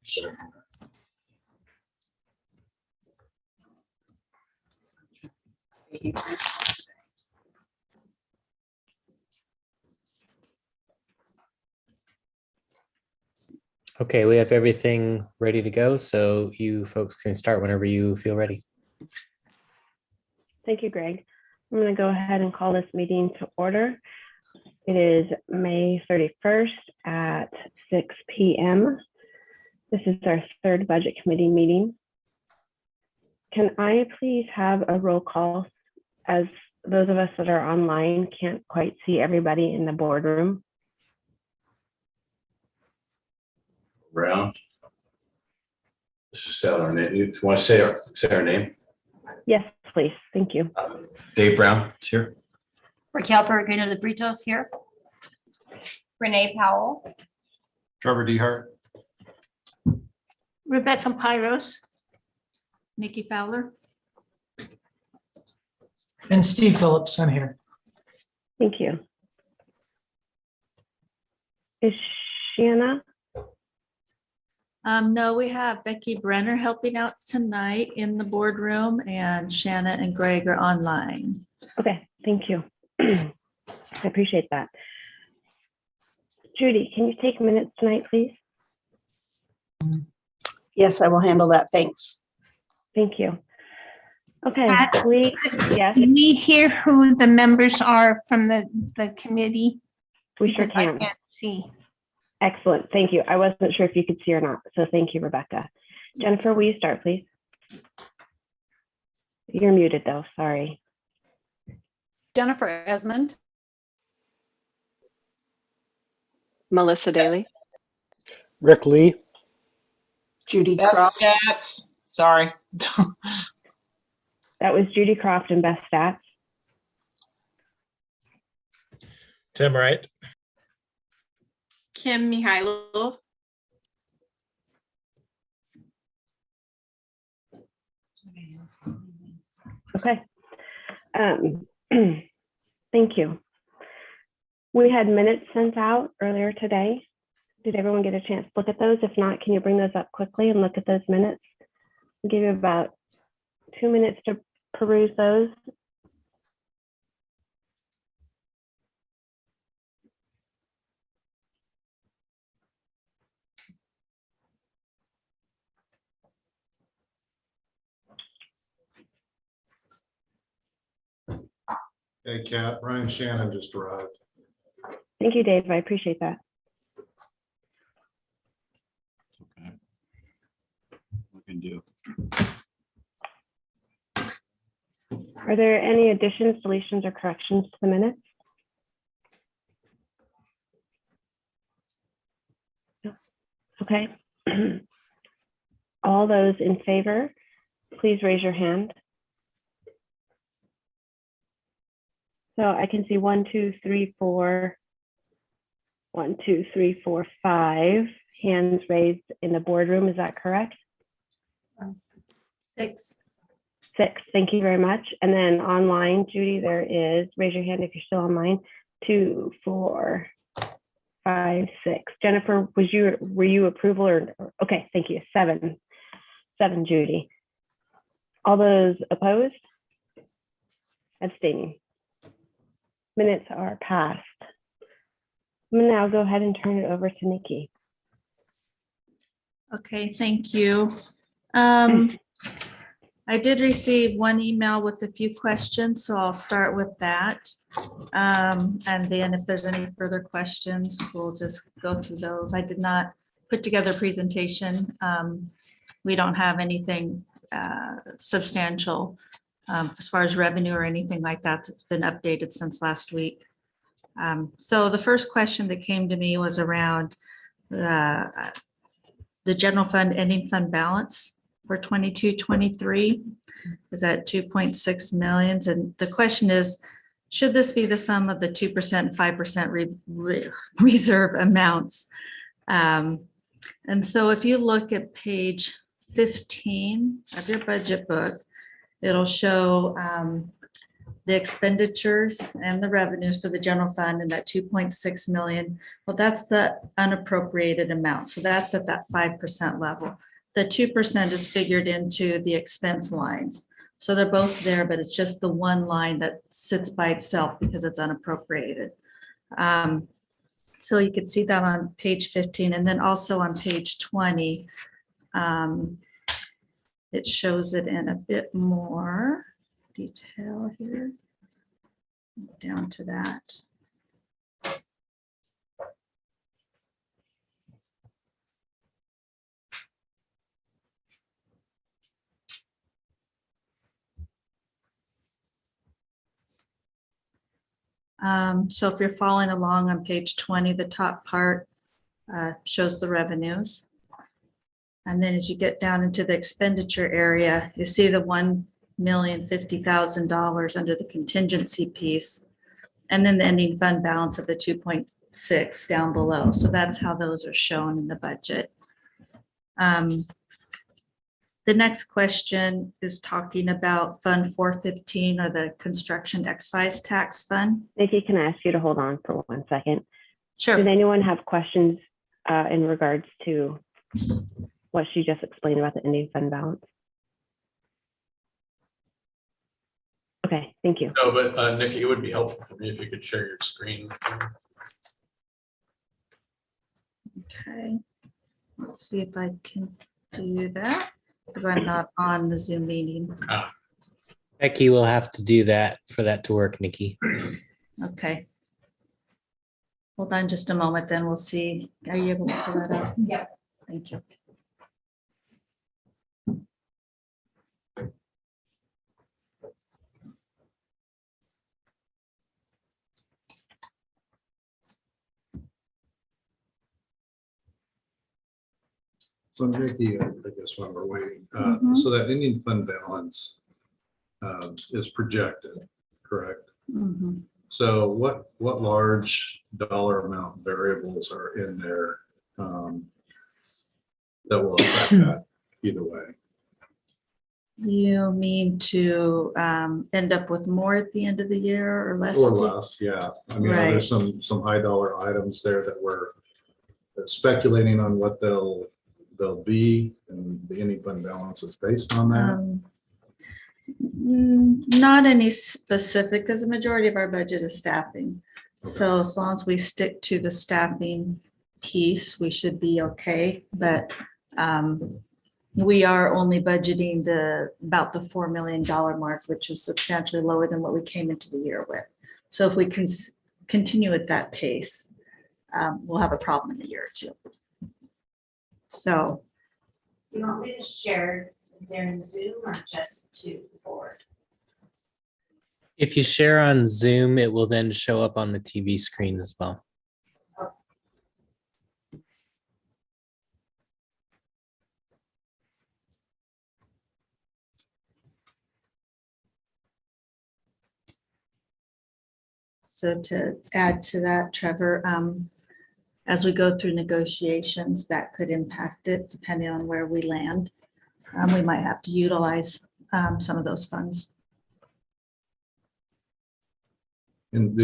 Sure. Okay, we have everything ready to go, so you folks can start whenever you feel ready. Thank you, Greg. I'm going to go ahead and call this meeting to order. It is May 31st at 6 p.m. This is our third budget committee meeting. Can I please have a roll call, as those of us that are online can't quite see everybody in the boardroom? Brown. This is our name. You want to say our name? Yes, please. Thank you. Dave Brown is here. Raquel Peregrino de Britos here. Renee Powell. Trevor DeHart. Rebecca Pyros. Nikki Fowler. And Steve Phillips, I'm here. Thank you. Is Shanna? No, we have Becky Brenner helping out tonight in the boardroom, and Shanna and Greg are online. Okay, thank you. I appreciate that. Judy, can you take minutes tonight, please? Yes, I will handle that. Thanks. Thank you. Okay, Pat, yes, Can we hear who the members are from the committee? we sure Because I can. can't see. Excellent, thank you. I wasn't sure if you could see or not, so thank you, Rebecca. Jennifer, will you start, please? You're muted though, sorry. Jennifer Esmond, Melissa Daly. Rick Lee. Judy Beth Croft. Stats, sorry. That was Judy Croft and Beth Stats. Tim Wright. Kim Mihailov, Okay. Thank you. We had minutes sent out earlier today. Did everyone get a chance to look at those? If not, can you bring those up quickly and look at those minutes? I'll give you about 2 minutes to peruse those. Hey, Kat, Ryan Shannon just arrived. Thank you, Dave. I appreciate that. Okay. We can do. Are there any additions, deletions, or corrections to the minutes? No. Okay. All those in favor, please raise your hand. So I can see 1, 2, 3, 4, 1, 2, 3, 4, 5 hands raised in the boardroom. Is that correct? 6. 6. Thank you very much. And then online, Judy, there is, raise your hand if you're still online, 2, 4, 5, 6. Jennifer, were you approval or okay, thank you. 7, Judy. All those opposed? Abstaining. Minutes are passed. I'm gonna now go ahead and turn it over to Nikki. Okay, thank you. I did receive one email with a few questions, so I'll start with that. And then if there's any further questions, we'll just go through those. I did not put together a presentation. We don't have anything substantial as far as revenue or anything like that. It's been updated since last week. So the first question that came to me was around the general fund ending fund balance for 22-23 is at 2.6 million. And the question is, should this be the sum of the 2% and 5% reserve amounts? And so if you look at page 15 of your budget book, it'll show the expenditures and the revenues for the general fund and that 2.6 million. Well, that's the unappropriated amount. So that's at that 5% level. The 2% is figured into the expense lines. So they're both there, but it's just the one line that sits by itself because it's unappropriated. So you can see that on page 15, and then also on page 20, it shows it in a bit more detail here. Down to that. So if you're following along on page 20, the top part shows the revenues. And then as you get down into the expenditure area, you see the $1,050,000 under the contingency piece. And then the ending fund balance of the 2.6 down below. So that's how those are shown in the budget. The next question is talking about Fund 415 or the Construction Excise Tax Fund. Nikki, can I ask you to hold on for 1 second? Sure. Did anyone have questions in regards to what she just explained about the ending fund balance? Okay, thank you. No, but Nikki, it would be helpful for me if you could share your screen. Okay. Let's see if I can do that because I'm not on the Zoom meeting. Becky will have to do that for that to work, Nikki. Okay. Hold on just a moment, then we'll see. Are you able to pull that up? Yep. Thank you. So Nikki, I guess while we're waiting, Mhm. so that ending fund balance is projected, correct? Mhm. So what large dollar amount variables are in there that will affect that either way? You mean to end up with more at the end of the year or less? Or less, yeah. I mean, are there Right. some high dollar items there that we're speculating on what they'll be, and the ending fund balance is based on that? Not any specific, because the majority of our budget is staffing. So as long as we stick to the staffing piece, we should be okay. But we are only budgeting about the $4 million mark, which is substantially lower than what we came into the year with. So if we can continue at that pace, we'll have a problem in a year or two. So You want me to share during Zoom or just to the board? If you share on Zoom, it will then show up on the TV screen as well. So to add to that, Trevor, as we go through negotiations, that could impact it depending on where we land. We might have to utilize some of those funds. And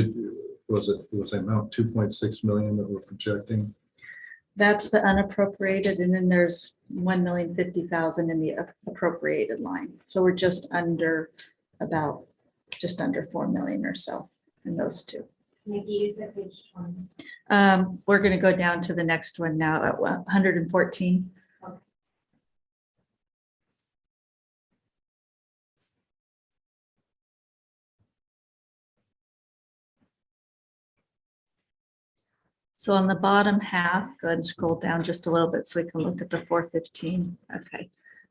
was the amount 2.6 million that we're projecting? That's the unappropriated, and then there's 1,050,000 in the appropriated line. So we're just under 4 million or so in those two. Nikki, you said page 20. We're going to go down to the next one now at 114. So on the bottom half, go ahead and scroll down just a little bit so we can look at the 415. Okay.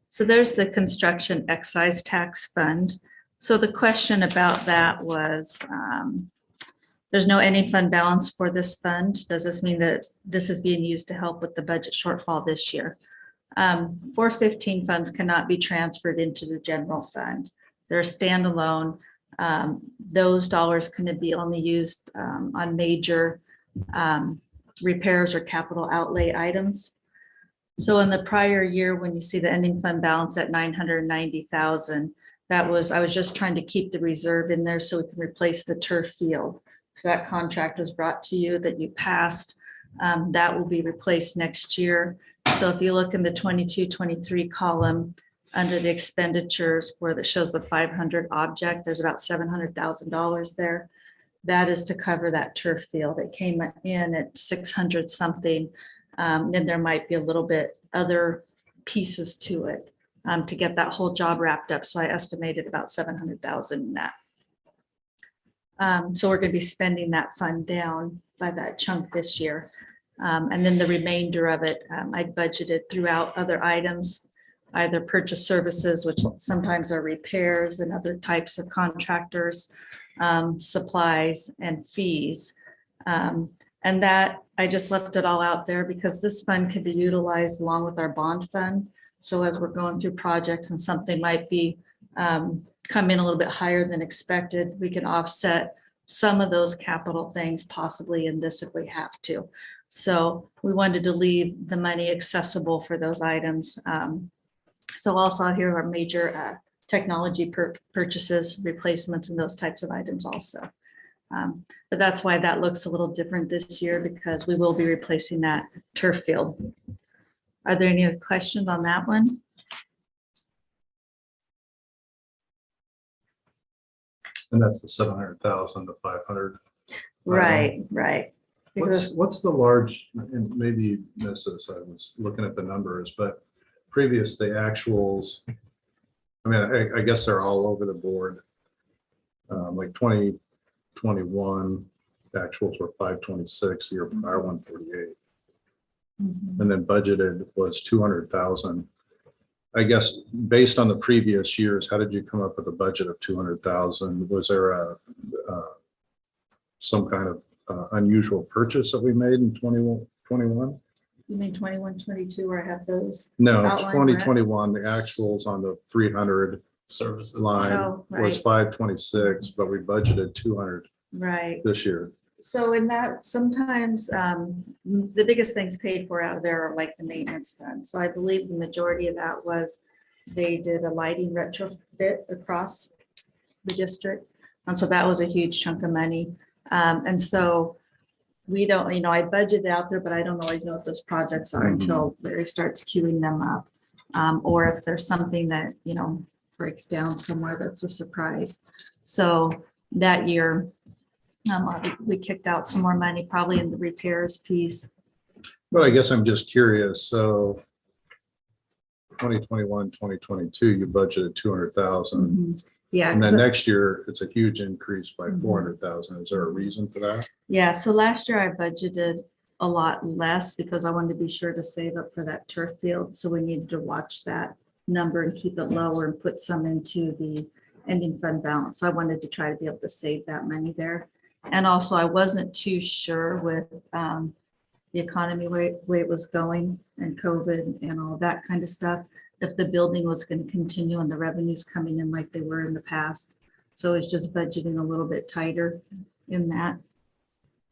So there's the construction excise tax fund. So the question about that was, there's no ending fund balance for this fund. Does this mean that this is being used to help with the budget shortfall this year? 415 funds cannot be transferred into the general fund. They're standalone. Those dollars can be only used on major repairs or capital outlay items. So in the prior year, when you see the ending fund balance at 990,000, I was just trying to keep the reserve in there so we can replace the turf field. So that contract was brought to you that you passed. That will be replaced next year. So if you look in the 22-23 column under the expenditures where that shows the 500 object, there's about $700,000 there. That is to cover that turf field. It came in at 600 something. Then there might be a little bit other pieces to it to get that whole job wrapped up. So I estimated about 700,000 in that. So we're going to be spending that fund down by that chunk this year. And then the remainder of it, I budgeted throughout other items, either purchase services, which sometimes are repairs and other types of contractors, supplies and fees. And that I just left it all out there because this fund could be utilized along with our bond fund. So as we're going through projects and something might be come in a little bit higher than expected, we can offset some of those capital things possibly in this if we have to. So we wanted to leave the money accessible for those items. So also here are major technology purchases, replacements, and those types of items also. But that's why that looks a little different this year because we will be replacing that turf field. Are there any other questions on that one? And that's the 700,000 to 500. Right, right. Because What's the large, and maybe you missed this, I was looking at the numbers, but previous, the actuals, I mean, I guess they're all over the board. Like 2021, the actuals were 526, year prior 148. And then budgeted was 200,000. I guess based on the previous years, how did you come up with a budget of 200,000? Was there some kind of unusual purchase that we made in 2021? you mean 21, 22, where I have those? No, outlined, Brett? 2021, the actuals on the 300 Services. line Oh, was right. 526, but we budgeted 200 Right. this year. So in that, sometimes the biggest things paid for out of there are like the maintenance fund. So I believe the majority of that was they did a lighting retrofit across the district. And so that was a huge chunk of money. And so we don't, I budgeted out there, but I don't always know what those projects are until Larry starts queuing them up. Or if there's something that, breaks down somewhere that's a surprise. So that year, we kicked out some more money, probably in the repairs piece. Well, I guess I'm just curious. So 2021, 2022, you budgeted 200,000. Yeah. And then 'cause next year, it's a huge increase by 400,000. Is there a reason for that? Yeah, so last year I budgeted a lot less because I wanted to be sure to save up for that turf field. So we needed to watch that number and keep it lower and put some into the ending fund balance. So I wanted to try to be able to save that money there. And also I wasn't too sure with the economy way it was going and COVID and all that kind of stuff, if the building was going to continue and the revenues coming in like they were in the past. So it's just budgeting a little bit tighter in that.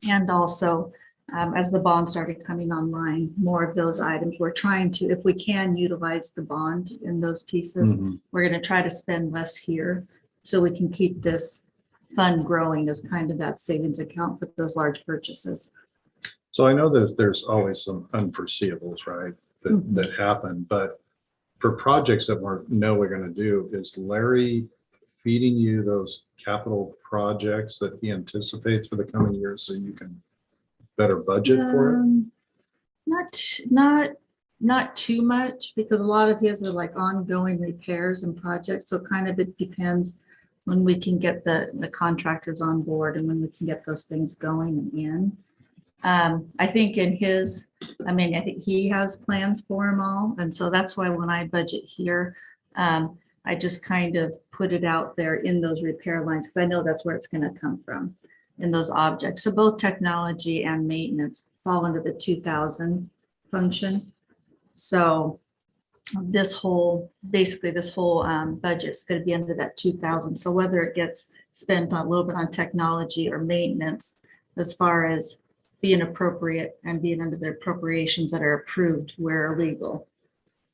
And also, as the bond started coming online, more of those items, we're trying to, if we can utilize the bond in those pieces, we're going to try to spend less here so we can keep this fund growing as kind of that savings account for those large purchases. So I know that there's always some unforeseeables, right, that happen, but for projects that we know we're going to do, is Larry feeding you those capital projects that he anticipates for the coming years so you can better budget for it? Not too much, because a lot of his are like ongoing repairs and projects. So kind of it depends when we can get the contractors on board and when we can get those things going and in. I think in his, I think he has plans for them all. And so that's why when I budget here, I just kind of put it out there in those repair lines because I know that's where it's going to come from in those objects. So both technology and maintenance fall under the 2000 function. So this whole budget is going to be under that 2000. So whether it gets spent on a little bit on technology or maintenance, as far as being appropriate and being under the appropriations that are approved, we're legal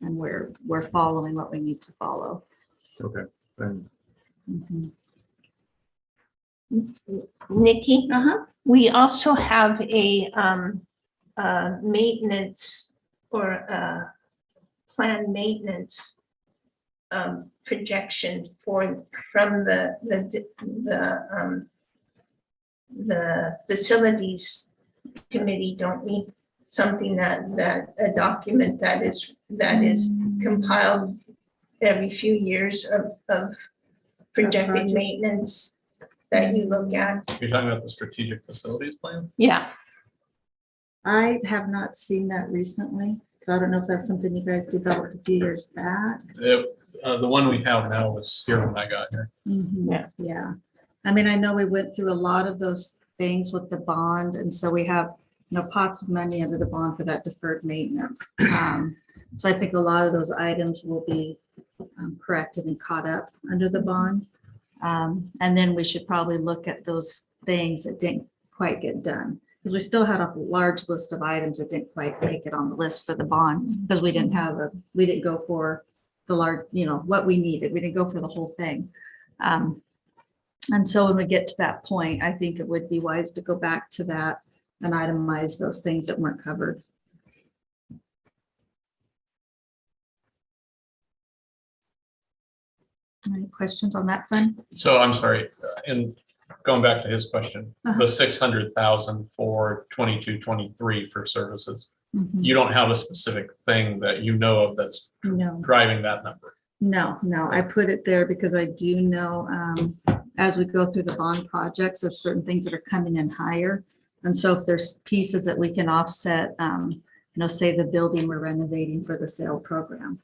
and we're following what we need to follow. Okay. And Mhm. Nikki, Uh-huh. we also have a maintenance or planned maintenance projection from the facilities committee. Don't we something that a document that is compiled every few years of projected maintenance that you look at? You're talking about the strategic facilities plan? Yeah. I have not seen that recently, so I don't know if that's something you guys developed a few years back. The one we have now was here when I got here. Yeah. Yeah. I mean, I know we went through a lot of those things with the bond, and so we have, pots of money under the bond for that deferred maintenance. So I think a lot of those items will be corrected and caught up under the bond. And then we should probably look at those things that didn't quite get done, because we still had a large list of items that didn't quite make it on the list for the bond, because we didn't go for the large, what we needed. We didn't go for the whole thing. And so when we get to that point, I think it would be wise to go back to that and itemize those things that weren't covered. Any questions on that fund? So I'm sorry, and going back to his question, the 600,000 for 22-23 for services. Mhm. You don't have a specific thing that you know of that's No. driving that number. No, I put it there because I do know, as we go through the bond projects, there's certain things that are coming in higher. And so if there's pieces that we can offset, say the building we're renovating for the sale program.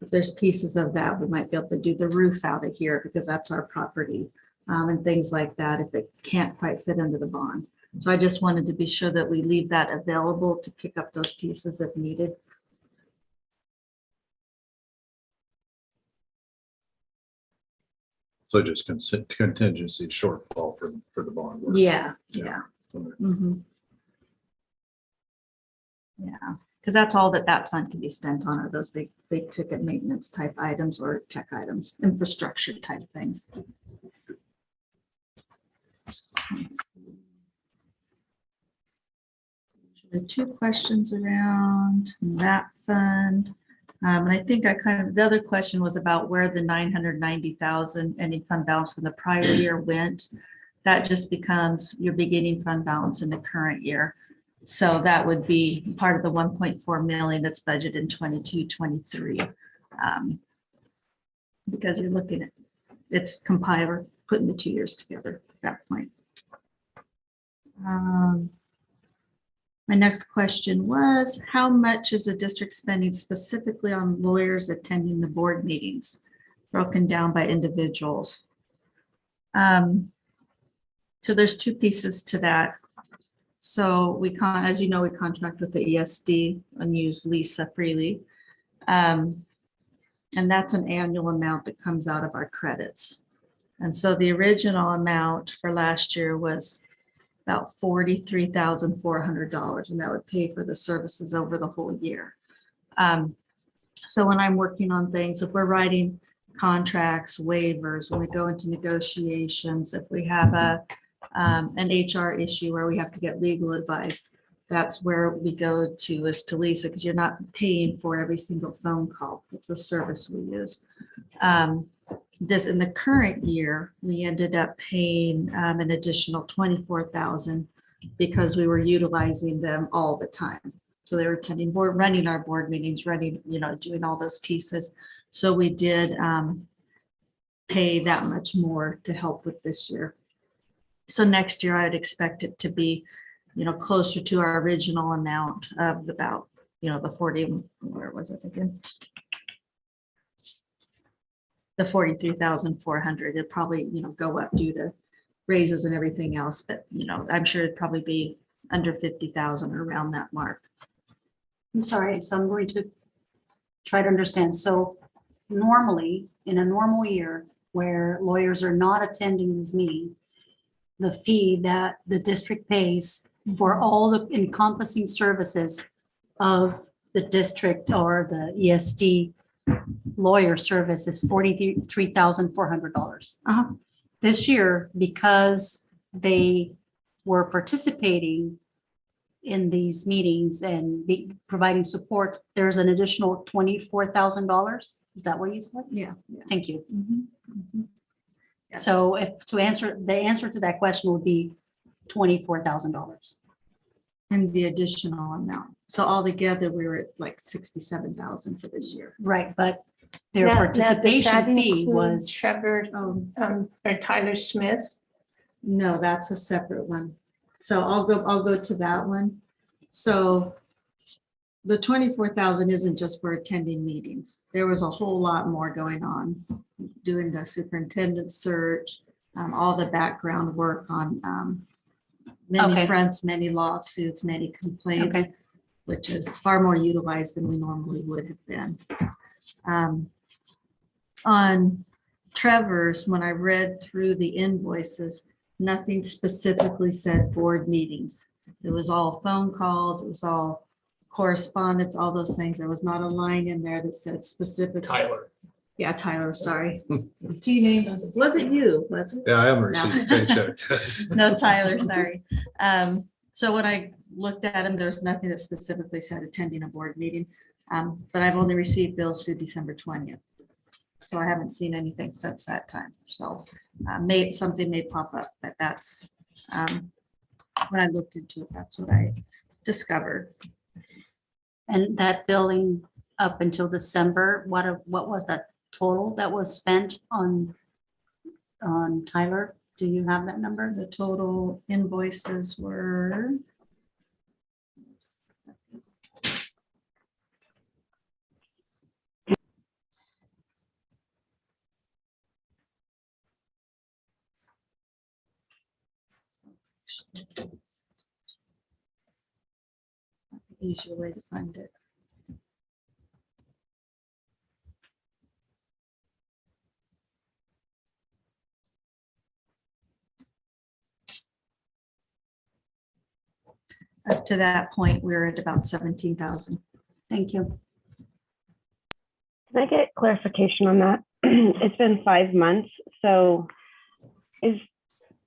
If there's pieces of that, we might be able to do the roof out of here because that's our property, and things like that if it can't quite fit under the bond. So I just wanted to be sure that we leave that available to pick up those pieces if needed. So just contingency shortfall for the bond work. Yeah. Mhm. Yeah, because that's all that fund can be spent on, are those big ticket maintenance type items or tech items, infrastructure type things. There are 2 questions around that fund. And I think the other question was about where the 990,000 ending fund balance from the prior year went. That just becomes your beginning fund balance in the current year. So that would be part of the 1.4 million that's budgeted in 22-23. Because you're looking at, it's compiler, putting the 2 years together at that point. My next question was, how much is the district spending specifically on lawyers attending the board meetings, broken down by individuals? So there's 2 pieces to that. So as you know, we contract with the ESD and use Lisa freely. And that's an annual amount that comes out of our credits. And so the original amount for last year was about $43,400, and that would pay for the services over the whole year. So when I'm working on things, if we're writing contracts, waivers, when we go into negotiations, if we have an HR issue where we have to get legal advice, that's where we go to Lisa, because you're not paying for every single phone call. It's a service we use. This in the current year, we ended up paying an additional $24,000 because we were utilizing them all the time. So they were attending board, running our board meetings, doing all those pieces. So we did pay that much more to help with this year. So next year, I'd expect it to be, closer to our original amount of about, the 40, where was it again? The 43,400. It'd probably, go up due to raises and everything else, but, I'm sure it'd probably be under 50,000 or around that mark. I'm sorry, so I'm going to try to understand. So normally, in a normal year where lawyers are not attending this meeting, the fee that the district pays for all the encompassing services of the district or the ESD lawyer service is $43,400. Uh-huh. This year, because they were participating in these meetings and providing support, there's an additional $24,000. Is that what you said? Yeah. Thank you. Yes. So the answer to that question would be $24,000. And the additional amount. So altogether, we were at like 67,000 for this year. Right, but their Now, does that participation fee include was, Trevor, or Tyler Smith. No, that's a separate one. So I'll go to that one. So the 24,000 isn't just for attending meetings. There was a whole lot more going on, doing the superintendent search, all the background work on many Okay. fronts, many lawsuits, many complaints, Okay. which is far more utilized than we normally would have been. On Trevor's, when I read through the invoices, nothing specifically said board meetings. It was all phone calls, it was all correspondence, all those things. There was not a line in there that said specific. Tyler. Yeah, Tyler, sorry. Two names. Wasn't you, was it? Yeah, I haven't received a paycheck. No, Tyler, sorry. So when I looked at him, there was nothing that specifically said attending a board meeting. But I've only received bills through December 20th. So I haven't seen anything since that time. So something may pop up, but that's when I looked into it, that's what I discovered. and that billing up until December, what was that total that was spent on Tyler? Do you have that number? The total invoices were. Easier way to find it. Up to that point, we're at about 17,000. Thank you. Can I get clarification on that? It's been 5 months, so is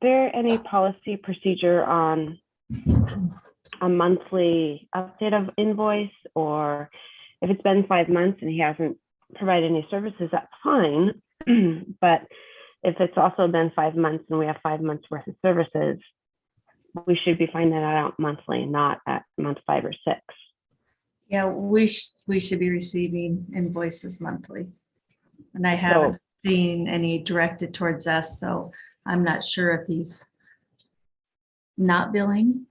there any policy procedure on a monthly update of invoice? Or if it's been 5 months and he hasn't provided any services, that's fine. But if it's also been 5 months and we have 5 months worth of services, we should be finding that out monthly, not at month 5 or 6. Yeah, we should be receiving invoices monthly. And I haven't seen any directed towards us, so I'm not sure if he's not billing.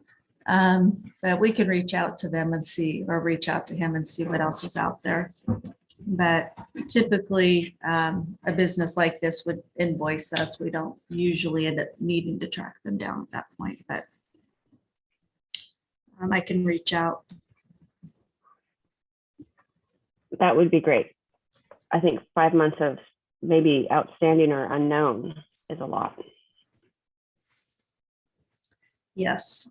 But we can reach out to them and see, or reach out to him and see what else is out there. But typically, a business like this would invoice us. We don't usually end up needing to track them down at that point, but I can reach out. That would be great. I think 5 months of maybe outstanding or unknown is a lot. Yes.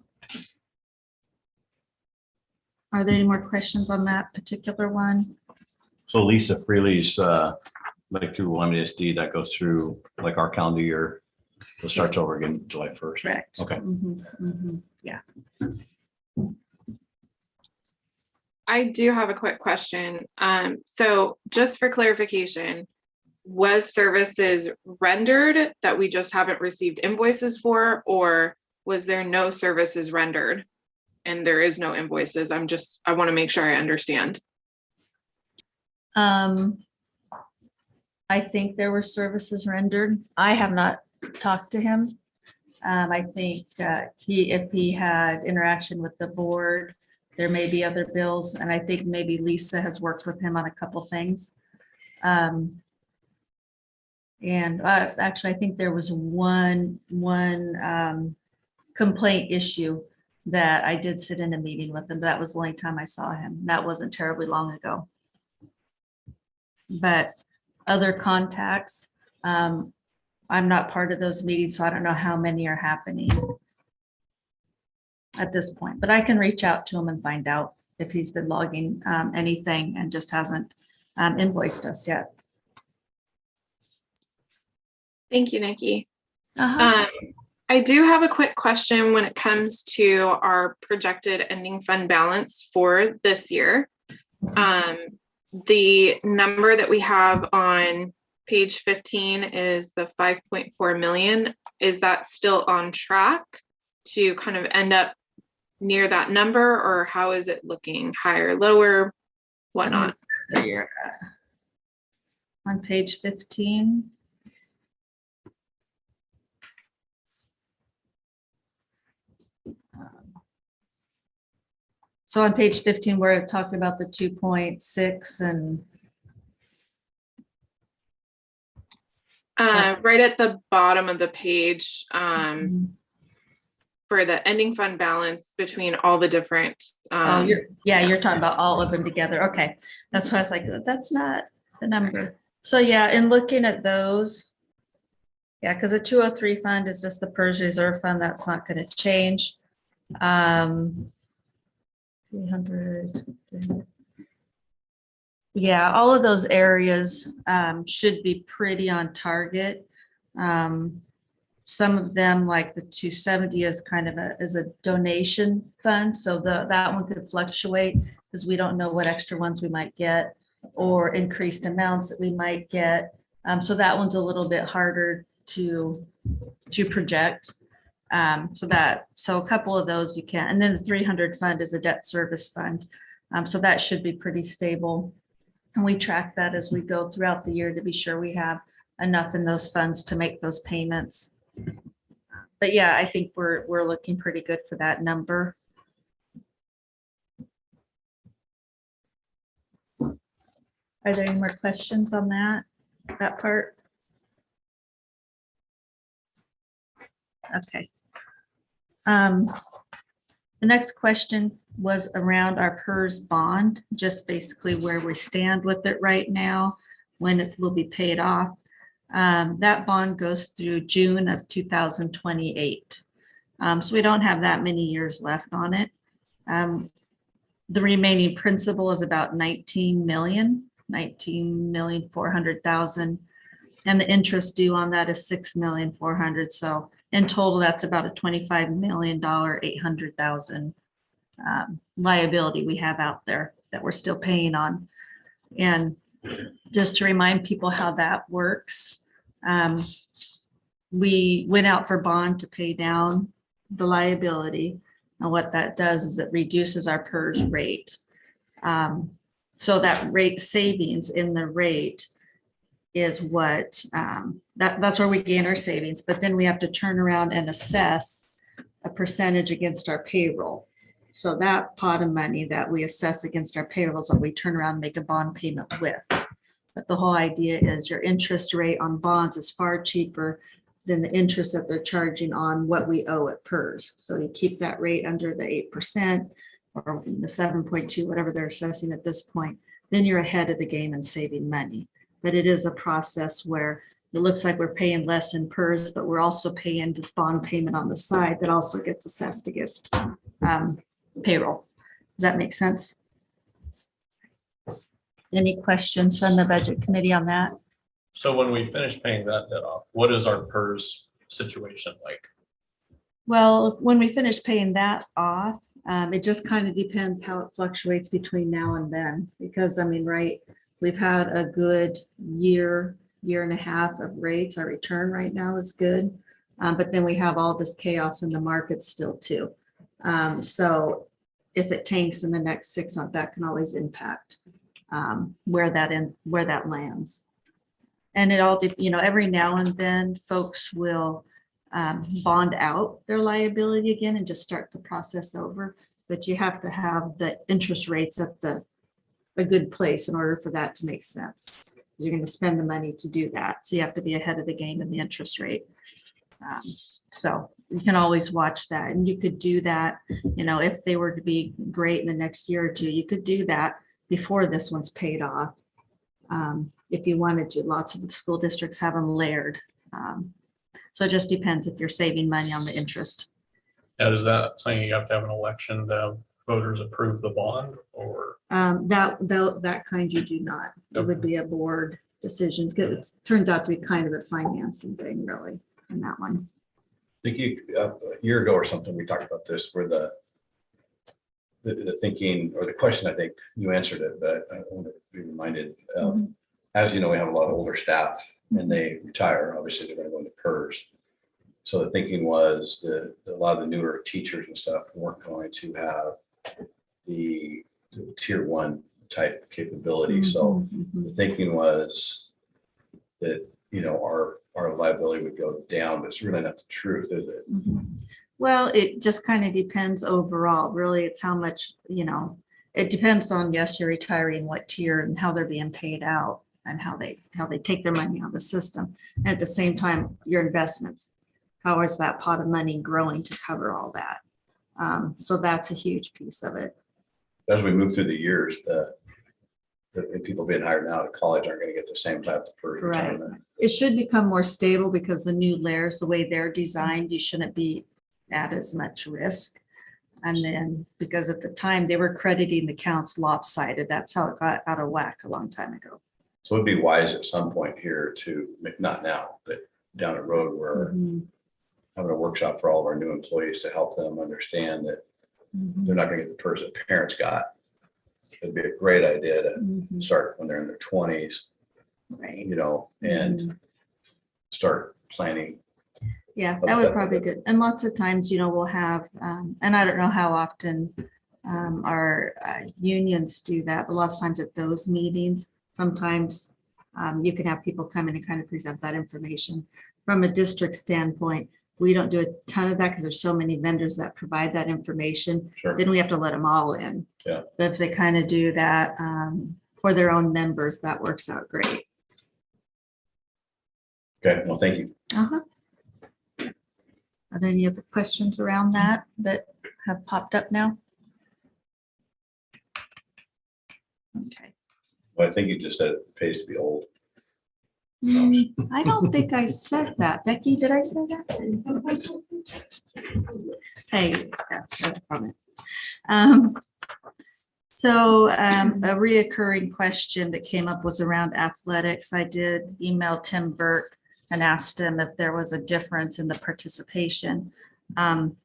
Are there any more questions on that particular one? So Lisa Freely's like through MSD, that goes through like our calendar year. It starts over again July 1st. Correct. Okay. Yeah. I do have a quick question. So just for clarification, was services rendered that we just haven't received invoices for, or was there no services rendered and there is no invoices? I want to make sure I understand. I think there were services rendered. I have not talked to him. I think if he had interaction with the board, there may be other bills, and I think maybe Lisa has worked with him on a couple things. Actually, I think there was one complaint issue that I did sit in a meeting with him. That was the only time I saw him. That wasn't terribly long ago. But other contacts, I'm not part of those meetings, so I don't know how many are happening at this point, but I can reach out to him and find out if he's been logging anything and just hasn't invoiced us yet. Thank you, Nikki. Uh-huh. I do have a quick question when it comes to our projected ending fund balance for this year. The number that we have on page 15 is the 5.4 million. Is that still on track to kind of end up near that number, or how is it looking? Higher, lower, whatnot? You're on page 15. So on page 15, where I've talked about the 2.6 and right at the bottom of the page, for the ending fund balance between all the different. you're talking about all of them together. Okay, that's why I was like, that's not the number. So yeah, in looking at those, yeah, because the 203 fund is just the PERS reserve fund. That's not going to change. 300. Yeah, all of those areas should be pretty on target. Some of them, like the 270, is kind of a donation fund, so that one could fluctuate because we don't know what extra ones we might get or increased amounts that we might get. So that one's a little bit harder to project. So a couple of those you can, and then the 300 fund is a debt service fund. So that should be pretty stable. And we track that as we go throughout the year to be sure we have enough in those funds to make those payments. But yeah, I think we're looking pretty good for that number. Are there any more questions on that part? Okay. The next question was around our PERS bond, just basically where we stand with it right now, when it will be paid off. That bond goes through June of 2028. So we don't have that many years left on it. The remaining principal is about 19,400,000. And the interest due on that is 6,400,000. So in total, that's about a $25,800,000 liability we have out there that we're still paying on. And just to remind people how that works, we went out for bond to pay down the liability. And what that does is it reduces our PERS rate. So that rate savings in the rate is what that's where we gain our savings, but then we have to turn around and assess a percentage against our payroll. So that pot of money that we assess against our payrolls that we turn around and make a bond payment with. But the whole idea is your interest rate on bonds is far cheaper than the interest that they're charging on what we owe at PERS. So you keep that rate under the 8% or the 7.2, whatever they're assessing at this point, then you're ahead of the game and saving money. But it is a process where it looks like we're paying less in PERS, but we're also paying this bond payment on the side that also gets assessed against payroll. Does that make sense? Any questions from the budget committee on that? So when we finish paying that debt off, what is our PERS situation like? Well, when we finish paying that off, it just kind of depends how it fluctuates between now and then. Because I mean, right, we've had a good year and a half of rates. Our return right now is good. But then we have all this chaos in the market still too. So if it tanks in the next 6 months, that can always impact where that lands. And it all, every now and then folks will bond out their liability again and just start the process over. But you have to have the interest rates at a good place in order for that to make sense. You're going to spend the money to do that. So you have to be ahead of the game in the interest rate. So you can always watch that. And you could do that, if they were to be great in the next year or two, you could do that before this one's paid off. If you wanted to, lots of school districts have them layered. So it just depends if you're saving money on the interest. Now, is that saying you have to have an election to have voters approve the bond, or? That kind you do not. It would be a board decision, because it turns out to be kind of a financing thing, really, in that one. I think a year ago or something, we talked about this where the thinking or the question, I think you answered it, but I want to be reminded of, as you know, we have a lot of older staff and they retire, obviously they're going to go into PERS. So the thinking was that a lot of the newer teachers and stuff weren't going to have the tier 1 type capability. So the thinking was that, you know, our liability would go down, but it's really not the truth, is it? Well, it just kind of depends overall. Really, it's how much, you know, it depends on, yes, you're retiring, what tier and how they're being paid out and how they take their money out of the system. And at the same time, your investments, how is that pot of money growing to cover all that? So that's a huge piece of it. As we move through the years, the people being hired now to college aren't going to get the same type of PERS Right. retirement. It should become more stable because the new layers, the way they're designed, you shouldn't be at as much risk. And then because at the time they were crediting the counts lopsided, that's how it got out of whack a long time ago. So it'd be wise at some point here to, not now, but down the road, where having a workshop for all of our new employees to help them understand that they're not going to get the PERS that parents got. It'd be a great idea to start when they're in their 20s, Right. you know, and start planning. Yeah, that would probably be good. And lots of times, you know, we'll have, and I don't know how often our unions do that, but lots of times at those meetings, sometimes you can have people come in and kind of present that information. From a district standpoint, we don't do a ton of that because there's so many vendors that provide that information. Sure. Then we have to let them all in. Yeah. But if they kind of do that for their own members, that works out great. Okay, well, thank you. Are there any other questions around that have popped up now? Okay. Well, I think you just said it pays to be old. I don't think I said that. Becky, did I say that? Hey, that's a comment. So a reoccurring question that came up was around athletics. I did email Tim Burke and asked him if there was a difference in the participation. And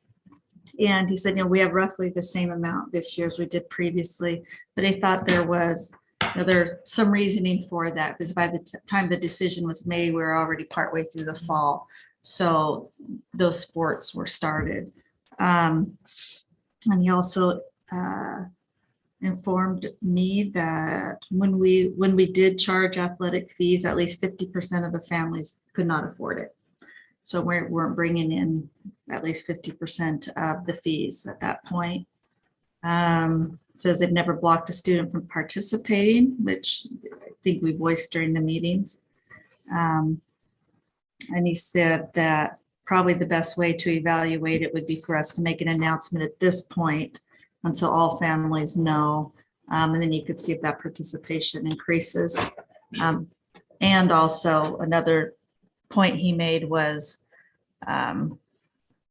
he said, you know, we have roughly the same amount this year as we did previously, but he thought there was, you know, there's some reasoning for that because by the time the decision was made, we were already partway through the fall. So those sports were started. And he also informed me that when we did charge athletic fees, at least 50% of the families could not afford it. So we weren't bringing in at least 50% of the fees at that point. Says they've never blocked a student from participating, which I think we voiced during the meetings. And he said that probably the best way to evaluate it would be for us to make an announcement at this point until all families know. And then you could see if that participation increases. And also another point he made was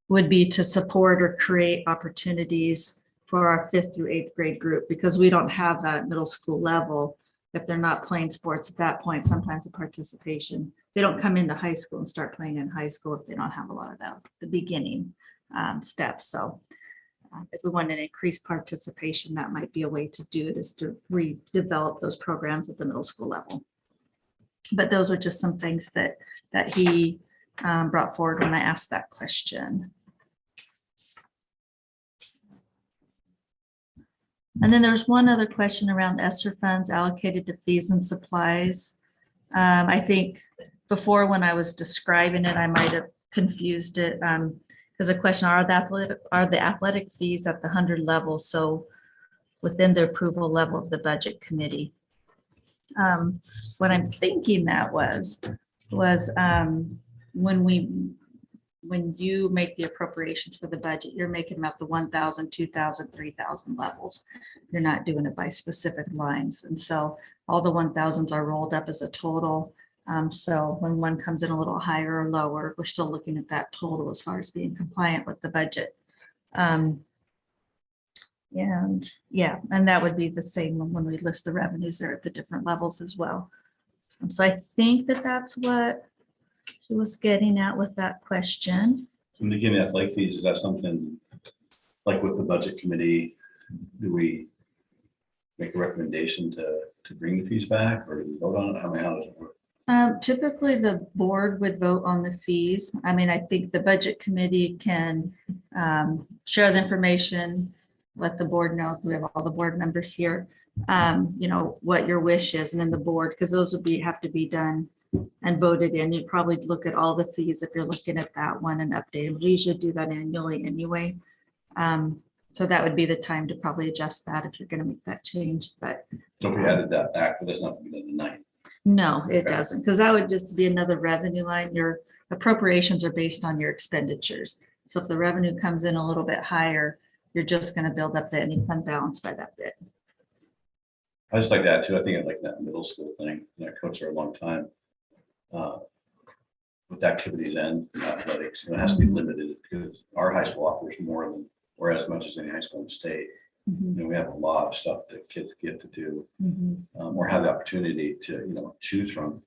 would be to support or create opportunities for our 5th through 8th grade group, because we don't have that at middle school level. If they're not playing sports at that point, sometimes the participation, they don't come into high school and start playing in high school if they don't have a lot of the beginning steps. So if we wanted to increase participation, that might be a way to do it, is to redevelop those programs at the middle school level. But those are just some things that he brought forward when I asked that question. And then there's one other question around ESSER funds allocated to fees and supplies. I think before when I was describing it, I might have confused it. There's a question, are the athletic fees at the 100 level, so within the approval level of the budget committee? What I'm thinking that was when you make the appropriations for the budget, you're making them at the 1,000, 2,000, 3,000 levels. You're not doing it by specific lines. And so all the 1,000s are rolled up as a total. So when one comes in a little higher or lower, we're still looking at that total as far as being compliant with the budget. And yeah, and that would be the same when we list the revenues there at the different levels as well. And so I think that that's what she was getting at with that question. From the beginning, athletic fees, is that something like with the budget committee? Do we make a recommendation to bring the fees back, or do we vote on it? How does it work? Typically, the board would vote on the fees. I mean, I think the budget committee can share the information, let the board know, we have all the board members here, you know, what your wish is, and then the board, because those would have to be done and voted in. You'd probably look at all the fees if you're looking at that one and update them. We usually do that annually anyway. So that would be the time to probably adjust that if you're going to make that change. But So if we added that back, but that's not to be done tonight. no, it doesn't, because that would just be another revenue line. Your appropriations are based on your expenditures. So if the revenue comes in a little bit higher, you're just going to build up the ending fund balance by that bit. I just like that too. I think I like that middle school thing. You know, I coached for a long time. With activities and athletics, it has to be limited because our high school offers more than, or as much as any high school in the state. Mhm. And we have a lot of stuff that kids get to do, Mhm. or have the opportunity to, you know, choose from.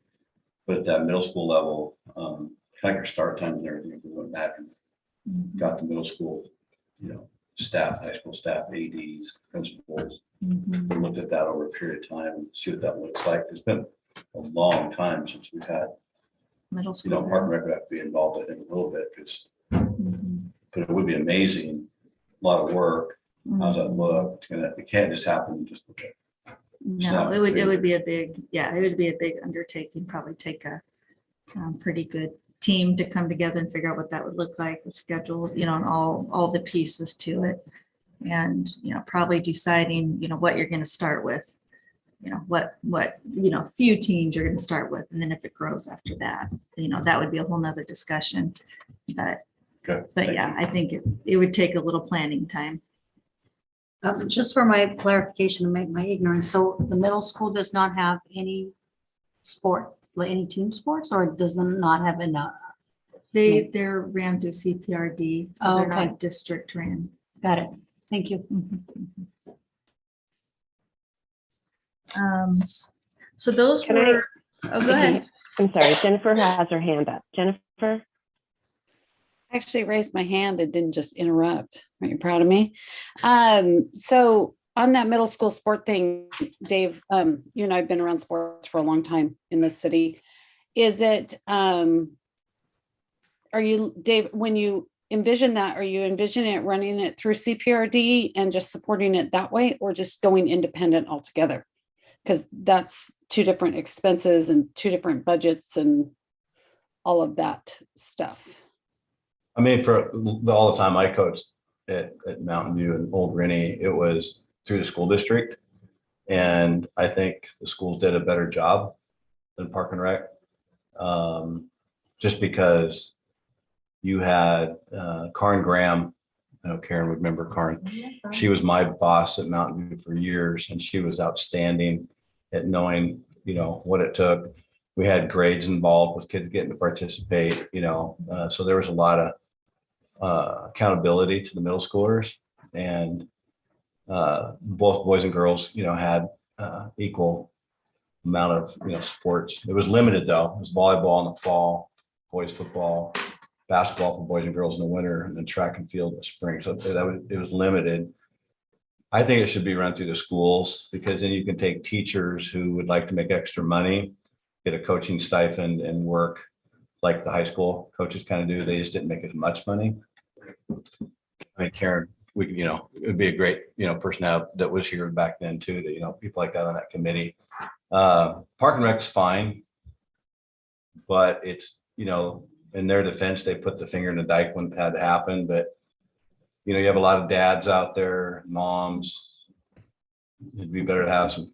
But at that middle school level, kind of like our start times and everything, we went back and got the middle school, you know, staff, high school staff, ADs, principals. Mhm. We looked at that over a period of time and see what that looks like. It's been a long time since we've had, Middle you school. know, Park and Rec would have to be involved in it a little bit, because, Mhm. but it would be amazing, a lot of work. How's that look? It's gonna, it can't just happen just. Okay. No, it would be a big, yeah, it would be a big undertaking, probably take a pretty good team to come together and figure out what that would look like, the schedule, you know, and all the pieces to it. And, you know, probably deciding, you know, what you're going to start with, you know, what, you know, few teams you're going to start with. And then if it grows after that, you know, that would be a whole nother discussion. But yeah, I think it would take a little planning time. Just for my clarification, to make my ignorance, so the middle school does not have any sport, like any team sports, or does them not have enough? They're ran through CPRD, so they're Okay. not district ran. Got it. Thank you. So those Can I- were, oh, go ahead. I'm sorry, Jennifer has her hand up. Jennifer? Actually raised my hand and didn't just interrupt. Aren't you proud of me? So on that middle school sport thing, Dave, you and I have been around sports for a long time in this city. Is it, are you, Dave, when you envision that, are you envisioning it running it through CPRD and just supporting it that way, or just going independent altogether? Because that's two different expenses and two different budgets and all of that stuff. I mean, for all the time I coached at Mountain View and Old Rennie, it was through the school district. And I think the schools did a better job than Park and Rec. Just because you had Karen Graham, I know Karen would remember Karen. She was my boss at Mountain View for years, and she was outstanding at knowing, you know, what it took. We had grades involved with kids getting to participate, you know, so there was a lot of accountability to the middle schoolers, and both boys and girls, you know, had equal amount of, you know, sports. It was limited though. It was volleyball in the fall, boys football, basketball for boys and girls in the winter, and then track and field in the spring. So it was limited. I think it should be run through the schools, because then you can take teachers who would like to make extra money, get a coaching stipend, and work like the high school coaches kind of do. They just didn't make as much money. I mean, Karen, we could, you know, it would be a great, you know, person out that was here back then too, that, you know, people like that on that committee. Park and Rec's fine, but it's, you know, in their defense, they put the finger in the dike when it had to happen. But, you know, you have a lot of dads out there, moms. It'd be better to have some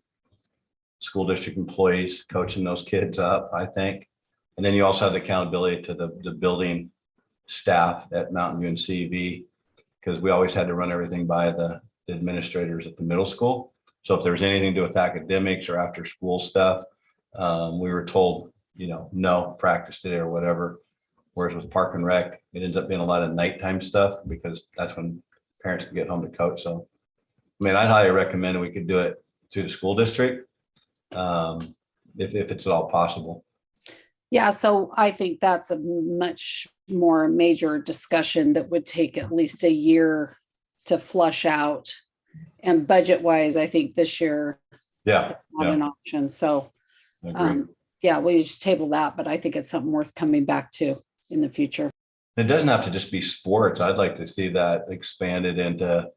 school district employees coaching those kids up, I think. And then you also have the accountability to the building staff at Mountain View and CV, because we always had to run everything by the administrators at the middle school. So if there was anything to do with academics or after school stuff, we were told, you know, no practice today or whatever. Whereas with Park and Rec, it ends up being a lot of nighttime stuff, because that's when parents can get home to coach. So, I mean, I'd highly recommend we could do it through the school district. if it's at all possible. Yeah, so I think that's a much more major discussion that would take at least a year to flush out. And budget wise, I think this year Yeah. not an option. So I agree. yeah, we just table that, but I think it's something worth coming back to in the future. It doesn't have to just be sports. I'd like to see that expanded into,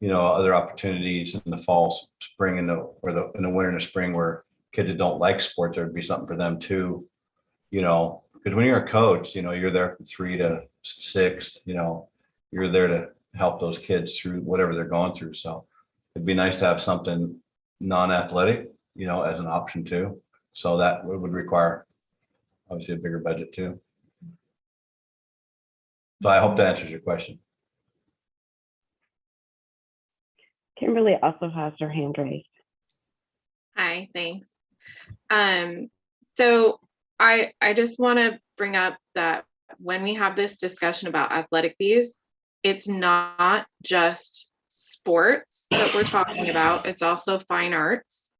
other opportunities in the fall, spring, in the winter and the spring, where kids that don't like sports, there'd be something for them too. Because when you're a coach, you're there from 3 to 6, you're there to help those kids through whatever they're going through. So it'd be nice to have something non-athletic, as an option too. So that would require obviously a bigger budget too. So I hope that answers your question. Kimberly also has her hand raised. Hi, thanks. So I just want to bring up that when we have this discussion about athletic fees, it's not just sports that we're talking about. It's also fine arts.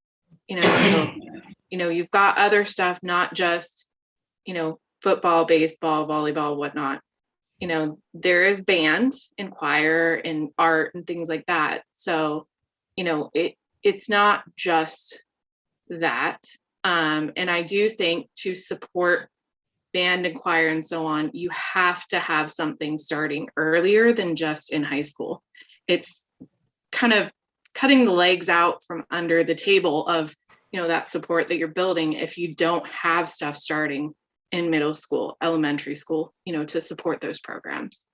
So, you've got other stuff, not just, football, baseball, volleyball, whatnot. There is band and choir and art and things like that. So, it's not just that. And I do think to support band and choir and so on, you have to have something starting earlier than just in high school. It's kind of cutting the legs out from under the table of, that support that you're building if you don't have stuff starting in middle school, elementary school, to support those programs.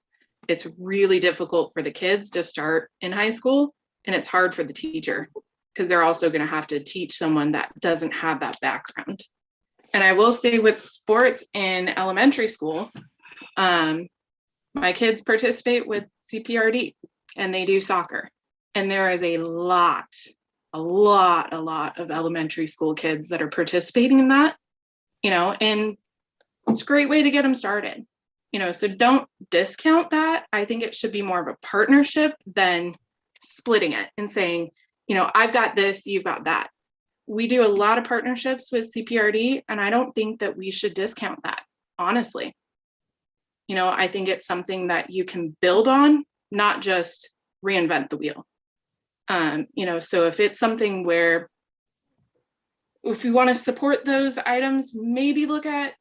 It's really difficult for the kids to start in high school, and it's hard for the teacher because they're also going to have to teach someone that doesn't have that background. And I will say with sports in elementary school, my kids participate with CPRD and they do soccer. And there is a lot of elementary school kids that are participating in that, and it's a great way to get them started, so don't discount that. I think it should be more of a partnership than splitting it and saying, I've got this, you've got that. We do a lot of partnerships with CPRD, and I don't think that we should discount that, honestly. I think it's something that you can build on, not just reinvent the wheel. So if it's something where, if you want to support those items, maybe look at,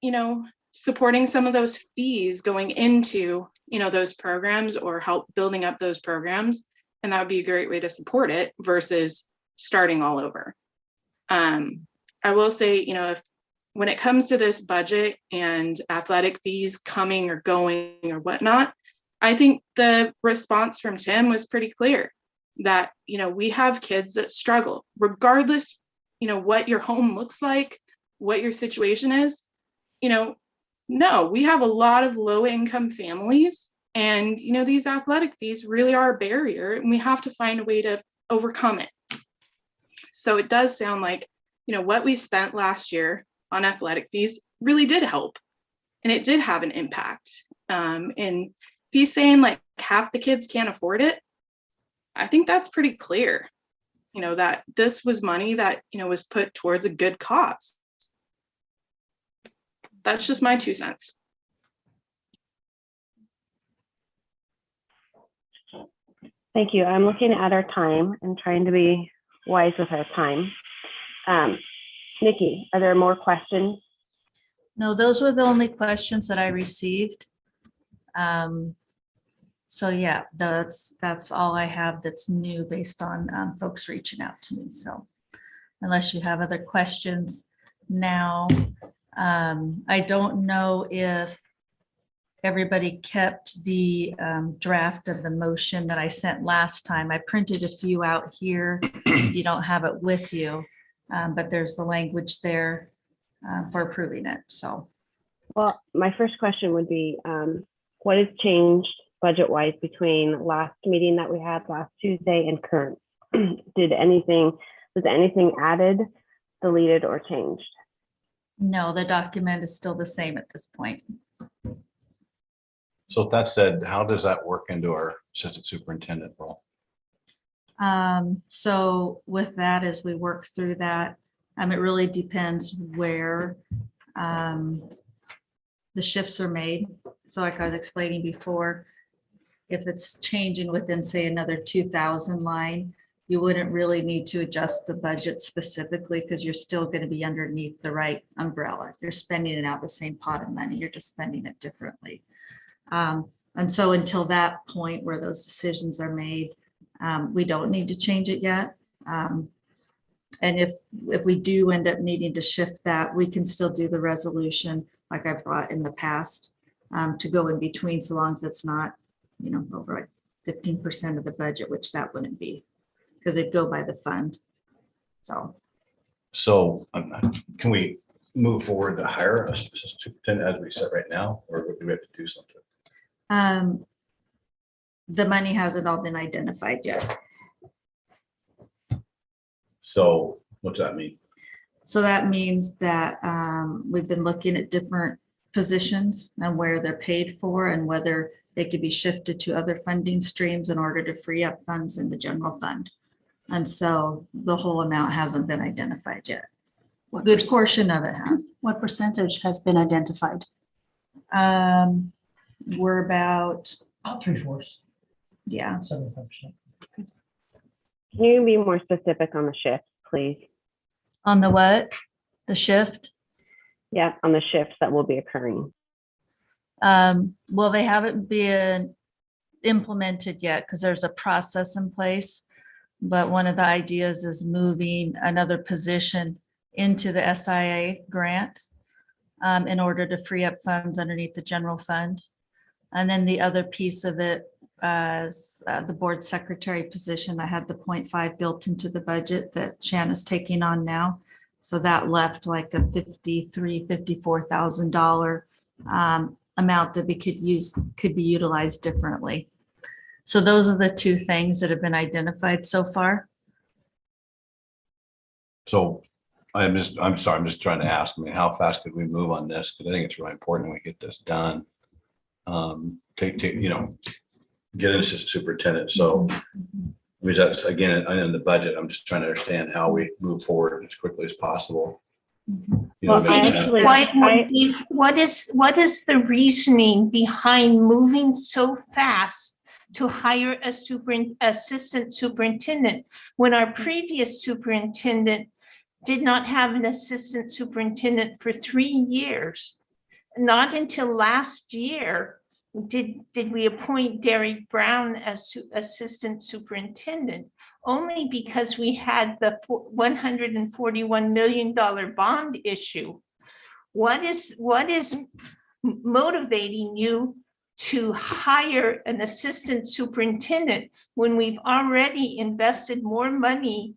supporting some of those fees going into, those programs, or help building up those programs. And that would be a great way to support it versus starting all over. I will say, if when it comes to this budget and athletic fees coming or going or whatnot, I think the response from Tim was pretty clear that, we have kids that struggle regardless, what your home looks like, what your situation is, no, we have a lot of low income families, and, these athletic fees really are a barrier, and we have to find a way to overcome it. So it does sound like, what we spent last year on athletic fees really did help, and it did have an impact. And he's saying like half the kids can't afford it. I think that's pretty clear, that this was money that, was put towards a good cause. That's just my 2 cents. Thank you. I'm looking at our time and trying to be wise with our time. Nikki, are there more questions? No, those were the only questions that I received. So yeah, that's all I have that's new based on folks reaching out to me. So unless you have other questions now, I don't know if everybody kept the draft of the motion that I sent last time. I printed a few out here. You don't have it with you, but there's the language there for approving it. So, well, my first question would be, what has changed budget-wise between last meeting that we had last Tuesday and current? Was anything added, deleted, or changed? No, the document is still the same at this point. So with that said, how does that work into our assistant superintendent role? So with that, as we work through that, It really depends where the shifts are made. So like I was explaining before, if it's changing within, say, another 2,000 line, you wouldn't really need to adjust the budget specifically because you're still going to be underneath the right umbrella. You're spending it out the same pot of money. You're just spending it differently. And so until that point where those decisions are made, we don't need to change it yet. And if we do end up needing to shift that, we can still do the resolution like I've brought in the past to go in between, so long as it's not, over like 15% of the budget, which that wouldn't be, because it'd go by the fund. So can we move forward to hire a assistant superintendent as we said right now, or do we have to do something? The money hasn't all been identified yet. So what's that mean? So that means that we've been looking at different positions and where they're paid for and whether they could be shifted to other funding streams in order to free up funds in the general fund. And so the whole amount hasn't been identified yet. A good portion of it has. What percentage has been identified? We're about 3/4, yeah. 75%. Can you be more specific on the shift, please? On the what? The shift? Yeah, on the shifts that will be occurring. Well, they haven't been implemented yet because there's a process in place. But one of the ideas is moving another position into the SIA grant in order to free up funds underneath the general fund. And then the other piece of it is the board secretary position. I had the 0.5 built into the budget that Shanna's taking on now. So that left like a $54,000 amount that we could be utilized differently. So those are the two things that have been identified so far. So I'm sorry, I'm just trying to ask, how fast could we move on this? Because I think it's really important we get this done. Get an assistant superintendent. So that's again, in the budget, I'm just trying to understand how we move forward as quickly as possible. What is the reasoning behind moving so fast to hire a assistant superintendent when our previous superintendent did not have an assistant superintendent for 3 years? Not until last year did we appoint Derek Brown as assistant superintendent, only because we had the $141 million bond issue. What is motivating you to hire an assistant superintendent when we've already invested more money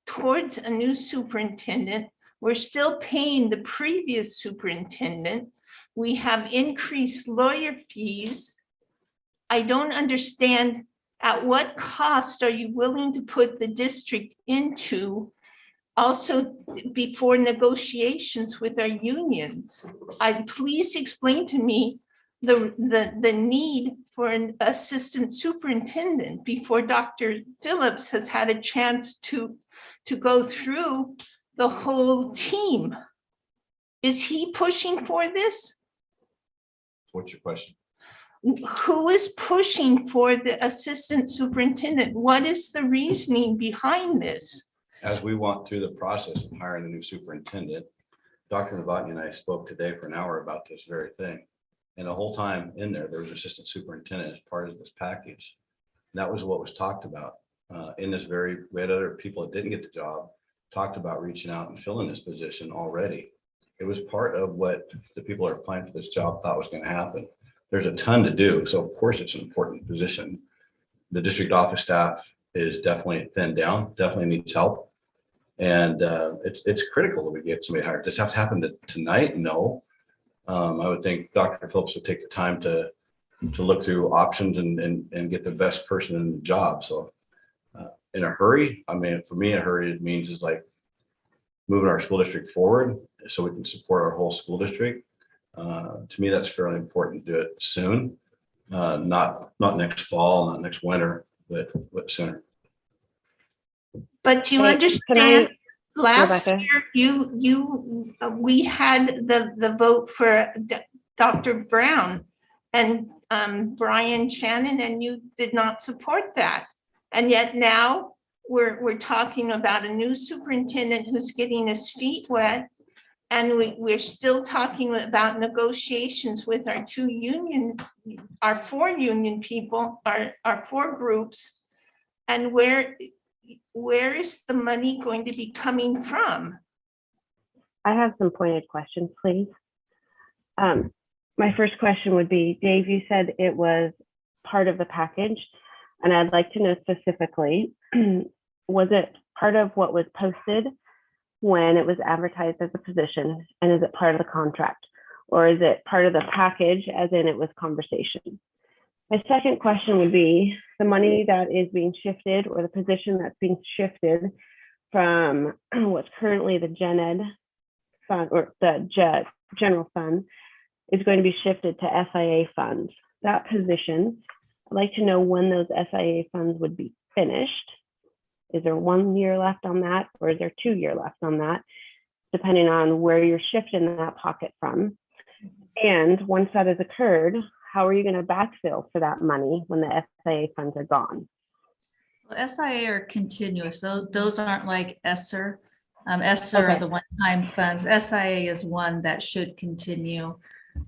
towards a new superintendent? We're still paying the previous superintendent. We have increased lawyer fees. I don't understand, at what cost are you willing to put the district into, also before negotiations with our unions? Please explain to me the need for an assistant superintendent before Dr. Phillips has had a chance to go through the whole team. Is he pushing for this? What's your question? Who is pushing for the assistant superintendent? What is the reasoning behind this? As we went through the process of hiring a new superintendent, Dr. Novotny and I spoke today for an hour about this very thing. And the whole time in there was assistant superintendent as part of this package. And that was what was talked about in this we had other people that didn't get the job, talked about reaching out and filling this position already. It was part of what the people that are applying for this job thought was going to happen. There's a ton to do. So of course it's an important position. The district office staff is definitely thinned down, definitely needs help. And it's critical that we get somebody hired. Does this have to happen tonight? No. I would think Dr. Phillips would take the time to look through options and get the best person in the job. So in a hurry, for me, a hurry, it means is like moving our school district forward so we can support our whole school district. To me, that's fairly important to do it soon, not next fall, not next winter, but sooner. But do you understand? Last Rebecca? year, we had the vote for Dr. Brown and Brian Shannon, and you did not support that. And yet now we're talking about a new superintendent who's getting his feet wet. And we're still talking about negotiations with our four union people, our four groups. And where is the money going to be coming from? I have some pointed questions, please. My first question would be, Dave, you said it was part of the package, and I'd like to know specifically, was it part of what was posted when it was advertised as a position, and is it part of the contract? Or is it part of the package as in it was conversation? My second question would be the money that is being shifted, or the position that's being shifted from what's currently the Gen Ed fund, or the general fund, is going to be shifted to SIA funds. That position, I'd like to know when those SIA funds would be finished. Is there 1 year left on that, or is there 2 years left on that, depending on where you're shifting that pocket from? And once that has occurred, how are you going to backfill for that money when the SIA funds are gone? Well, SIA are continuous. Those aren't like ESSER. ESSER are the one-time funds. SIA is one that should continue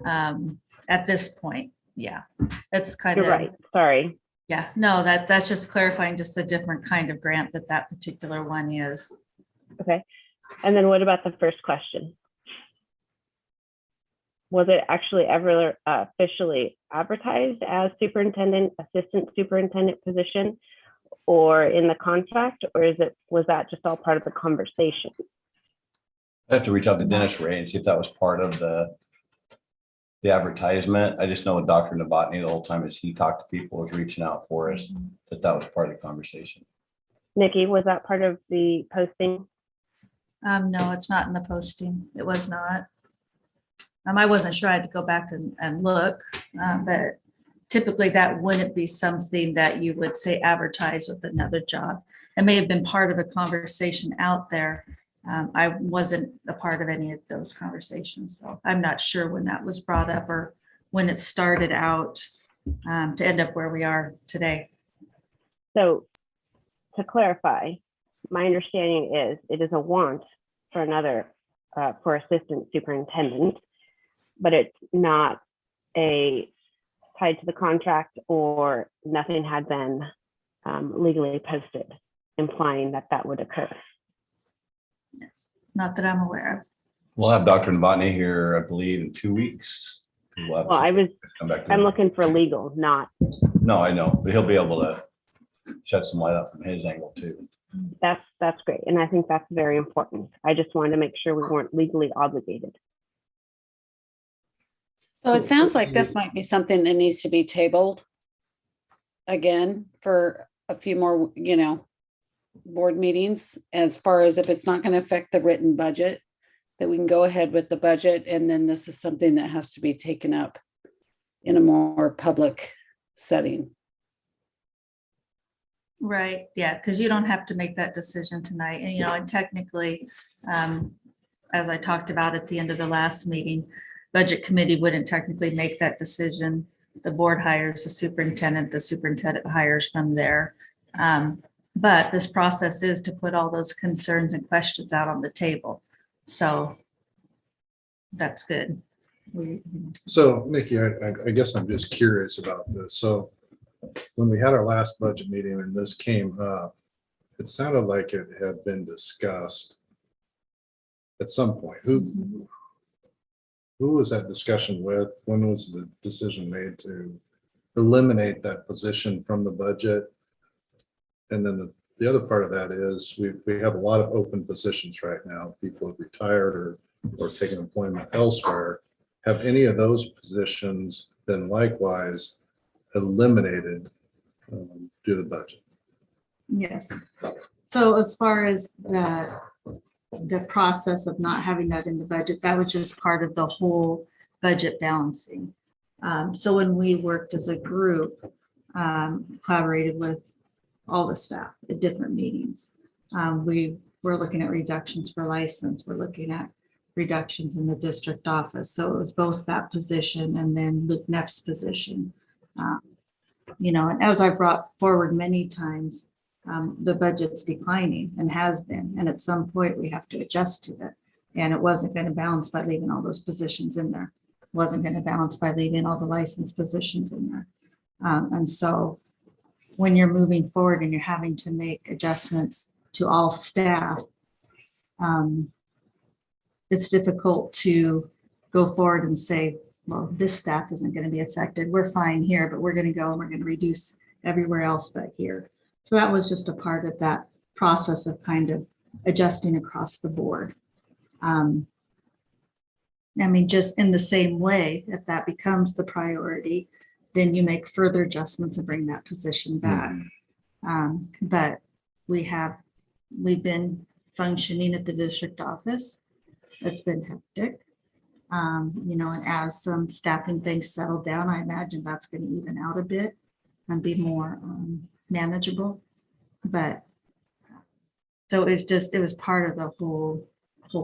at this point. Yeah, that's kind of. You're right. Sorry. Yeah, no, that's just clarifying just the different kind of grant that particular one is. Okay. And then what about the first question? Was it actually ever officially advertised as superintendent, assistant superintendent position, or in the contract, or was that just all part of the conversation? I have to reach out to Dennis Ray and see if that was part of the advertisement. I just know with Dr. Novotny, the whole time as he talked to people, was reaching out for us, that was part of the conversation. Nikki, was that part of the posting? No, it's not in the posting. It was not. I wasn't sure. I had to go back and look, but typically that wouldn't be something that you would say advertise with another job. It may have been part of a conversation out there. I wasn't a part of any of those conversations, so I'm not sure when that was brought up or when it started out to end up where we are today. So to clarify, my understanding is it is a want for another, for assistant superintendent, but it's not tied to the contract, or nothing had been legally posted, implying that would occur. Yes, not that I'm aware of. We'll have Dr. Novotny here, I believe, in 2 weeks. Well, I'm looking for legal, not. No, I know, but he'll be able to shed some light up from his angle too. That's great. And I think that's very important. I just wanted to make sure we weren't legally obligated. So it sounds like this might be something that needs to be tabled again for a few more, board meetings, as far as if it's not going to affect the written budget, that we can go ahead with the budget. And then this is something that has to be taken up in a more public setting. Right. Yeah, because you don't have to make that decision tonight. And, and technically, as I talked about at the end of the last meeting, budget committee wouldn't technically make that decision. The board hires the superintendent hires from there. But this process is to put all those concerns and questions out on the table. So that's good. So Nikki, I guess I'm just curious about this. So when we had our last budget meeting and this came up, it sounded like it had been discussed at some point. Who was that discussion with? When was the decision made to eliminate that position from the budget? And then the other part of that is we have a lot of open positions right now. People have retired or taken employment elsewhere. Have any of those positions been likewise eliminated due to the budget? Yes. So as far as the process of not having that in the budget, that was just part of the whole budget balancing. So when we worked as a group, collaborated with all the staff at different meetings, we we're looking at reductions for license, we're looking at reductions in the district office. So it was both that position and then Luke Neff's position. You know, and as I brought forward many times, the budget's declining and has been, and at some point we have to adjust to it. And it wasn't going to balance by leaving all those positions in there. It wasn't going to balance by leaving all the licensed positions in there. And so when you're moving forward and you're having to make adjustments to all staff, it's difficult to go forward and say, well, this staff isn't going to be affected. We're fine here, but we're going to go and we're going to reduce everywhere else but here. So that was just a part of that process of kind of adjusting across the board. I mean, just in the same way, if that becomes the priority, then you make further adjustments and bring that position back. But we've been functioning at the district office. It's been hectic. You know, and as some staffing things settle down, I imagine that's going to even out a bit and be more manageable. But so it's just, it was part of the whole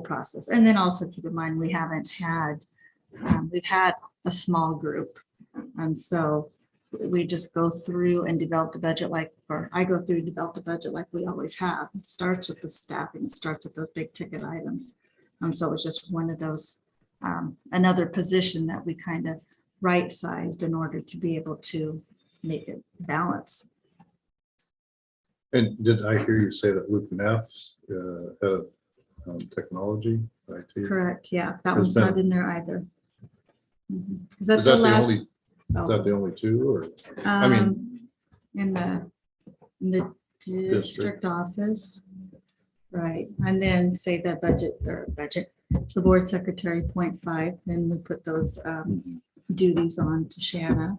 process. And then also keep in mind, we've had a small group. And so we just go through and develop the budget I go through and develop the budget like we always have. It starts with the staffing, it starts with those big ticket items. So it was just one of those, another position that we kind of right-sized in order to be able to make it balance. And did I hear you say that Luke Neff, head of technology, IT? Correct, yeah, that Has one's not been- in there either. Is that the only two, or? I mean, in the district office, right, and then say that the board secretary 0.5, then we put those duties on to Shanna.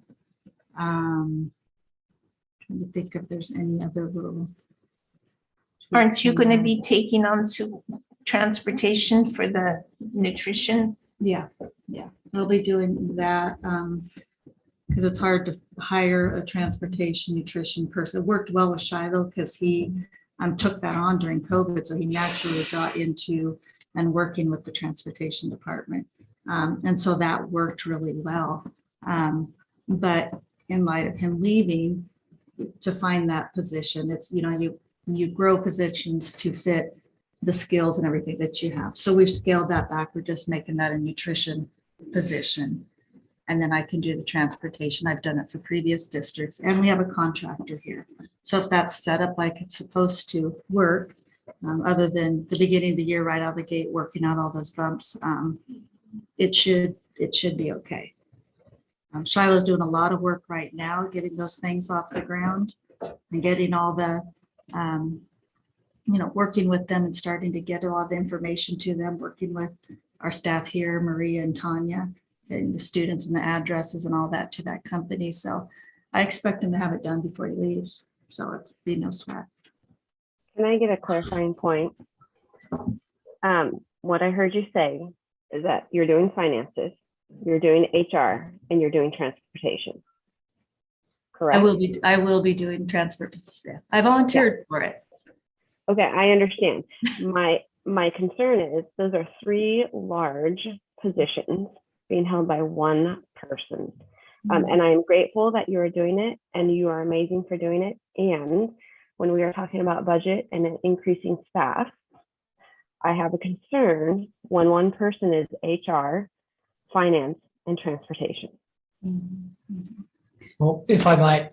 Trying to think if there's any other little. Aren't you going to be taking on transportation for the nutrition? Yeah, we'll be doing that because it's hard to hire a transportation nutrition person. It worked well with Shiloh because he took that on during COVID, so he naturally got into and working with the transportation department. And so that worked really well. But in light of him leaving, to find that position, it's, you know, you grow positions to fit the skills and everything that you have. So we've scaled that back. We're just making that a nutrition position. And then I can do the transportation. I've done it for previous districts, and we have a contractor here. So if that's set up like it's supposed to work, other than the beginning of the year, right out of the gate, working out all those bumps, it should be okay. Shiloh's doing a lot of work right now, getting those things off the ground and getting all the, you know, working with them and starting to get a lot of information to them, working with our staff here, Maria and Tanya, and the students and the addresses and all that to that company. So I expect him to have it done before he leaves. So it'd be no sweat. Can I get a clarifying point? What I heard you say is that you're doing finances, you're doing HR, and you're doing transportation. Correct? I will be doing transportation. I volunteered for it. Okay, I understand. My concern is those are three large positions being held by one person. And I'm grateful that you are doing it, and you are amazing for doing it. And when we are talking about budget and an increasing staff, I have a concern when one person is HR, finance, and transportation. Well, if I might,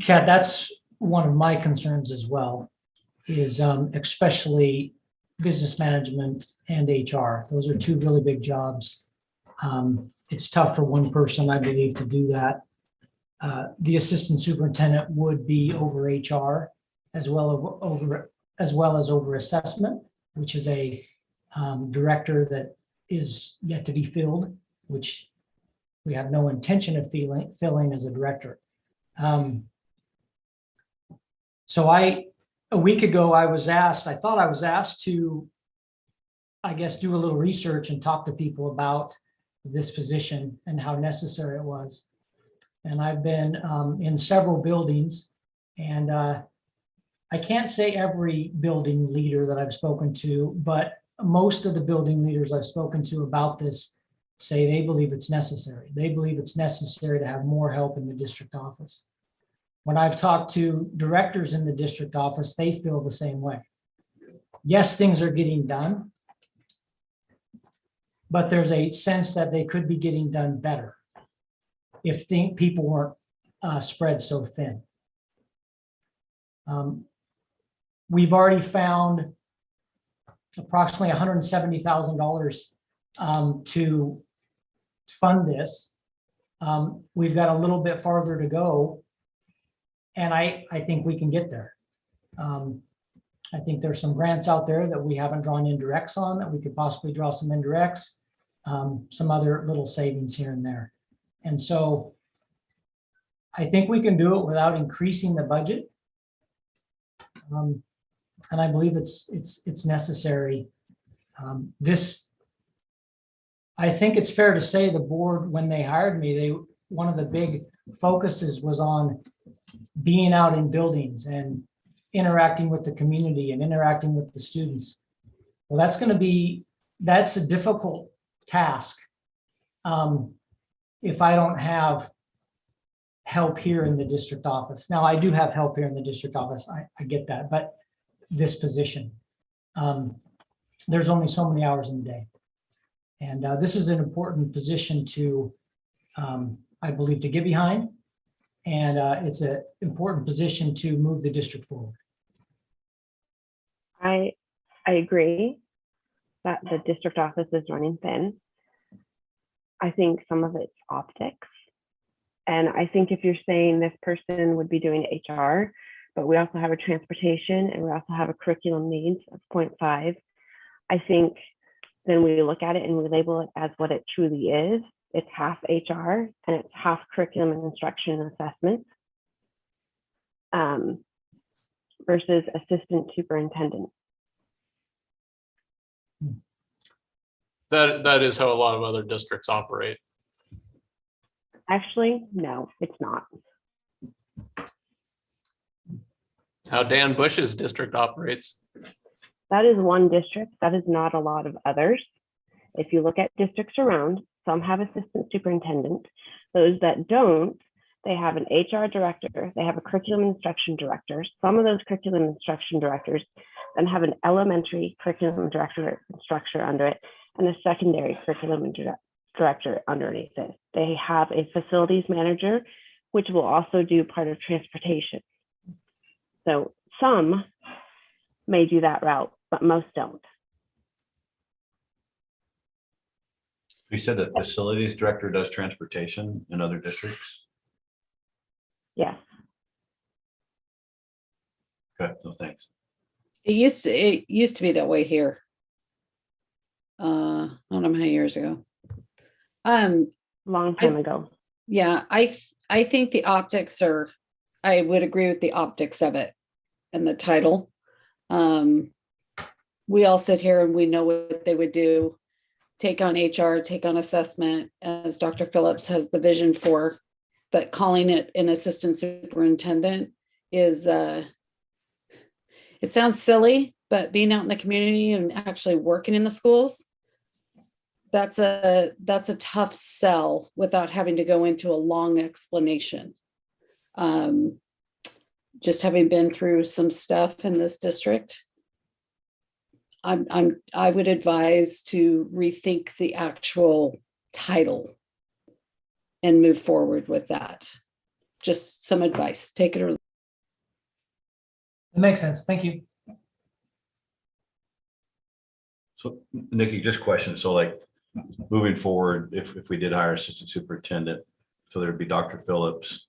Kat, that's one of my concerns as well, is especially business management and HR. Those are two really big jobs. It's tough for one person, I believe, to do that. The assistant superintendent would be over HR as well as over assessment, which is a director that is yet to be filled, which we have no intention of filling as a director. So a week ago, I thought I was asked to, I guess, do a little research and talk to people about this position and how necessary it was. And I've been in several buildings, and I I can't say every building leader that I've spoken to, but most of the building leaders I've spoken to about this say they believe it's necessary. They believe it's necessary to have more help in the district office. When I've talked to directors in the district office, they feel the same way. Yes, things are getting done, but there's a sense that they could be getting done better if people weren't spread so thin. We've already found approximately $170,000 to fund this. We've got a little bit farther to go, and I think we can get there. I think there's some grants out there that we haven't drawn indirects on that we could possibly draw some indirects, some other little savings here and there. And so I think we can do it without increasing the budget. And I believe it's necessary. I think it's fair to say the board, when they hired me, one of the big focuses was on being out in buildings and interacting with the community and interacting with the students. Well, that's a difficult task if I don't have help here in the district office. Now, I do have help here in the district office. I get that, but this position, there's only so many hours in the day. And this is an important position to, I believe, to get behind. And it's an important position to move the district forward. I agree that the district office is running thin. I think some of it's optics. And I think if you're saying this person would be doing HR, but we also have a transportation and we also have a curriculum needs of 0.5, I think then we look at it and we label it as what it truly is. It's half HR and it's half curriculum and instruction and assessment versus assistant superintendent. That is how a lot of other districts operate. Actually, no, it's not. It's how Dan Bush's district operates. That is one district. That is not a lot of others. If you look at districts around, some have assistant superintendent. Those that don't, they have an HR director, they have a curriculum instruction director. Some of those curriculum instruction directors then have an elementary curriculum director structure under it and a secondary curriculum director underneath it. They have a facilities manager, which will also do part of transportation. So some may do that route, but most don't. You said the facilities director does transportation in other districts? Yes. Okay, no thanks. It used to be that way here. I don't know how many years ago. Long time ago. Yeah, I think the optics are, I would agree with the optics of it and the title. We all sit here and we know what they would do. Take on HR, take on assessment, as Dr. Phillips has the vision for, but calling it an assistant superintendent is, it sounds silly, but being out in the community and actually working in the schools, that's a tough sell without having to go into a long explanation. Just having been through some stuff in this district, I would advise to rethink the actual title and move forward with that. Just some advice, take it or. It makes sense. Thank you. So Nikki, just question. So like moving forward, if we did hire assistant superintendent, so there'd be Dr. Phillips,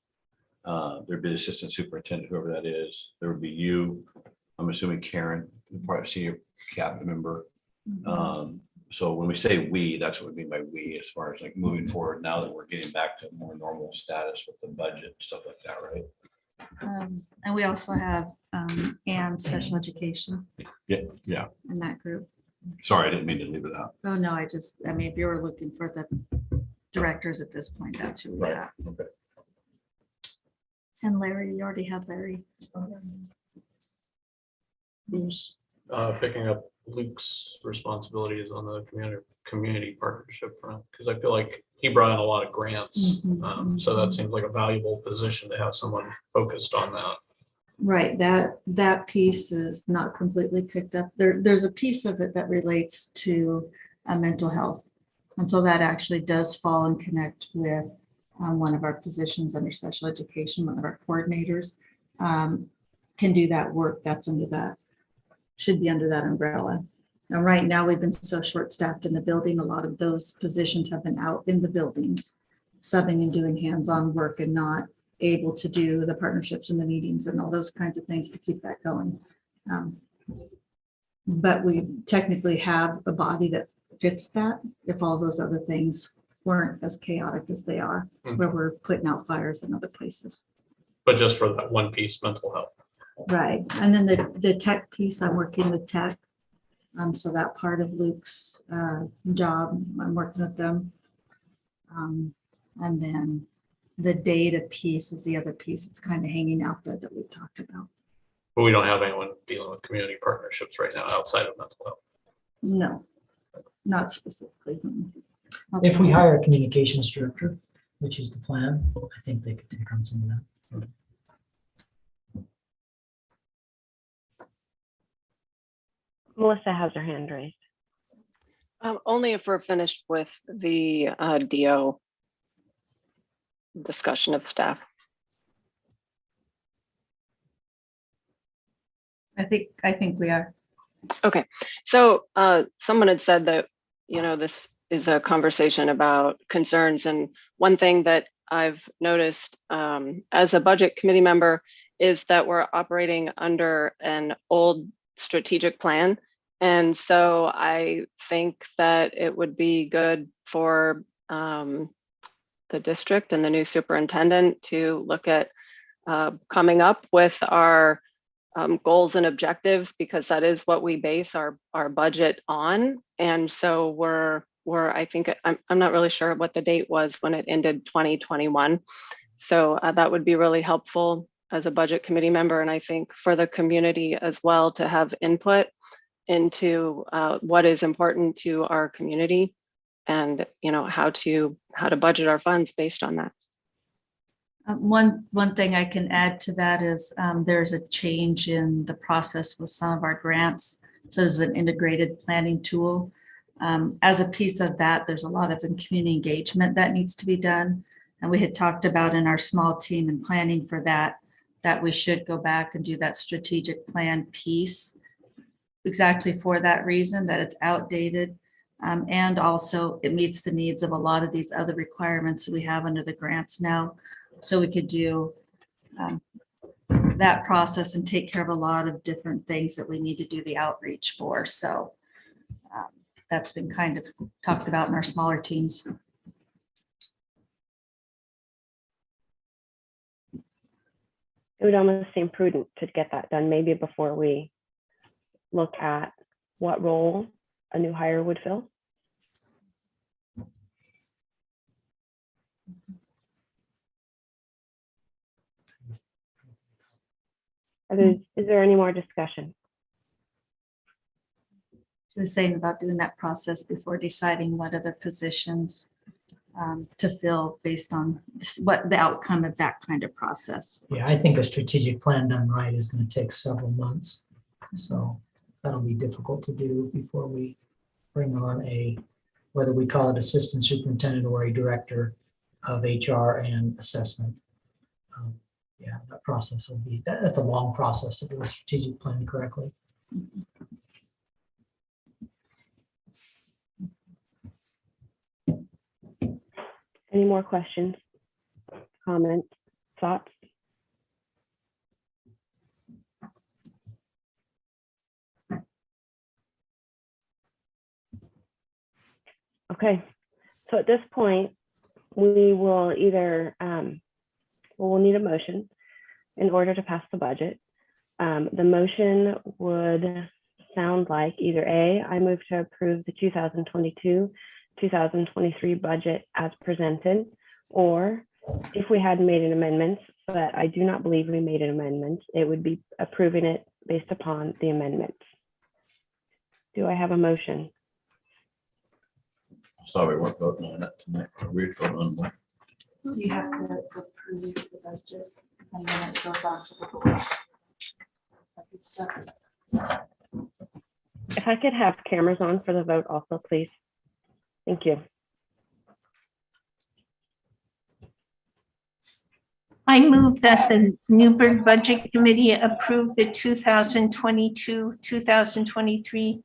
there'd be the assistant superintendent, whoever that is, there would be you, I'm assuming Karen, probably senior cabinet member. So when we say we, that's what we mean by we, as far as like moving forward now that we're getting back to more normal status with the budget and stuff like that, right? And we also have and special education Yeah. in that group. Sorry, I didn't mean to leave it out. Oh, no, I mean, if you were looking for the directors at this point, that's who we Right. have. Okay. And Larry, you already had Larry. Who's picking up Luke's responsibilities on the community partnership front? Because I feel like he brought in a lot of grants. So that seems like a valuable position to have someone focused on that. Right, that piece is not completely picked up. There's a piece of it that relates to mental health. And so that actually does fall and connect with one of our positions under special education, one of our coordinators can do that work. That's under that, should be under that umbrella. Now, right now, we've been so short-staffed in the building, a lot of those positions have been out in the buildings, subbing and doing hands-on work and not able to do the partnerships and the meetings and all those kinds of things to keep that going. But we technically have a body that fits that if all those other things weren't as chaotic as they are, where we're putting out fires in other places. But just for that one piece, mental health. Right, and then the tech piece, I'm working with tech. So that part of Luke's job, I'm working with them. And then the data piece is the other piece. It's kind of hanging out there that we've talked about. But we don't have anyone dealing with community partnerships right now outside of mental health. No, not specifically. If we hire a communications director, which is the plan, I think they could take on some of that. Melissa has her hand raised. Only if we're finished with the DO discussion of staff. I think we are. Okay, so someone had said that, you know, this is a conversation about concerns, and one thing that I've noticed as a budget committee member is that we're operating under an old strategic plan. And so I think that it would be good for the district and the new superintendent to look at coming up with our goals and objectives, because that is what we base our budget on. And so I think I'm not really sure what the date was when it ended 2021. So that would be really helpful as a budget committee member. And I think for the community as well to have input into what is important to our community and, you know, how to budget our funds based on that. One thing I can add to that is there's a change in the process with some of our grants. So there's an integrated planning tool. As a piece of that, there's a lot of community engagement that needs to be done. And we had talked about in our small team and planning for that we should go back and do that strategic plan piece exactly for that reason, that it's outdated. And also it meets the needs of a lot of these other requirements that we have under the grants now. So we could do that process and take care of a lot of different things that we need to do the outreach for. So that's been kind of talked about in our smaller teams. It would almost seem prudent to get that done maybe before we look at what role a new hire would fill. Is there any more discussion? She was saying about doing that process before deciding what other positions to fill based on what the outcome of that kind of process. Yeah, I think a strategic plan done right is going to take several months. So that'll be difficult to do before we bring on whether we call it assistant superintendent or a director of HR and assessment. Yeah, that process will be, that's a long process to do a strategic plan correctly. Any more questions, comments, thoughts? Okay, so at this point, we will either, we'll need a motion in order to pass the budget. The motion would sound like either A, I move to approve the 2022-2023 budget as presented, or if we hadn't made an amendment, but I do not believe we made an amendment, it would be approving it based upon the amendments. Do I have a motion? Sorry, we weren't voting on it tonight. We're voting on what? You have to approve the budget and then it goes on to the board. Second step. If I could have cameras on for the vote also, please. Thank you. I move that the Newberg Budget Committee approve the 2022, 2023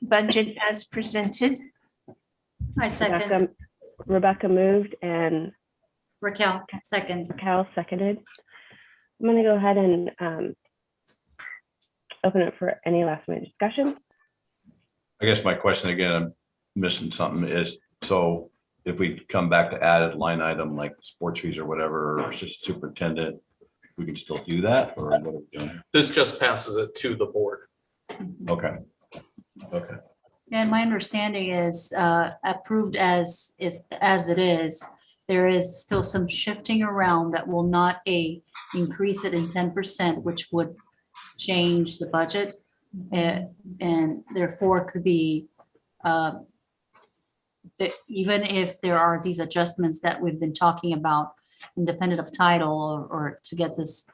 budget as presented. I second. Rebecca moved and Raquel, second. Cal seconded. I'm going to go ahead and open it for any last minute discussion. I guess my question again, I'm missing something is, so if we come back to added line item like sports fees or whatever, or assistant superintendent, we can still do that, or what are we doing? This just passes it to the board. Okay. Okay. And my understanding is approved as it is. There is still some shifting around that will not increase it in 10%, which would change the budget. And therefore could be that even if there are these adjustments that we've been talking about, independent of title or to get this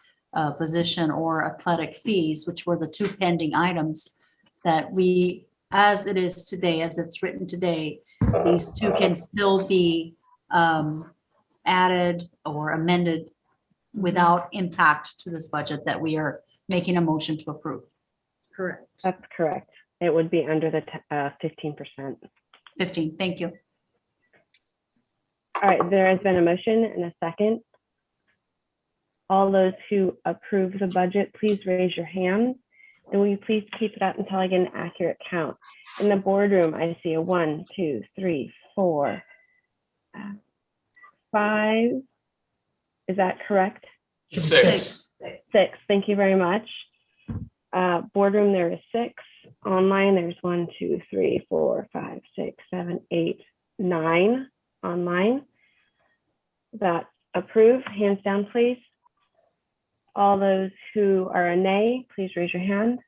position or athletic fees, which were the two pending items that we, as it is today, as it's written today, these two can still be added or amended without impact to this budget that we are making a motion to approve. Correct. That's correct. It would be under the 15%. 15, thank you. All right, there has been a motion and a second. All those who approve the budget, please raise your hand. And will you please keep it up until I get an accurate count? In the boardroom, I see a 1, 2, 3, 4, 5. Is that correct? 6. 6. Thank you very much. Boardroom, there is 6. Online, there's 1, 2, 3, 4, 5, 6, 7, 8, 9 online. That approved, hands down, please. All those who are a nay, please raise your hand.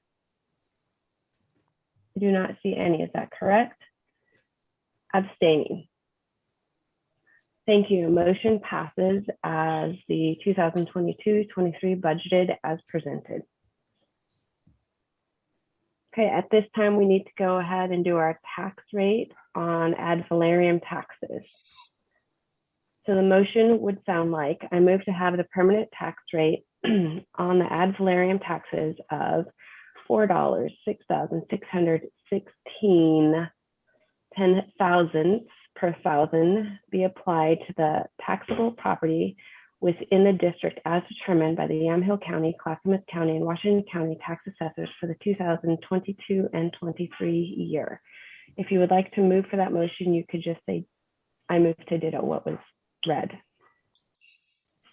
I do not see any. Is that correct? Abstaining. Thank you. Motion passes as the 2022-23 budgeted as presented. Okay, at this time, we need to go ahead and do our tax rate on ad valorem taxes. So the motion would sound like, I move to have the permanent tax rate on the ad valorem taxes of $4, 6,616 10,000 per thousand be applied to the taxable property within the district as determined by the Yamhill County, Clackamas County, and Washington County tax assessors for the 2022 and 23 year. If you would like to move for that motion, you could just say, I move to ditto what was read.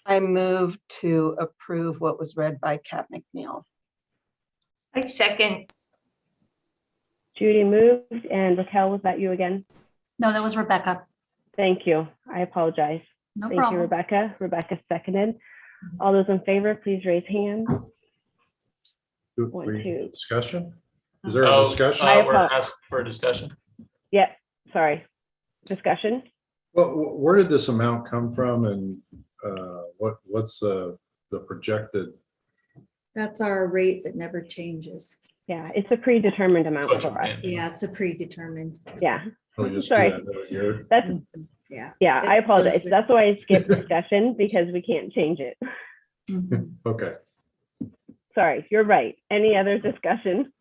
I move to approve what was read by Kat McNeil. I second. Judy moved, and Raquel, was that you again? No, that was Rebecca. Thank you. I apologize. No Thank problem. you, Rebecca. Rebecca seconded. All those in favor, please raise hand. 1, 2. Discussion? Is there a Oh, discussion? we're asking for a discussion. Yeah, sorry. Discussion? Well, where did this amount come from and what's the projected? That's our rate that never changes. Yeah, it's a predetermined amount for us. Yeah, it's a predetermined. Yeah. Oh, just Sorry. do that every year? That's, Yeah. yeah, I It apologize. goes- That's why I skipped discussion because we can't change it. Okay. Sorry, you're right. Any other discussion?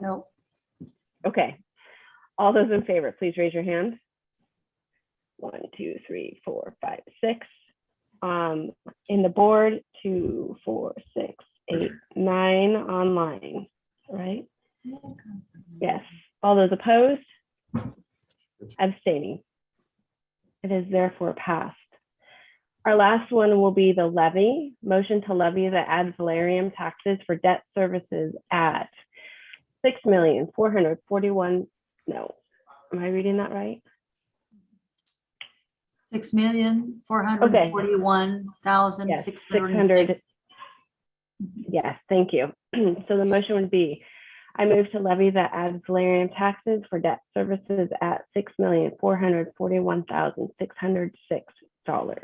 No. Okay. All those in favor, please raise your hand. 1, 2, 3, 4, 5, 6. In the board, 2, 4, 6, 8, 9 online, right? Yes. All those opposed? Abstaining. It is therefore passed. Our last one will be the levy. Motion to levy the ad valorem taxes for debt services at 6,441,000. No, am I reading that right? 6,441,606. Yes, thank you. So the motion would be, I move to levy the ad valorem taxes for debt services at $6,441,606.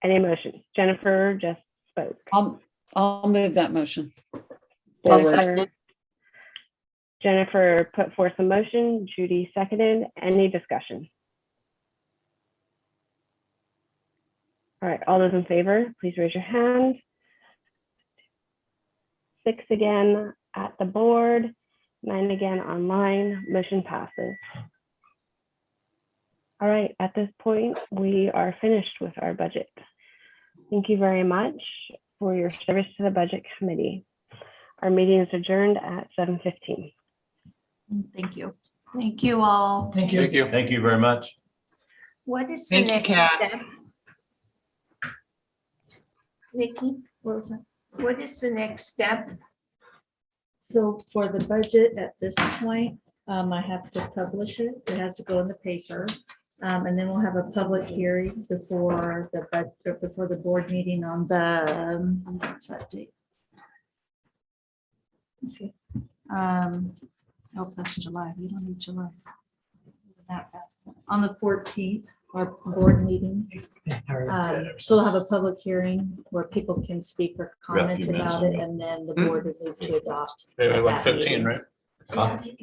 Any motion? Jennifer just spoke. I'll move that motion. I'll Forward. second. Jennifer put forth a motion, Judy seconded. Any discussion? All right, all those in favor, please raise your hand. 6 again at the board, 9 again online, motion passes. All right, at this point, we are finished with our budget. Thank you very much for your service to the Budget Committee. Our meeting is adjourned at 7:15. Thank you. Thank you all. Thank you. Thank you. Thank you very much. What is the Thank you, next Kat. step? Nikki, What was that? what is the next step? So for the budget at this point, I have to publish it. It has to go in the paper. And then we'll have a public hearing before the board meeting on the, what's that date? Okay. Oh, that's July. We don't need July. That fast. On the 14th, our board meeting. So we'll have a public hearing where people can speak or We got a comment few minutes about it, on and then the board will move to adopt. Maybe at like that 15, meeting. right?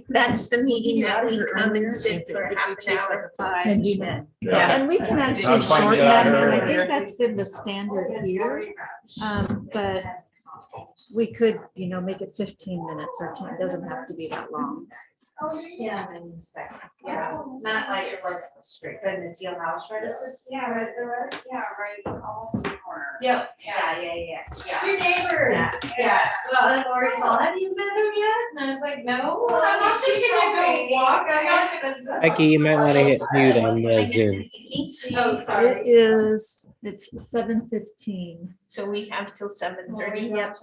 That's the meeting that we come and sit for half an hour. And do that. Yeah, and we can actually I'm fine with shorten that, that. and I think that's been the standard here. But we could, make it 15 minutes or 10, it doesn't have to be that long. Yeah. Yeah, not like you're like straight, but it's your house right at this, yeah, right there, yeah, right, almost in the corner. Yep, yeah. Your neighbors. Yeah. Well, then Lori's all, have you met her yet? And I was like, no, I'm not just gonna go walk, I'm not gonna. Becky, you might want to hit mute on the Zoom. Oh, sorry. It's 7:15. So we have till 7:30. Yep.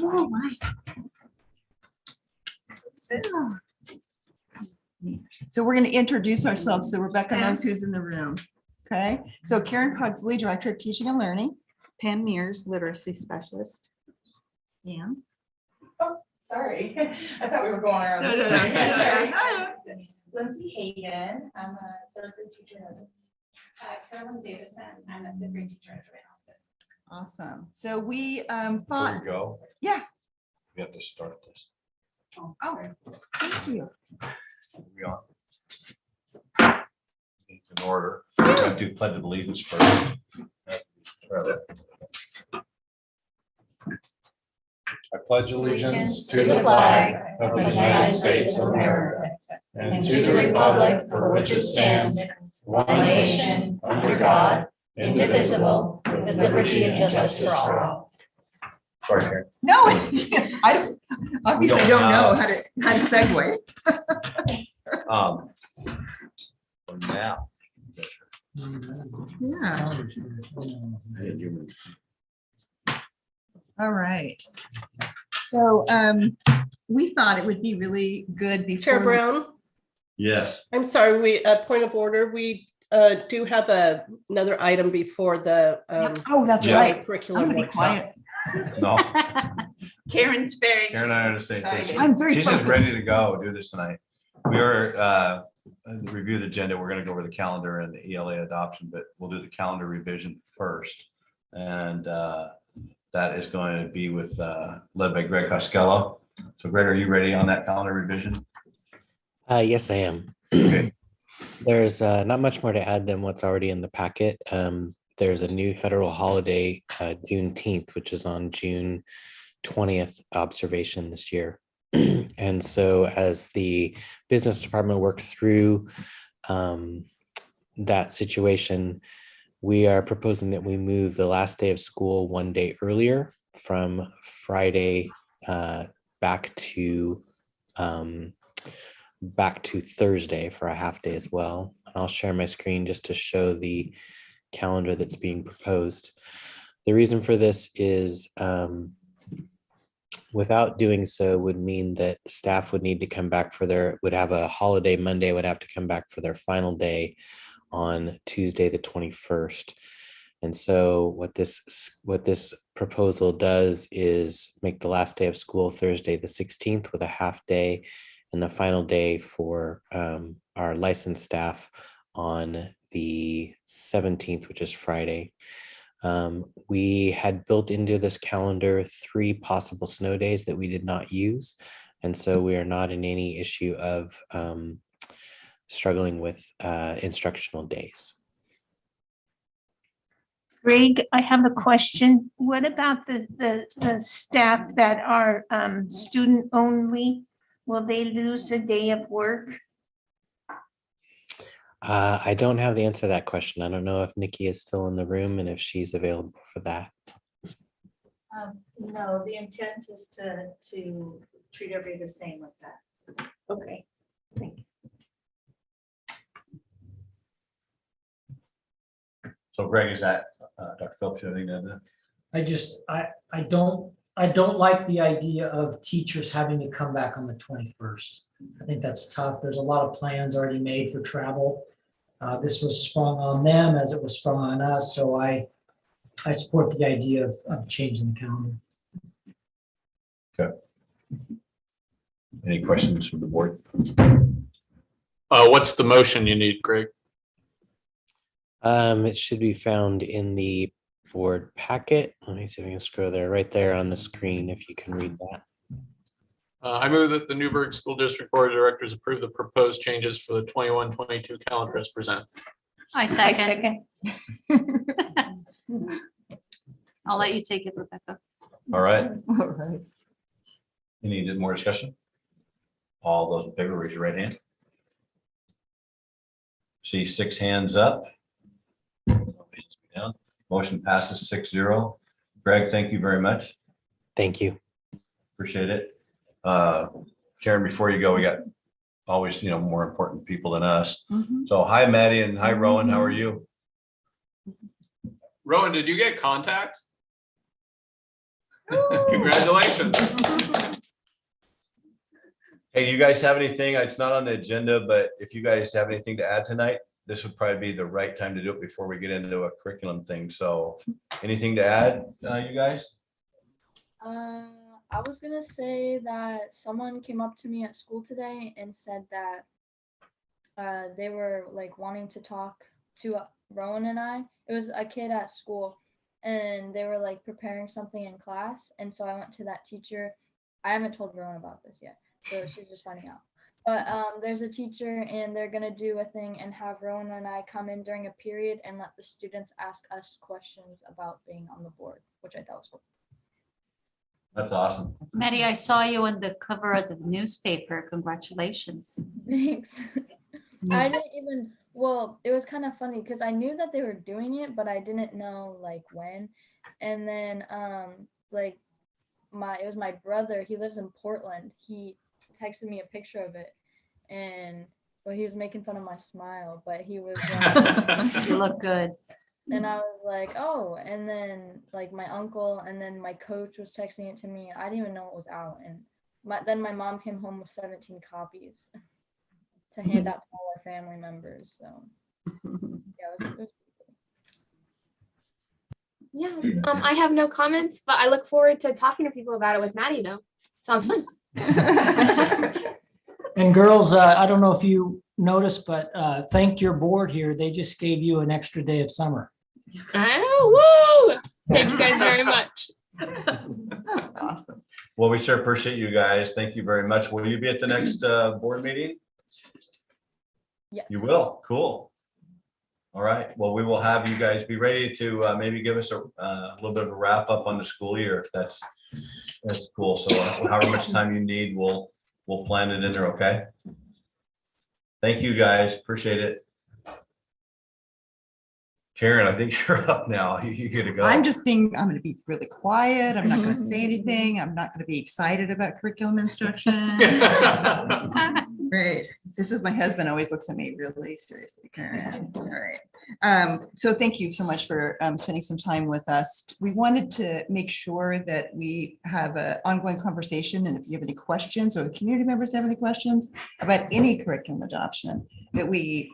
Oh, my. So we're going to introduce ourselves so Rebecca knows who's in the room. Okay, so Karen Pugsley, Director of Teaching and Learning. Pam Mears, Literacy Specialist. And Sorry, I thought we were going around. No, this no, no. way. Sorry. Lindsay Hagan, I'm a third grade teacher. Carolyn Davidson, I'm a fifth grade teacher at Joy Austin. awesome. So we Before thought, you go. Yeah. We have to start this. oh, thank you. We on. It's in order. We have to pledge allegiance first. I pledge allegiance to the flag of the United States of America and to the republic for which it stands, one nation, under God, indivisible, with liberty and justice for all. Sorry, Karen. No, I don't, obviously We don't don't know have- how to segue. For now. Yeah, all right. So we thought it would be really good before. Chair Brown, Yes. I'm sorry, point of order, we do have another item before the. Oh, that's Yeah. right. I'm Curriculum gonna be workshop. quiet. No, Karen's very. Karen and I are the same excited. person. I'm very She's just focused. ready to go do this tonight. We are, review the agenda. We're gonna go over the calendar and the ELA adoption, but we'll do the calendar revision first. And that is going to be with, led by Greg Costello. So Greg, are you ready on that calendar revision? Yes, I am. Okay. There's not much more to add than what's already in the packet. There's a new federal holiday, Juneteenth, which is on June 20th observation this year. And so as the business department worked through that situation, we are proposing that we move the last day of school one day earlier from Friday back to Thursday for a half day as well. And I'll share my screen just to show the calendar that's being proposed. The reason for this is without doing so would mean that staff would need to come back would have a holiday Monday, would have to come back for their final day on Tuesday, the 21st. And so what this proposal does is make the last day of school Thursday, the 16th, with a half day, and the final day for our licensed staff on the 17th, which is Friday. We had built into this calendar 3 possible snow days that we did not use. And so we are not in any issue of struggling with instructional days. Greg, I have a question. What about the staff that are student only? Will they lose a day of work? I don't have the answer to that question. I don't know if Nikki is still in the room and if she's available for that. No, the intent is to treat everybody the same with that. Okay, thank you. So Greg, is that Dr. Phillips, you have anything to add? I don't like the idea of teachers having to come back on the 21st. I think that's tough. There's a lot of plans already made for travel. This was sprung on them as it was sprung on us. So I support the idea of changing the calendar. Okay. Any questions from the board? What's the motion you need, Greg? It should be found in the board packet. Let me see if I can scroll there, right there on the screen, if you can read that. I move that the Newberg School District Board of Directors approve the proposed changes for the 21-22 calendar as presented. I second. I'll let you take it, Rebecca. All right. All right. Any more discussion? All those in favor, raise your right hand. See 6 hands up. Down. Motion passes 6-0. Greg, thank you very much. Thank you. Appreciate it. Karen, before you go, we got always, more important people than us. So hi, Maddie, and hi, Rowan. How are you? Rowan, did you get contacts? Congratulations. Hey, you guys have anything? It's not on the agenda, but if you guys have anything to add tonight, this would probably be the right time to do it before we get into a curriculum thing. So anything to add, you guys? I was gonna say that someone came up to me at school today and said that they were like wanting to talk to Rowan and I. It was a kid at school, and they were like preparing something in class, and so I went to that teacher. I haven't told Rowan about this yet, so she's just finding out. But there's a teacher, and they're gonna do a thing and have Rowan and I come in during a period and let the students ask us questions about being on the board, which I thought was cool. That's awesome. Maddie, I saw you on the cover of the newspaper. Congratulations. Thanks. I didn't even, well, it was kind of funny because I knew that they were doing it, but I didn't know like when. And then like it was my brother, he lives in Portland. He texted me a picture of it, and well, he was making fun of my smile, but he was like, You look good. and I was like, oh, and then like my uncle and then my coach was texting it to me. I didn't even know it was out. And then my mom came home with 17 copies to hand out to all our family members. So yeah, it was Yeah, I have no comments, but I look forward to talking to people about it with Maddie though. Sounds fun. And girls, I don't know if you noticed, but thank your board here. They just gave you an extra day of summer. Oh, woo! Thank you guys very much. Awesome. Well, we sure appreciate you guys. Thank you very much. Will you be at the next board meeting? Yes. You will. Cool. All right. Well, we will have you guys be ready to maybe give us a little bit of a wrap up on the school year, if that's cool. So however much time you need, we'll plan it in there. Okay. Thank you guys. Appreciate it. Karen, I think you're up now. You get to go. I'm going to be really quiet. I'm not going to say anything. I'm not going to be excited about curriculum instruction. Great. This is my husband always looks at me really seriously, Karen. All right. So thank you so much for spending some time with us. We wanted to make sure that we have an ongoing conversation, and if you have any questions or the community members have any questions about any curriculum adoption, that we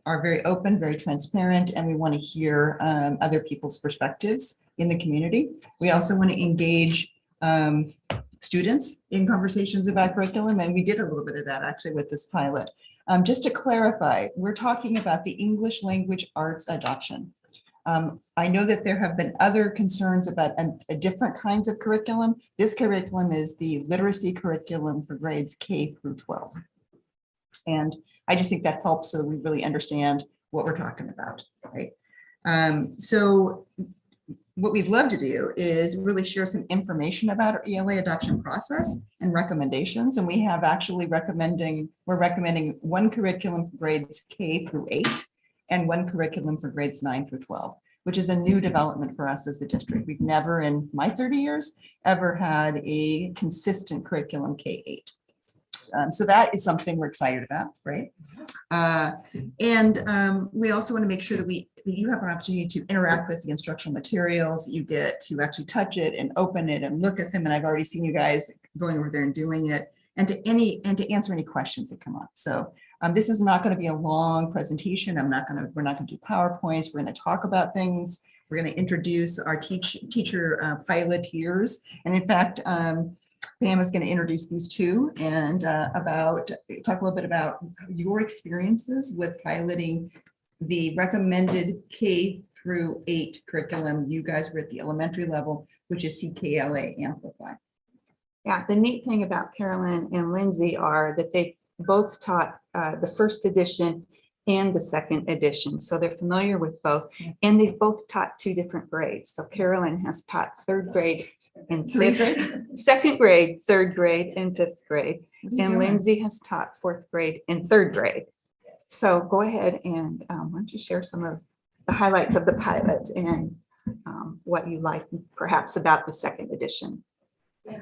are very open, very transparent, and we want to hear other people's perspectives in the community. We also want to engage students in conversations about curriculum, and we did a little bit of that actually with this pilot. Just to clarify, we're talking about the English language arts adoption. I know that there have been other concerns about a different kinds of curriculum. This curriculum is the literacy curriculum for grades K through 12. And I just think that helps so that we really understand what we're talking about, right? So what we'd love to do is really share some information about our ELA adoption process and recommendations. And we have actually we're recommending one curriculum for grades K through 8 and one curriculum for grades 9 through 12, which is a new development for us as a district. We've never in my 30 years ever had a consistent curriculum K-8. So that is something we're excited about, right? We also want to make sure that you have an opportunity to interact with the instructional materials. You get to actually touch it and open it and look at them. And I've already seen you guys going over there and doing it, and to answer any questions that come up. So this is not going to be a long presentation. We're not going to do PowerPoints. We're going to talk about things. We're going to introduce our teacher piloteers. And in fact, Pam is going to introduce these two and talk a little bit about your experiences with piloting the recommended K through 8 curriculum. You guys were at the elementary level, which is CKLA Amplify. Yeah, the neat thing about Carolyn and Lindsay are that they both taught the first edition and the second edition. So they're familiar with both, and they've both taught 2 different grades. So Carolyn has taught 3rd grade and 2nd grade, 3rd grade, and 5th grade. And Lindsay has taught 4th grade and 3rd grade. So go ahead and why don't you share some of the highlights of the pilot and what you like perhaps about the 2nd edition. Yeah.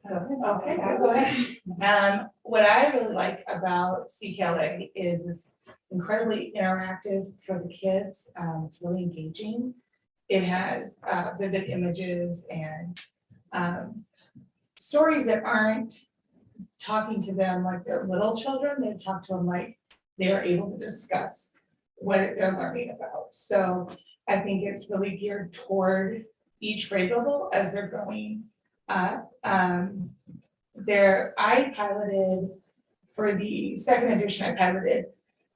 Okay, I'll go ahead. What I really like about CKLA is it's incredibly interactive for the kids. It's really engaging. It has vivid images and stories that aren't talking to them like they're little children. They talk to them like they are able to discuss what they're learning about. So I think it's really geared toward each grade level as they're going up. I piloted for the second edition, I piloted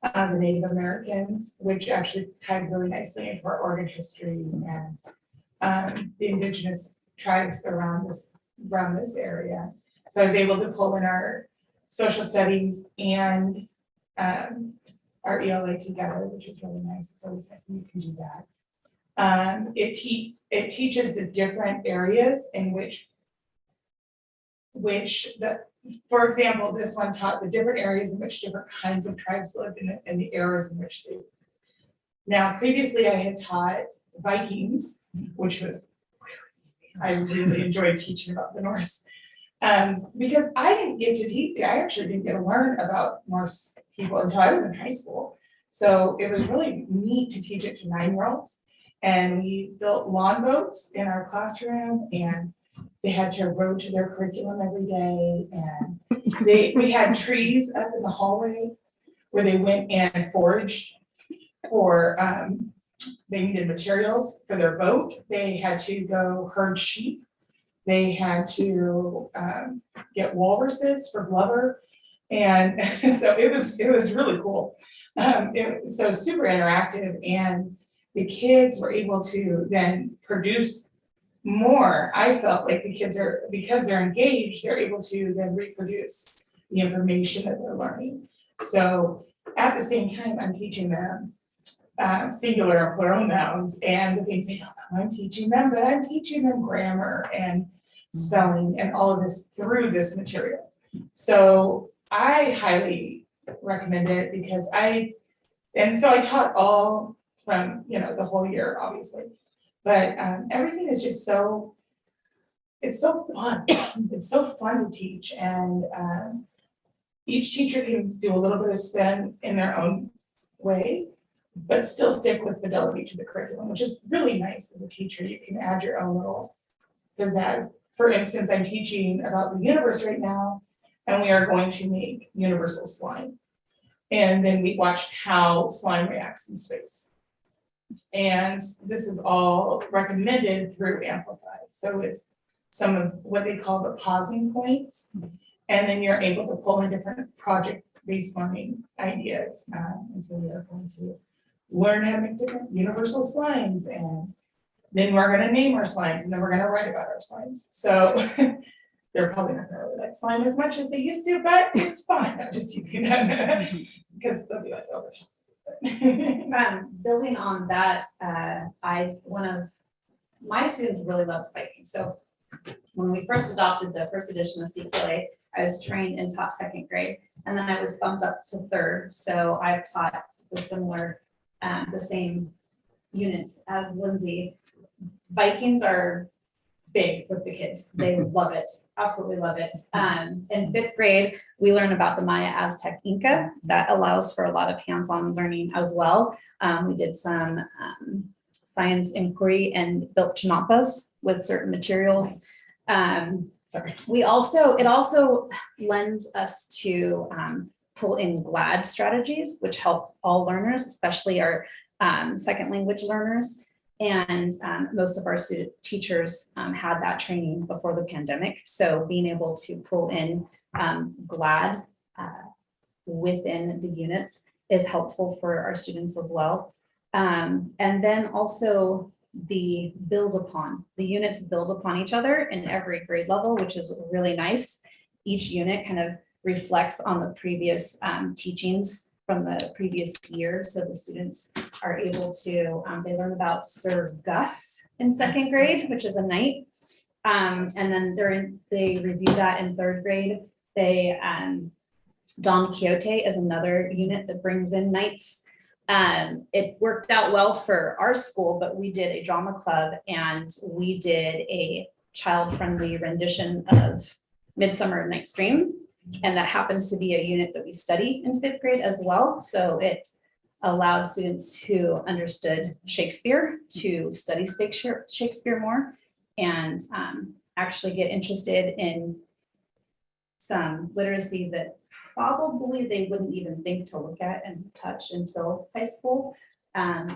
the Native Americans, which actually tied really nicely into our Oregon history and the indigenous tribes around this area. So I was able to pull in our social studies and our ELA together, which is really nice. It's always nice when you can do that. It teaches the different areas in which for example, this one taught the different areas in which different kinds of tribes lived and the eras in which they. Now, previously I had taught Vikings, which was really easy. I really enjoyed teaching about the Norse. Because I didn't get to teach, I actually didn't get to learn about Norse people until I was in high school. So it was really neat to teach it to 9-year-olds. And we built lawn boats in our classroom, and they had to row to their curriculum every day. And we had trees up in the hallway where they went and foraged for, they needed materials for their boat. They had to go herd sheep. They had to get walruses for blubber. And so it was really cool. So super interactive, and the kids were able to then produce more. I felt like the kids are, because they're engaged, they're able to then reproduce the information that they're learning. So at the same time, I'm teaching them singular and plural nouns and the things they don't know I'm teaching them, but I'm teaching them grammar and spelling and all of this through this material. So I highly recommend it because I taught all from, the whole year, obviously, but everything is just it's so fun. It's so fun to teach, and each teacher can do a little bit of spin in their own way, but still stick with fidelity to the curriculum, which is really nice as a teacher. You can add your own little pizzazz. For instance, I'm teaching about the universe right now, and we are going to make universal slime. And then we watched how slime reacts in space. And this is all recommended through Amplify. So it's some of what they call the pausing points. And then you're able to pull in different project-based learning ideas. And so we are going to learn how to make different universal slimes, and then we're going to name our slimes, and then we're going to write about our slimes. So they're probably not going to really like slime as much as they used to, but it's fine. I'm just using that because they'll be like over time. Building on that, one of my students really loves biking. So when we first adopted the first edition of CPLA, I was trained and taught 2nd grade, and then I was bumped up to 3rd. So I've taught the same units as Lindsay. Vikings are big with the kids. They love it, absolutely love it. In 5th grade, we learn about the Maya, Aztec, Inca. That allows for a lot of hands-on learning as well. We did some science inquiry and built chinampas with certain materials. It also lends us to pull in GLAD strategies, which help all learners, especially our second language learners. And most of our student teachers had that training before the pandemic. So being able to pull in GLAD within the units is helpful for our students as well. And then also the units build upon each other in every grade level, which is really nice. Each unit kind of reflects on the previous teachings from the previous year. So the students are able to, they learn about Sir Gus in 2nd grade, which is a knight. And then they review that in 3rd grade. Don Quixote is another unit that brings in knights. It worked out well for our school, but we did a drama club and we did a child-friendly rendition of Midsummer Night's Dream. And that happens to be a unit that we study in 5th grade as well. So it allowed students who understood Shakespeare to study Shakespeare more. And actually get interested in some literacy that probably they wouldn't even think to look at and touch until high school.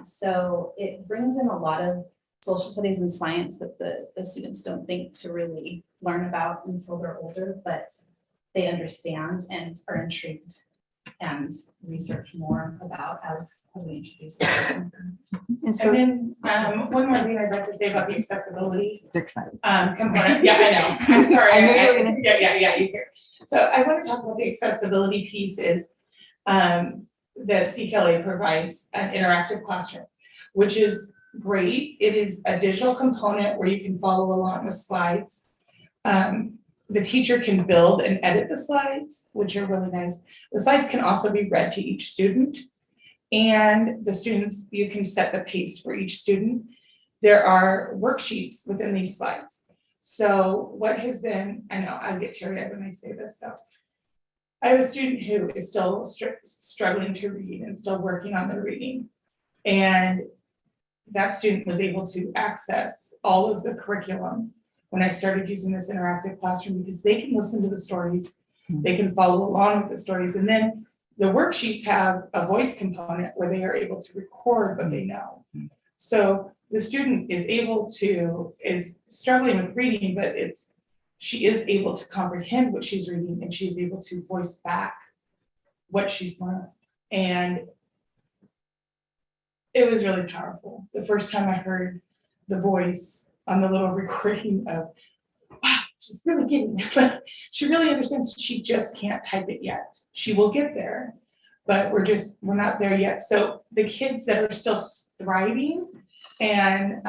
So it brings in a lot of social studies and science that the students don't think to really learn about until they're older, but they understand and are intrigued and research more about as we introduce them. And so, And then, one more thing I'd like to say about the accessibility They're excited. component. Yeah, I know. I'm sorry. I knew you were gonna- Yeah, you hear. So I want to talk about the accessibility piece is that CKLA provides an interactive classroom, which is great. It is a digital component where you can follow along with slides. The teacher can build and edit the slides, which are really nice. The slides can also be read to each student. And the students, you can set the pace for each student. There are worksheets within these slides. So what has been, I know I get teary-eyed when I say this, so. I have a student who is still struggling to read and still working on their reading. And that student was able to access all of the curriculum when I started using this interactive classroom, because they can listen to the stories, they can follow along with the stories, and then the worksheets have a voice component where they are able to record what they know. So the student is struggling with reading, but she is able to comprehend what she's reading, and she's able to voice back what she's learned. And it was really powerful. The first time I heard the voice on the little recording of, wow, she's really getting it. She really understands, she just can't type it yet. She will get there, but we're not there yet. So the kids that are still thriving and,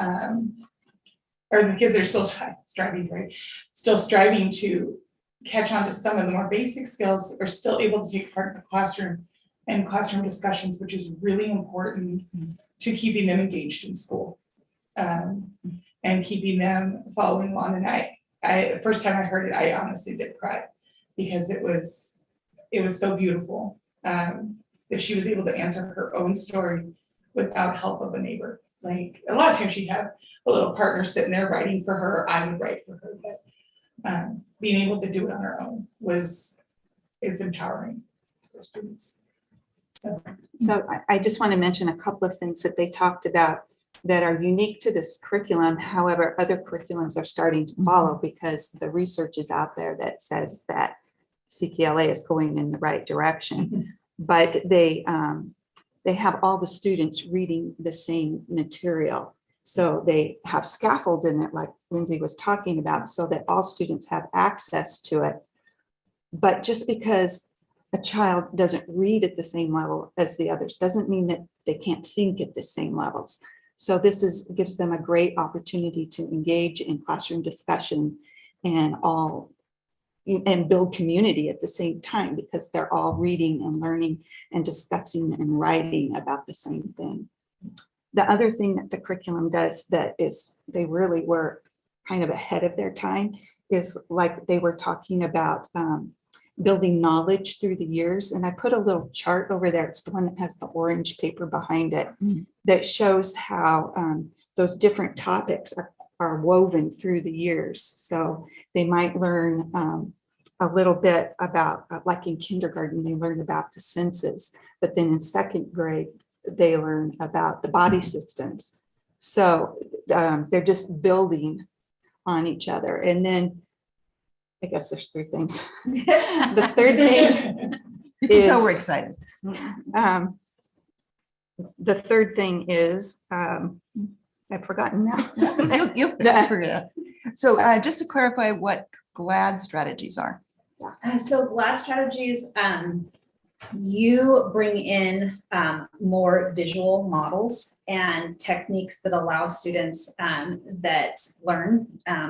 or the kids that are still striving, right? Still striving to catch on to some of the more basic skills are still able to take part in the classroom and classroom discussions, which is really important to keeping them engaged in school. And keeping them following along. And I first time I heard it, I honestly did cry, because it was so beautiful that she was able to answer her own story without help of a neighbor. Like a lot of times she'd have a little partner sitting there writing for her, I would write for her, but being able to do it on her own it's empowering for students. so I just want to mention a couple of things that they talked about that are unique to this curriculum. However, other curriculums are starting to follow, because the research is out there that says that CKLA is going in the right direction. But they have all the students reading the same material. So they have scaffold in it, like Lindsay was talking about, so that all students have access to it. But just because a child doesn't read at the same level as the others doesn't mean that they can't think at the same levels. So this gives them a great opportunity to engage in classroom discussion and build community at the same time, because they're all reading and learning and discussing and writing about the same thing. The other thing that the curriculum does that is they really were kind of ahead of their time is, like they were talking about building knowledge through the years. And I put a little chart over there. It's the one that has the orange paper behind it that shows how those different topics are woven through the years. So they might learn a little bit about, like in kindergarten, they learn about the senses, but then in second grade, they learn about the body systems. So they're just building on each other. And then I guess there's three things. The third thing You can tell we're excited. The third thing is, I've forgotten now. You'll figure it out. So just to clarify what GLAD strategies are. So GLAD strategies, you bring in more visual models and techniques that allow students that learn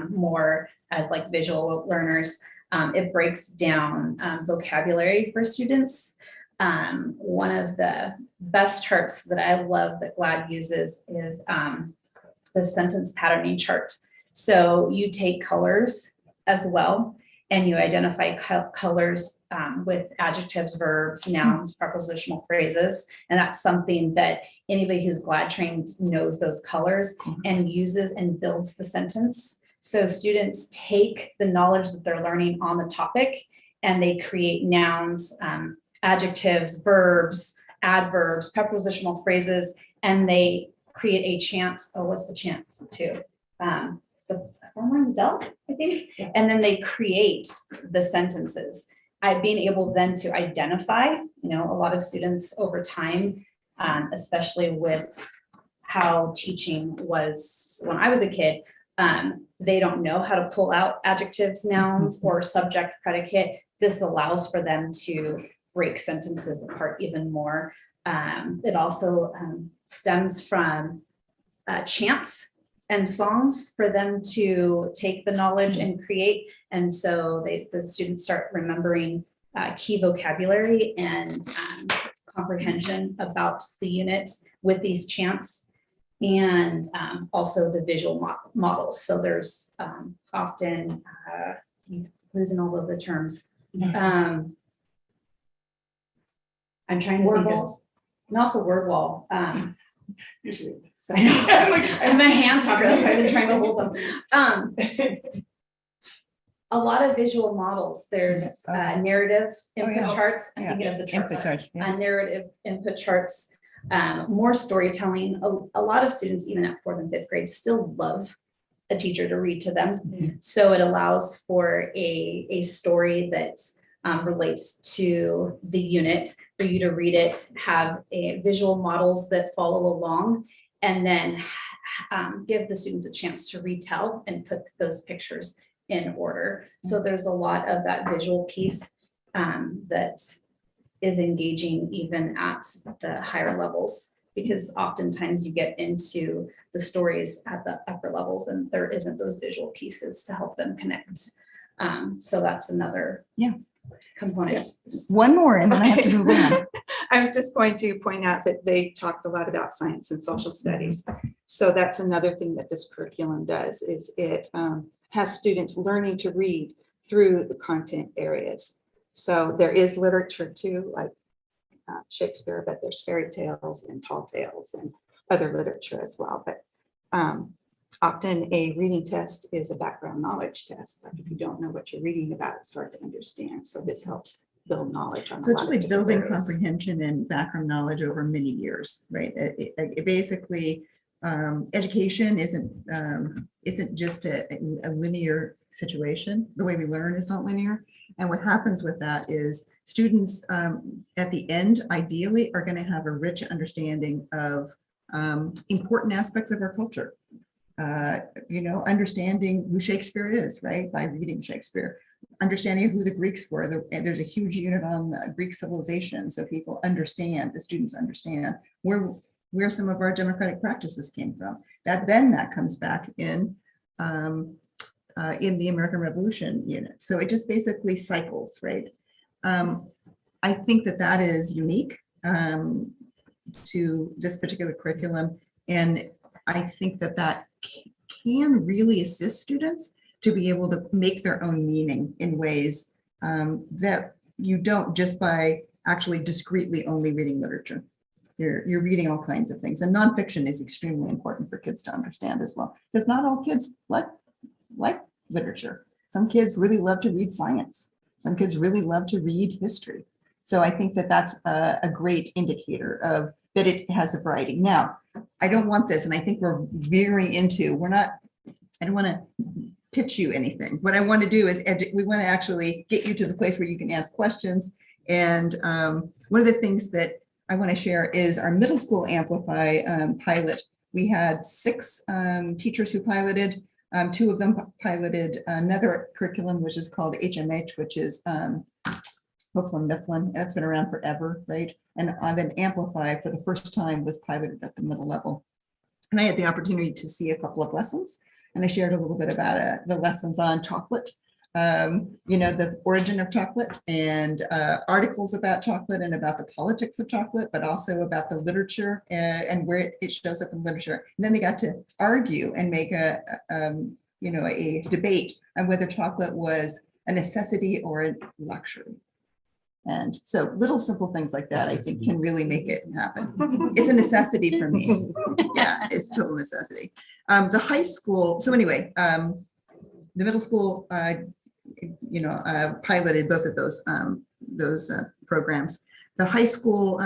more as like visual learners. It breaks down vocabulary for students. One of the best charts that I love that GLAD uses is the sentence patterning chart. So you take colors as well, and you identify colors with adjectives, verbs, nouns, prepositional phrases. And that's something that anybody who's GLAD trained knows those colors and uses and builds the sentence. So students take the knowledge that they're learning on the topic and they create nouns, adjectives, verbs, adverbs, prepositional phrases, and they create a chant. Oh, what's the chant too? The former adult, I think. And then they create the sentences. Being able then to identify, a lot of students over time, especially with how teaching was when I was a kid, they don't know how to pull out adjectives, nouns, or subject, predicate. This allows for them to break sentences apart even more. It also stems from chants and songs for them to take the knowledge and create. And so the students start remembering key vocabulary and comprehension about the units with these chants, and also the visual models. So there's often, losing all of the terms. I'm trying to Word think of, walls? not the word wall. So I'm a hand talker, that's why I've been trying to hold them. A lot of visual models. There's narrative input charts. I think of the charts. Narrative input charts, more storytelling. A lot of students, even at 4th and 5th grade, still love a teacher to read to them. So it allows for a story that relates to the unit, for you to read it, have visual models that follow along, and then give the students a chance to retell and put those pictures in order. So there's a lot of that visual piece that is engaging even at the higher levels, because oftentimes you get into the stories at the upper levels and there isn't those visual pieces to help them connect. So that's another component. One more and then I have to move on. I was just going to point out that they talked a lot about science and social studies. So that's another thing that this curriculum does, is it has students learning to read through the content areas. So there is literature too, like Shakespeare, but there's fairy tales and tall tales and other literature as well. But often a reading test is a background knowledge test. Like if you don't know what you're reading about, it's hard to understand. So this helps build knowledge on. So it's really building comprehension and background knowledge over many years, right? It basically, education isn't just a linear situation. The way we learn is not linear. And what happens with that is students at the end, ideally, are going to have a rich understanding of important aspects of our culture. Understanding who Shakespeare is, right? By reading Shakespeare, understanding who the Greeks were. There's a huge unit on Greek civilization. So people understand, the students understand where some of our democratic practices came from. That comes back in the American Revolution unit. So it just basically cycles, right? I think that is unique to this particular curriculum. And I think that can really assist students to be able to make their own meaning in ways that you don't just by actually discreetly only reading literature. You're reading all kinds of things, and nonfiction is extremely important for kids to understand as well, because not all kids like literature. Some kids really love to read science. Some kids really love to read history. So I think that's a great indicator of that it has a variety. Now, I don't want this, and I think we're veering into, I don't want to pitch you anything. What I want to do is we want to actually get you to the place where you can ask questions. And one of the things that I want to share is our middle school Amplify pilot. We had 6 teachers who piloted. 2 of them piloted another curriculum, which is called HMH, which is Mifflin Mifflin. That's been around forever, right? And then Amplify for the first time was piloted at the middle level. And I had the opportunity to see a couple of lessons, and I shared a little bit about the lessons on chocolate, the origin of chocolate, and articles about chocolate and about the politics of chocolate, but also about the literature and where it shows up in literature. And then they got to argue and make a debate on whether chocolate was a necessity or a luxury. And so little simple things like that, I think, can really make it happen. It's a necessity for me. Yeah, it's total necessity. The high school. So anyway, the middle school, piloted both of those programs. The high school,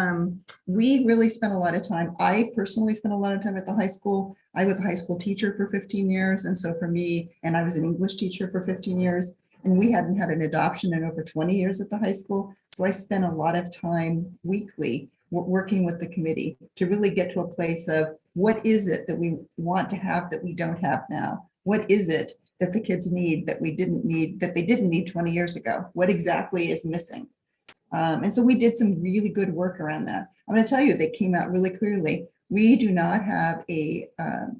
we really spent a lot of time. I personally spent a lot of time at the high school. I was a high school teacher for 15 years. And so for me, and I was an English teacher for 15 years, and we hadn't had an adoption in over 20 years at the high school. So I spent a lot of time weekly working with the committee to really get to a place of what is it that we want to have that we don't have now? What is it that the kids need that we didn't need, that they didn't need 20 years ago? What exactly is missing? And so we did some really good work around that. I'm going to tell you, they came out really clearly. We do not have a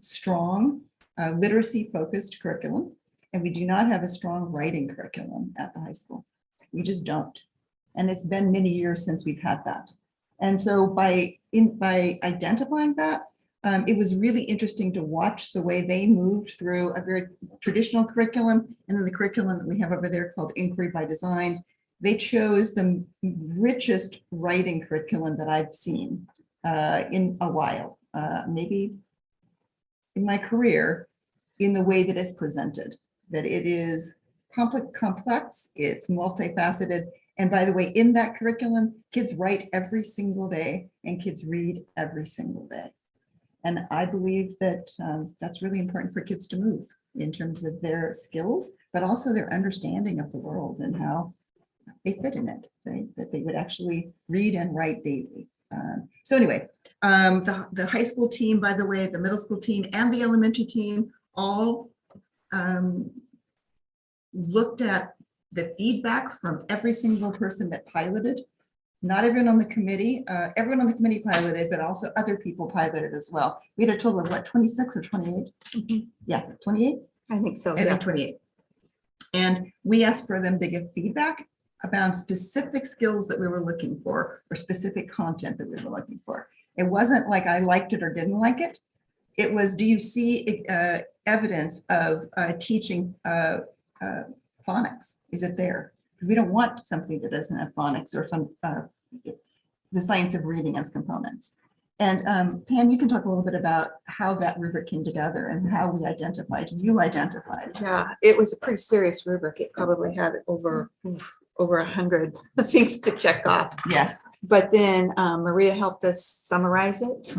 strong literacy focused curriculum, and we do not have a strong writing curriculum at the high school. We just don't. And it's been many years since we've had that. And so by identifying that, it was really interesting to watch the way they moved through a very traditional curriculum, and then the curriculum that we have over there called Inquiry by Design. They chose the richest writing curriculum that I've seen in a while, maybe in my career, in the way that it's presented, that it is complex, it's multifaceted. And by the way, in that curriculum, kids write every single day and kids read every single day. And I believe that that's really important for kids to move in terms of their skills, but also their understanding of the world and how they fit in it, right? That they would actually read and write daily. So anyway, the high school team, by the way, the middle school team and the elementary team all looked at the feedback from every single person that piloted. Not everyone on the committee, everyone on the committee piloted, but also other people piloted as well. We had a total of what, 26 or 28? Yeah, 28? I think so. I think 28. And we asked for them to give feedback about specific skills that we were looking for or specific content that we were looking for. It wasn't like I liked it or didn't like it. It was, do you see evidence of teaching phonics? Is it there? Because we don't want something that doesn't have phonics or the science of reading as components. And Pam, you can talk a little bit about how that rubric came together and how we identified, you identified. Yeah, it was a pretty serious rubric. It probably had over 100 things to check off. Yes. But then Maria helped us summarize it.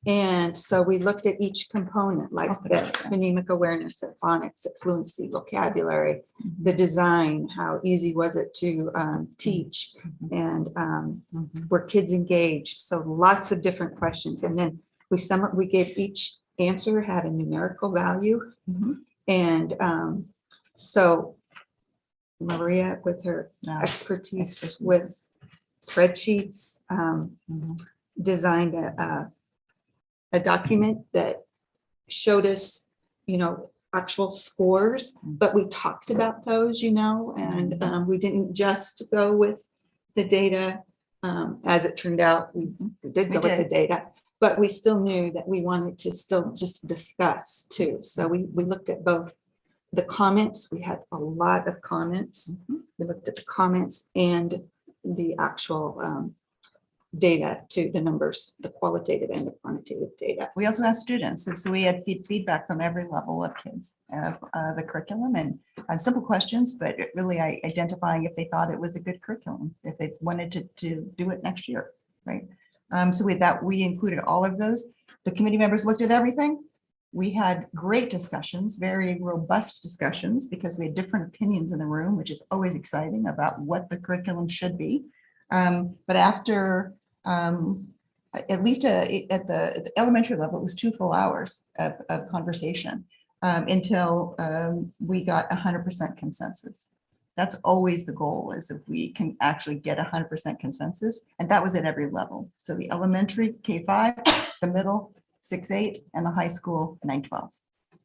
And so we looked at each component, like the phonemic awareness, at phonics, at fluency, vocabulary, the design, how easy was it to teach, and were kids engaged? So lots of different questions. And then we gave each answer had a numerical value. And so Maria, with her expertise with spreadsheets, designed a document that showed us, actual scores, but we talked about those, and we didn't just go with the data. As it turned out, we did go with the data, but we still knew that we wanted to still just discuss too. So we looked at both the comments. We had a lot of comments. We looked at the comments and the actual data, to the numbers, the qualitative and the quantitative data. We also asked students, and so we had feedback from every level of kids of the curriculum, and simple questions, but really identifying if they thought it was a good curriculum, if they wanted to do it next year, right? So with that, we included all of those. The committee members looked at everything. We had great discussions, very robust discussions, because we had different opinions in the room, which is always exciting about what the curriculum should be. But after, at least at the elementary level, it was 2 full hours of conversation until we got 100% consensus. That's always the goal, is if we can actually get 100% consensus, and that was at every level. So the elementary, K-5, the middle, 6-8, and the high school, 9-12.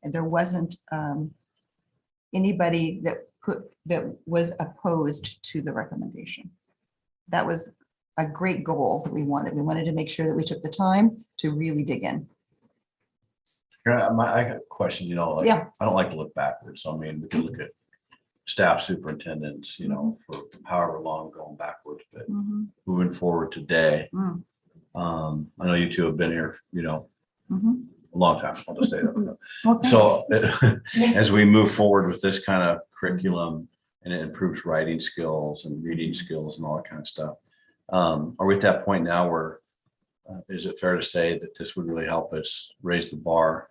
And there wasn't anybody that was opposed to the recommendation. That was a great goal that we wanted. We wanted to make sure that we took the time to really dig in. I got a question, Yeah. I don't like to look backwards. I mean, we can look at staff superintendents, for however long going backwards, but moving forward today. I know you two have been here, a long time. I'll just say that. Well, So as we move forward with this kind of curriculum and it improves writing skills and reading skills and all that kind of stuff, are we at that point now where is it fair to say that this would really help us raise the bar,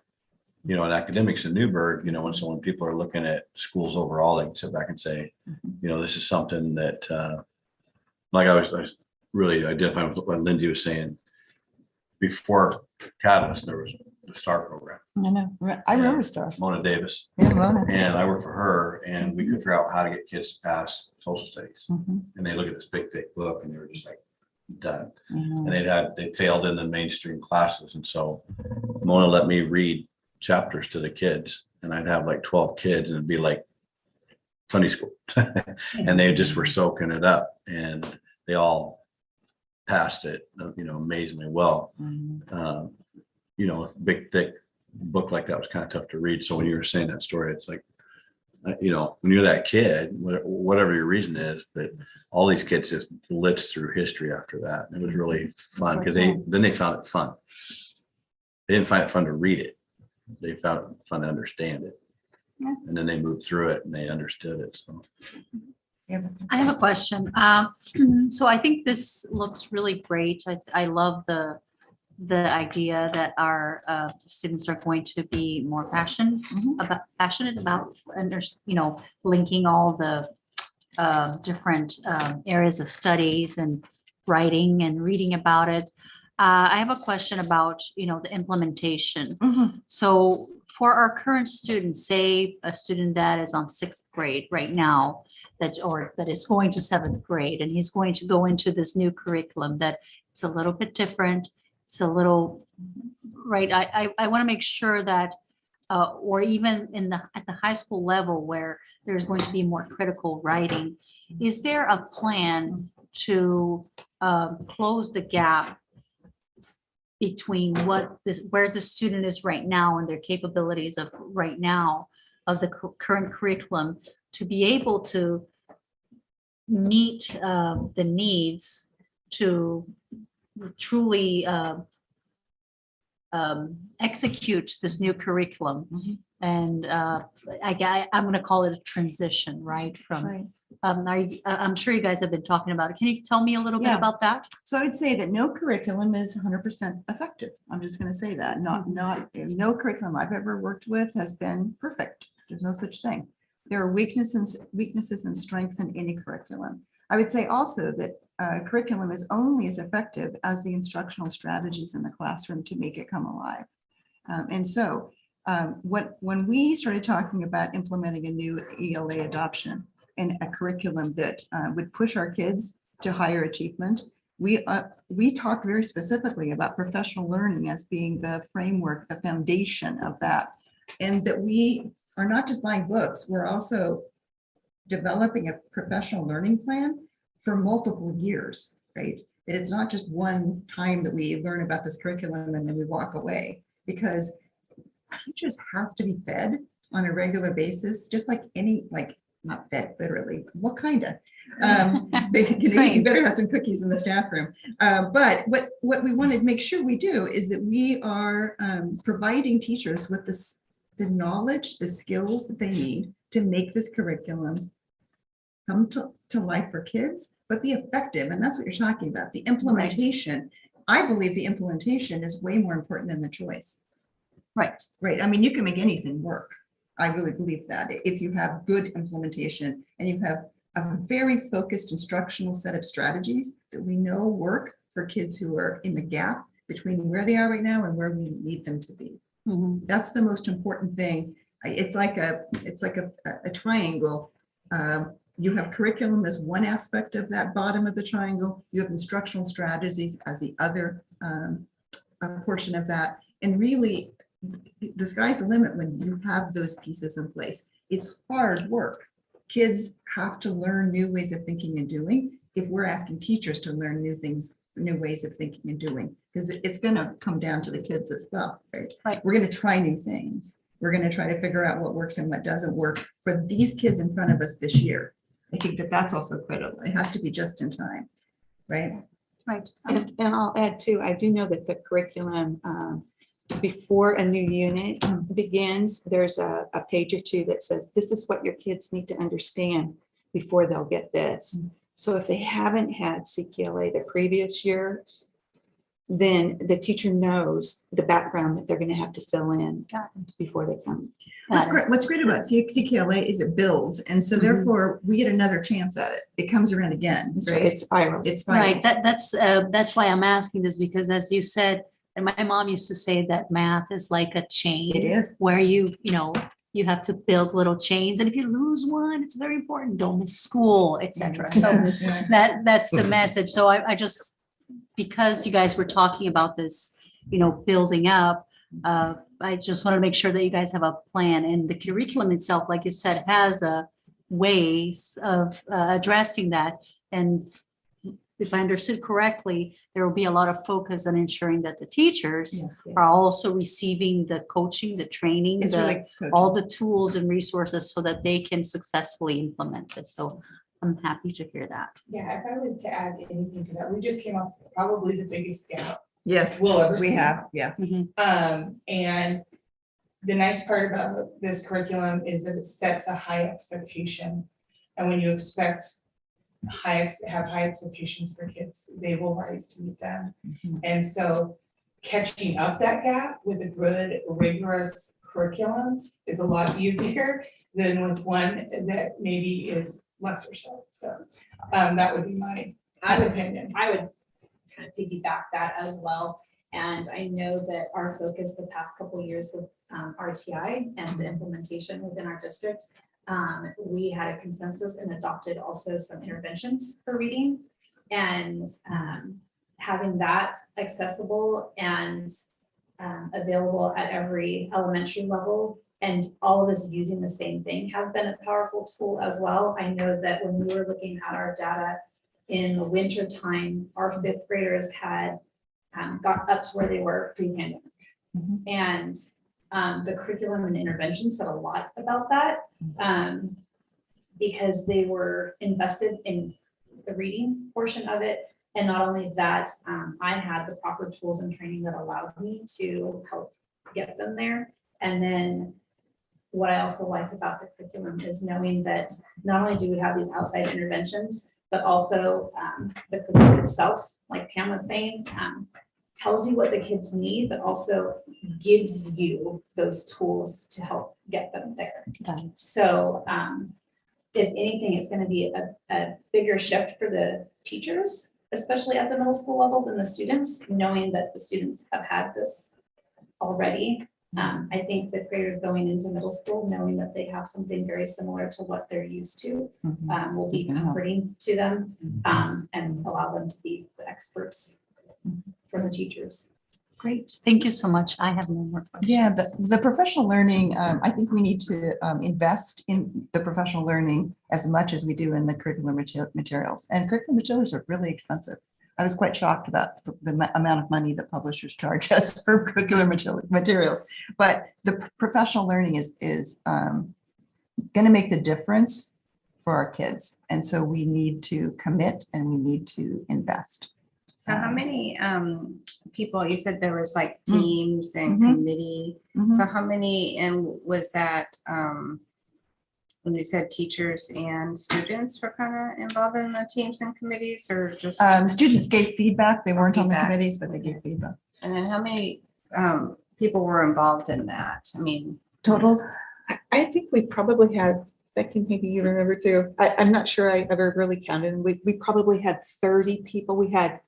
in academics in Newberg, and so when people are looking at schools overall, they can sit back and say, this is something that, like I was really identifying with what Lindsay was saying. Before Catalyst, there was the STAR program. I know. I remember Star. Mona Davis. Yeah, Mona. And I worked for her, and we could figure out how to get kids to pass social studies. Mhm. And they look at this big, thick book, and they were just like, done. Mhm. And they failed in the mainstream classes. And so Mona let me read chapters to the kids, and I'd have like 12 kids, and it'd be like Sunday school. And they just were soaking it up, and they all passed it, amazingly well. A big, thick book like that was kind of tough to read. So when you were saying that story, it's like, when you're that kid, whatever your reason is, but all these kids just blitzed through history after that. And it was really fun because they found it fun. They didn't find it fun to read it. They found it fun to understand it. Yeah. And then they moved through it and they understood it. So. I have a question. So I think this looks really great. I love the idea that our students are going to be more passionate about, linking all the different areas of studies and writing and reading about it. I have a question about, the implementation. So for our current students, say a student that is on 6th grade right now, that is going to 7th grade, and he's going to go into this new curriculum that it's a little bit different. It's a little, right, I want to make sure that, or even at the high school level where there's going to be more critical writing, is there a plan to close the gap between where the student is right now and their capabilities of right now of the current curriculum to be able to meet the needs to truly execute this new curriculum? And I'm going to call it a transition, right? From I'm sure you guys have been talking about it. Can you tell me a little bit about that? So I would say that no curriculum is 100% effective. I'm just going to say that. No curriculum I've ever worked with has been perfect. There's no such thing. There are weaknesses and strengths in any curriculum. I would say also that curriculum is only as effective as the instructional strategies in the classroom to make it come alive. And so when we started talking about implementing a new ELA adoption and a curriculum that would push our kids to higher achievement, we talked very specifically about professional learning as being the framework, the foundation of that. And that we are not just buying books, we're also developing a professional learning plan for multiple years, right? That it's not just one time that we learn about this curriculum and then we walk away, because teachers have to be fed on a regular basis, just like not fed literally, what kind of? You better have some cookies in the staff room. But what we want to make sure we do is that we are providing teachers with the knowledge, the skills that they need to make this curriculum come to life for kids, but be effective. And that's what you're talking about. The implementation, I believe the implementation is way more important than the choice. Right. I mean, you can make anything work. I really believe that if you have good implementation and you have a very focused instructional set of strategies that we know work for kids who are in the gap between where they are right now and where we need them to be. That's the most important thing. It's like a triangle. You have curriculum as one aspect of that bottom of the triangle. You have instructional strategies as the other portion of that. And really, the sky's the limit when you have those pieces in place. It's hard work. Kids have to learn new ways of thinking and doing if we're asking teachers to learn new things, new ways of thinking and doing, because it's going to come down to the kids as well. Right? We're going to try new things. We're going to try to figure out what works and what doesn't work for these kids in front of us this year. I think that that's also critical. It has to be just in time, right? Right. And I'll add too, I do know that the curriculum before a new unit begins, there's a page or two that says, this is what your kids need to understand before they'll get this. So if they haven't had CPLA the previous years, then the teacher knows the background that they're going to have to fill in before they come. What's great about CKLA is it builds, and so therefore we get another chance at it. It comes around again, right? It spirals. It's Right, spirals. that's why I'm asking this, because as you said, and my mom used to say that math is like a chain. It is. Where you you have to build little chains, and if you lose one, it's very important, don't miss school, etc. So that's the message. So I just, because you guys were talking about this, building up, I just want to make sure that you guys have a plan, and the curriculum itself, like you said, has a ways of addressing that. And if I understood correctly, there will be a lot of focus on ensuring that the teachers are also receiving the coaching, the training, It's really all the tools and resources so that they can successfully implement this. So I'm happy to hear that. Yeah, if I were to add anything to that, we just came off probably the biggest gap. Yes, we'll ever we see. have, yeah. And the nice part about this curriculum is that it sets a high expectation. And when you have high expectations for kids, they will rise to meet them. And so catching up that gap with a good, rigorous curriculum is a lot easier than with one that maybe is lesser so. So that would be my opinion. I would kind of piggyback that as well. And I know that our focus the past couple of years with RTI and the implementation within our district, we had a consensus and adopted also some interventions for reading, and having that accessible and available at every elementary level, and all of us using the same thing has been a powerful tool as well. I know that when we were looking at our data in the winter time, our fifth graders had got up to where they were pre-pandemic. And the curriculum and intervention said a lot about that, because they were invested in the reading portion of it. And not only that, I had the proper tools and training that allowed me to help get them there. And then what I also like about the curriculum is knowing that not only do we have these outside interventions, but also the curriculum itself, like Pam was saying, tells you what the kids need, but also gives you those tools to help get them there. So if anything, it's going to be a bigger shift for the teachers, especially at the middle school level, than the students, knowing that the students have had this already. I think fifth graders going into middle school, knowing that they have something very similar to what they're used to, will be comforting to them, and allow them to be the experts for the teachers. Great. Thank you so much. I have no more questions. Yeah, the professional learning, I think we need to invest in the professional learning as much as we do in the curriculum materials. And curriculum materials are really expensive. I was quite shocked about the amount of money that publishers charge us for curriculum materials. But the professional learning is going to make the difference for our kids. And so we need to commit and we need to invest. So how many people, you said there was like teams and committee. So how many, and was that when you said teachers and students were kind of involved in the teams and committees, or just? Students gave feedback. They weren't on the committees, but they gave feedback. And then how many people were involved in that? I mean, total? I think we probably had, Becky, maybe you remember too. I'm not sure I ever really counted. We probably had 30 people. We had,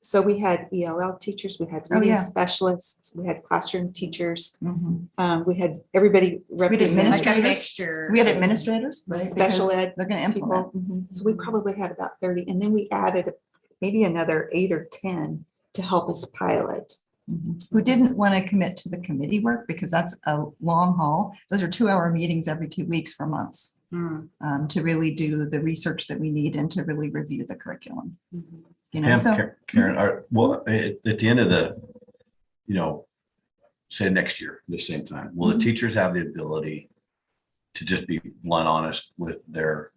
so we had ELL teachers, we had reading specialists, we had classroom teachers. We had everybody represented. like a mixture. We had administrators, right? Special Because ed they're going to implement. So we probably had about 30, and then we added maybe another 8 or 10 to help us pilot. Who didn't want to commit to the committee work because that's a long haul. Those are 2-hour meetings every 2 weeks for months to really do the research that we need and to really review the curriculum. You know, Pam, so Karen, at the end of the, say next year, the same time, will the teachers have the ability to just be blunt, honest with their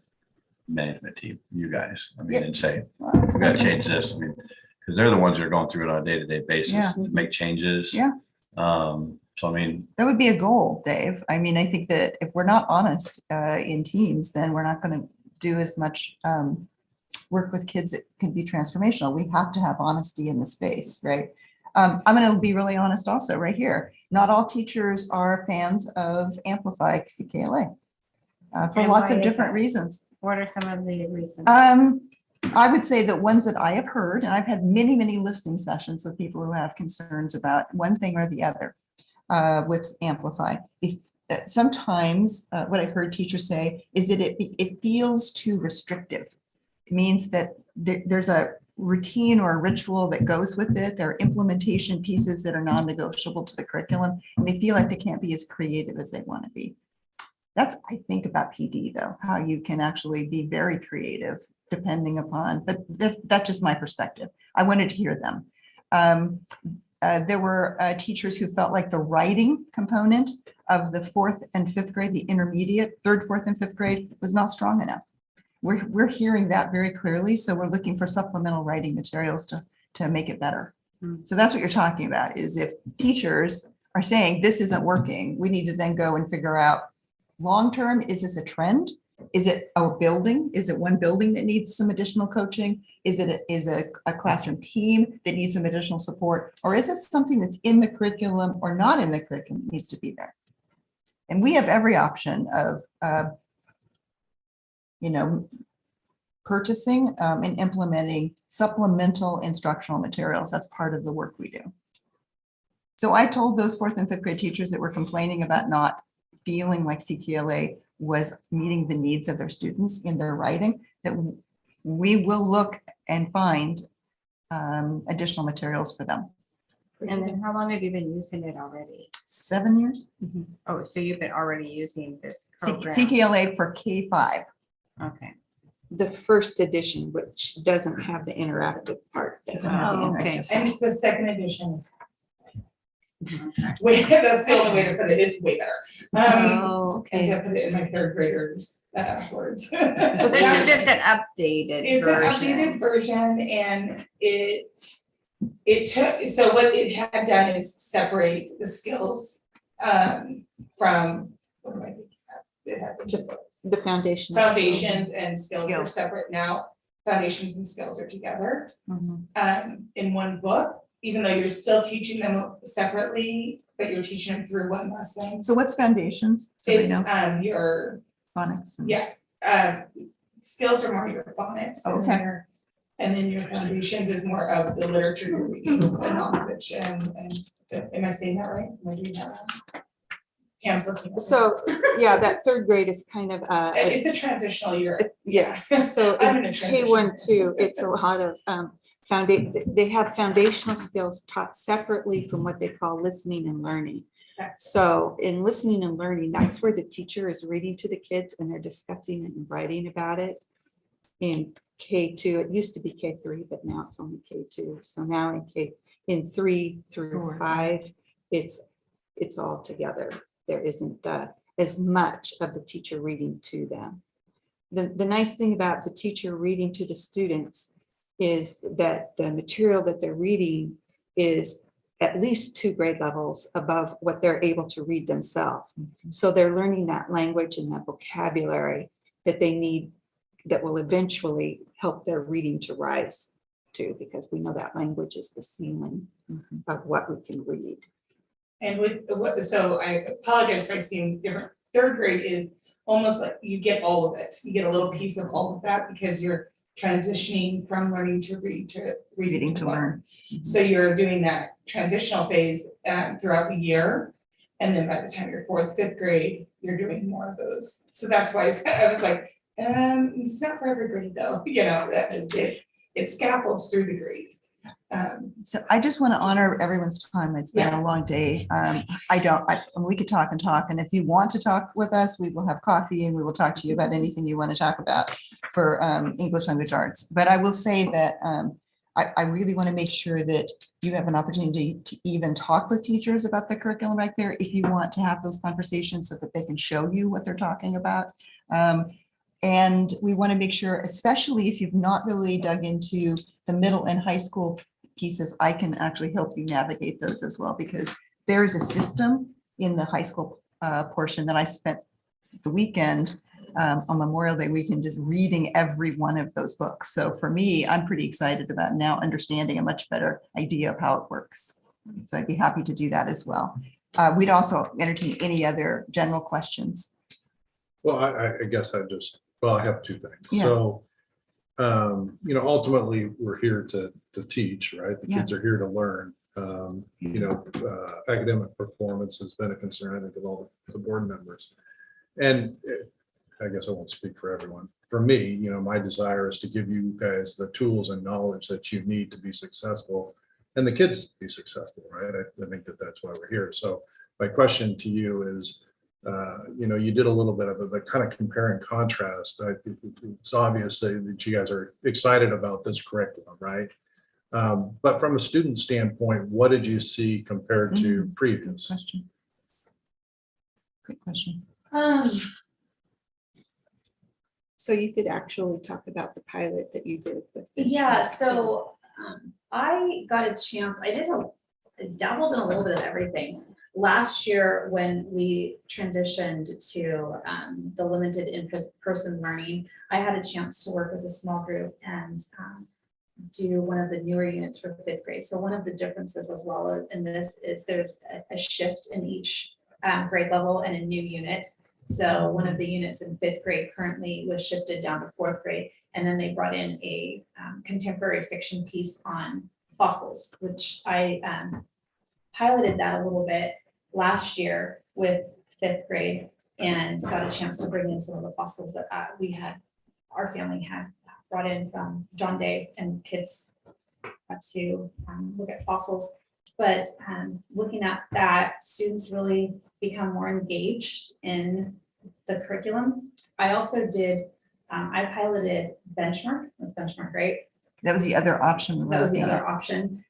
management team, you guys? I mean, and say, we got to change this. I mean, because they're the ones that are going through it on a day-to-day basis Yeah. to make changes. Yeah. So I mean, That would be a goal, Dave. I mean, I think that if we're not honest in teams, then we're not going to do as much work with kids that can be transformational. We have to have honesty in the space, right? I'm going to be really honest also right here. Not all teachers are fans of Amplify CKLA for And lots why of is different that? reasons. What are some of the reasons? I would say that ones that I have heard, and I've had many, many listening sessions with people who have concerns about one thing or the other with Amplify. If sometimes what I heard teachers say is that it feels too restrictive. It means that there's a routine or a ritual that goes with it. There are implementation pieces that are non-negotiable to the curriculum, and they feel like they can't be as creative as they want to be. That's, I think, about PD though, how you can actually be very creative depending upon, but that's just my perspective. I wanted to hear them. There were teachers who felt like the writing component of the 4th and 5th grade, the intermediate, 3rd, 4th, and 5th grade was not strong enough. We're hearing that very clearly. So we're looking for supplemental writing materials to make it better. So that's what you're talking about, is if teachers are saying this isn't working, we need to then go and figure out long-term, is this a trend? Is it a building? Is it one building that needs some additional coaching? Is it a classroom team that needs some additional support? Or is it something that's in the curriculum or not in the curriculum needs to be there? And we have every option of, purchasing and implementing supplemental instructional materials. That's part of the work we do. So I told those 4th and 5th grade teachers that were complaining about not feeling like CKLA was meeting the needs of their students in their writing, that we will look and find additional materials for them. And then how long have you been using it already? 7 years. Oh, so you've been already using this program? CKLA for K-5. Okay. The first edition, which doesn't have the interactive part. Oh, okay. And the 2nd edition. Wait, that's the only way to put it. It's way better. And to put it in my 3rd graders' words. So this is just an updated It's version. an updated version, and it took, so what it had done is separate the skills from, what am I thinking of? It had The foundation. foundations and skills are separate now. Foundations and skills are together in one book, even though you're still teaching them separately, but you're teaching them through one lesson. So what's foundations? So we It's know. your Phonics. skills are more your phonics. Okay. And then your foundations is more of the literature you're reading, the nonfiction, and am I saying that right? Am I doing that right? Pam's looking at me. So, yeah, that 3rd grade is kind of. It's a transitional year. Yes, so I'm in a in transition K1 too, it's a lot of they have foundational skills taught separately from what they call listening and learning. So in listening and learning, that's where the teacher is reading to the kids and they're discussing it and writing about it. In K2, it used to be K3, but now it's only K2. So now in 3 through 5, it's all together. There isn't as much of the teacher reading to them. The nice thing about the teacher reading to the students is that the material that they're reading is at least 2 grade levels above what they're able to read themselves. So they're learning that language and that vocabulary that they need, that will eventually help their reading to rise to, because we know that language is the ceiling of what we can read. And so I apologize for seeing different. 3rd grade is almost like you get all of it. You get a little piece of all of that because you're transitioning from learning to read to reading to learn. So you're doing that transitional phase throughout the year. And then by the time you're 4th, 5th grade, you're doing more of those. So that's why I was like, it's not for every grade though, it scaffolds through the grades. So I just want to honor everyone's time. It's been a long day. We could talk and talk. And if you want to talk with us, we will have coffee and we will talk to you about anything you want to talk about for English language arts. But I will say that I really want to make sure that you have an opportunity to even talk with teachers about the curriculum right there, if you want to have those conversations so that they can show you what they're talking about. And we want to make sure, especially if you've not really dug into the middle and high school pieces, I can actually help you navigate those as well, because there's a system in the high school portion that I spent the weekend on Memorial Day weekend just reading every one of those books. So for me, I'm pretty excited about now understanding a much better idea of how it works. So I'd be happy to do that as well. We'd also entertain any other general questions. Well, I guess I have two things. Yeah. So, ultimately, we're here to teach, right? The kids are here to learn. Academic performance has been a concern, I think, of all the board members. And I guess I won't speak for everyone. For me, my desire is to give you guys the tools and knowledge that you need to be successful, and the kids be successful, right? I think that's why we're here. So my question to you is, you did a little bit of a kind of compare and contrast. It's obvious that you guys are excited about this curriculum, right? But from a student standpoint, what did you see compared to previous? Good question. So you could actually talk about the pilot that you did with. Yeah, Benchmark, too. so I got a chance, I dabbled in a little bit of everything. Last year, when we transitioned to the limited in-person learning, I had a chance to work with a small group and do one of the newer units for 5th grade. So one of the differences as well in this is there's a shift in each grade level and a new unit. So one of the units in 5th grade currently was shifted down to 4th grade. And then they brought in a contemporary fiction piece on fossils, which I piloted that a little bit last year with 5th grade and got a chance to bring in some of the fossils that our family had brought in from John Day, and kids got to look at fossils. But looking at that, students really become more engaged in the curriculum. I also did, I piloted Benchmark, with Benchmark, right? That was the other option. That was the other option.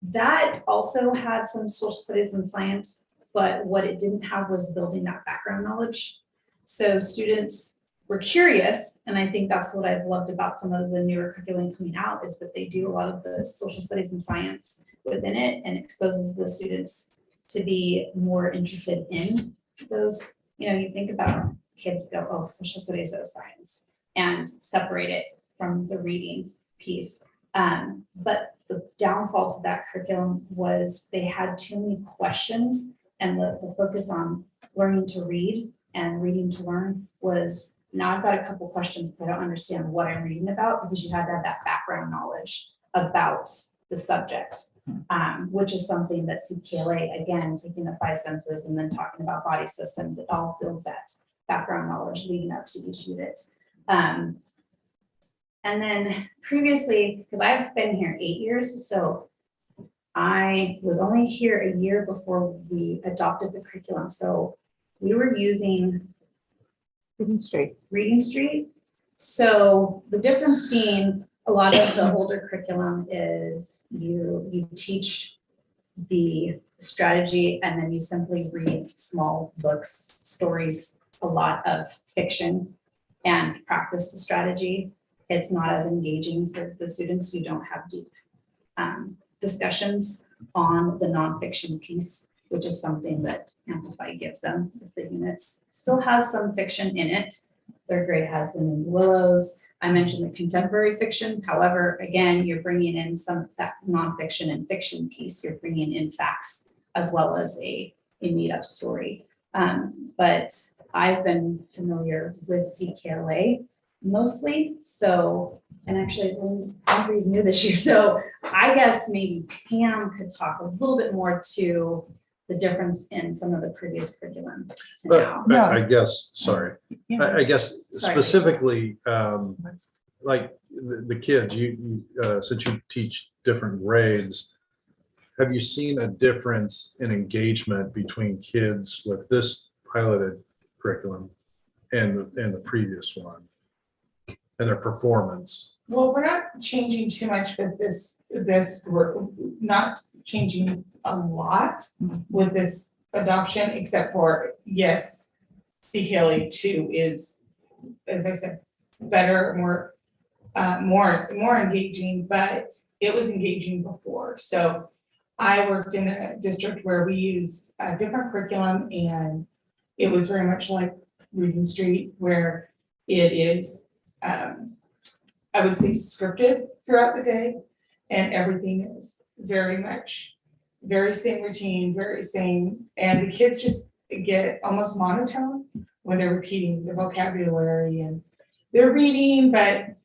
That also had some social studies and science, but what it didn't have was building that background knowledge. So students were curious, and I think that's what I've loved about some of the newer curriculum coming out, is that they do a lot of the social studies and science within it and exposes the students to be more interested in those. You think about kids go, oh, social studies, oh, science, and separate it from the reading piece. But the downfall to that curriculum was they had too many questions, and the focus on learning to read and reading to learn was, now I've got a couple questions because I don't understand what I'm reading about, because you had to have that background knowledge about the subject, which is something that CKLA, again, taking the 5 senses and then talking about body systems, it all builds that background knowledge leading up to each unit. And then previously, because I've been here 8 years, so I was only here a year before we adopted the curriculum. So we were using Reading Street. So the difference being, a lot of the older curriculum is you teach the strategy and then you simply read small books, stories, a lot of fiction, and practice the strategy. It's not as engaging for the students. You don't have deep discussions on the nonfiction piece, which is something that Amplify gives them. The units still has some fiction in it. 3rd grade has Wind in the Willows. I mentioned the contemporary fiction. However, again, you're bringing in some that nonfiction and fiction piece. You're bringing in facts as well as a made-up story. But I've been familiar with CKLA mostly. So, and actually, Audrey's new this year. So I guess maybe Pam could talk a little bit more to the difference in some of the previous curriculum to now. I guess, sorry. I guess specifically, like the kids, you since you teach different grades, have you seen a difference in engagement between kids with this piloted curriculum and the previous one, and their performance? Well, we're not changing too much with this group, not changing a lot with this adoption, except for, yes, CKLA 2 is, as I said, better, more more engaging, but it was engaging before. So I worked in a district where we used a different curriculum, and it was very much like Regent Street, where it is, I would say, scripted throughout the day, and everything is very much very same routine, very same, and the kids just get almost monotone when they're repeating the vocabulary, and they're reading, but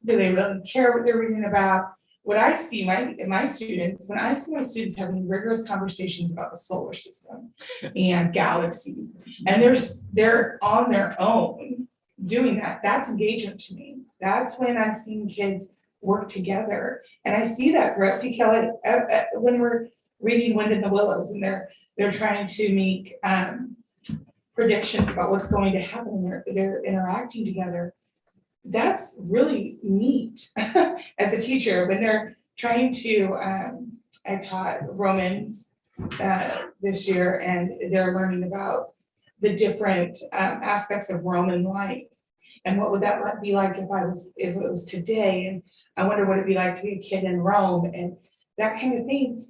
do they really care what they're reading about? What I see my students, when I see my students having rigorous conversations about the solar system and galaxies, and they're on their own doing that, that's engagement to me. That's when I'm seeing kids work together. And I see that throughout CKLA when we're reading Wind in the Willows, and they're trying to make predictions about what's going to happen. They're interacting together. That's really neat as a teacher when they're trying to, I taught Romans this year, and they're learning about the different aspects of Roman life. And what would that be like if it was today? And I wonder what it'd be like to be a kid in Rome and that kind of thing.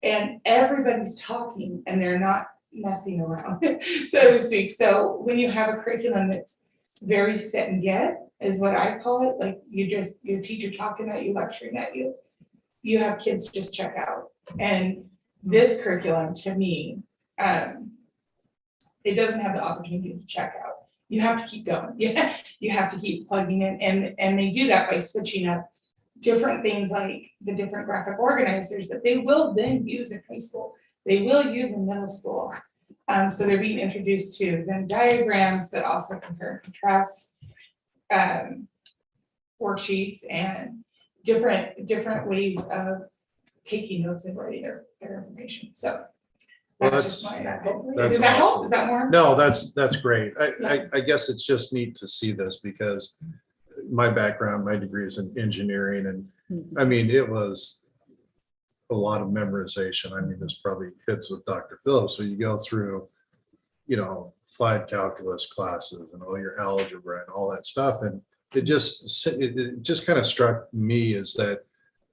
And everybody's talking and they're not messing around, so to speak. So when you have a curriculum that's very set and get, is what I call it, like your teacher talking at you, lecturing at you, you have kids just check out. And this curriculum, to me, it doesn't have the opportunity to check out. You have to keep going. Yeah, you have to keep plugging in, and they do that by switching up different things, like the different graphic organizers that they will then use in high school. They will use in middle school. So they're being introduced to Venn diagrams, but also compare and contrast worksheets and different ways of taking notes and writing their information. So Well, that's just my, that's does that help? awesome. Is that more? No, that's great. I guess it's just neat to see this because my background, my degree is in engineering, and I mean, it was a lot of memorization. I mean, this probably fits with Dr. Phillips. So you go through, 5 calculus classes and all your algebra and all that stuff. And it just kind of struck me is that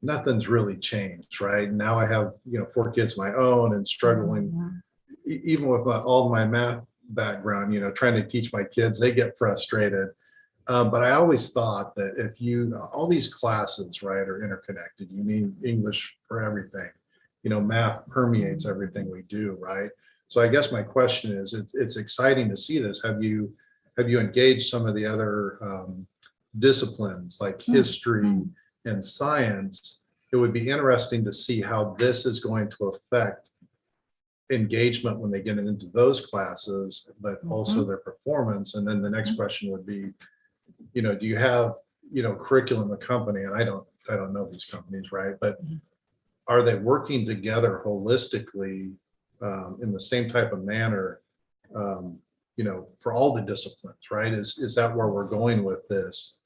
nothing's really changed, right? Now I have, 4 kids of my own and struggling, even with all my math background, trying to teach my kids, they get frustrated. But I always thought that if all these classes, right, are interconnected, you need English for everything. Math permeates everything we do, right? So I guess my question is, it's exciting to see this. Have you engaged some of the other disciplines like history and science? It would be interesting to see how this is going to affect engagement when they get into those classes, but also their performance. And then the next question would be, do you have, curriculum accompany, and I don't know these companies, right? But are they working together holistically in the same type of manner, for all the disciplines, right? Is that where we're going with this,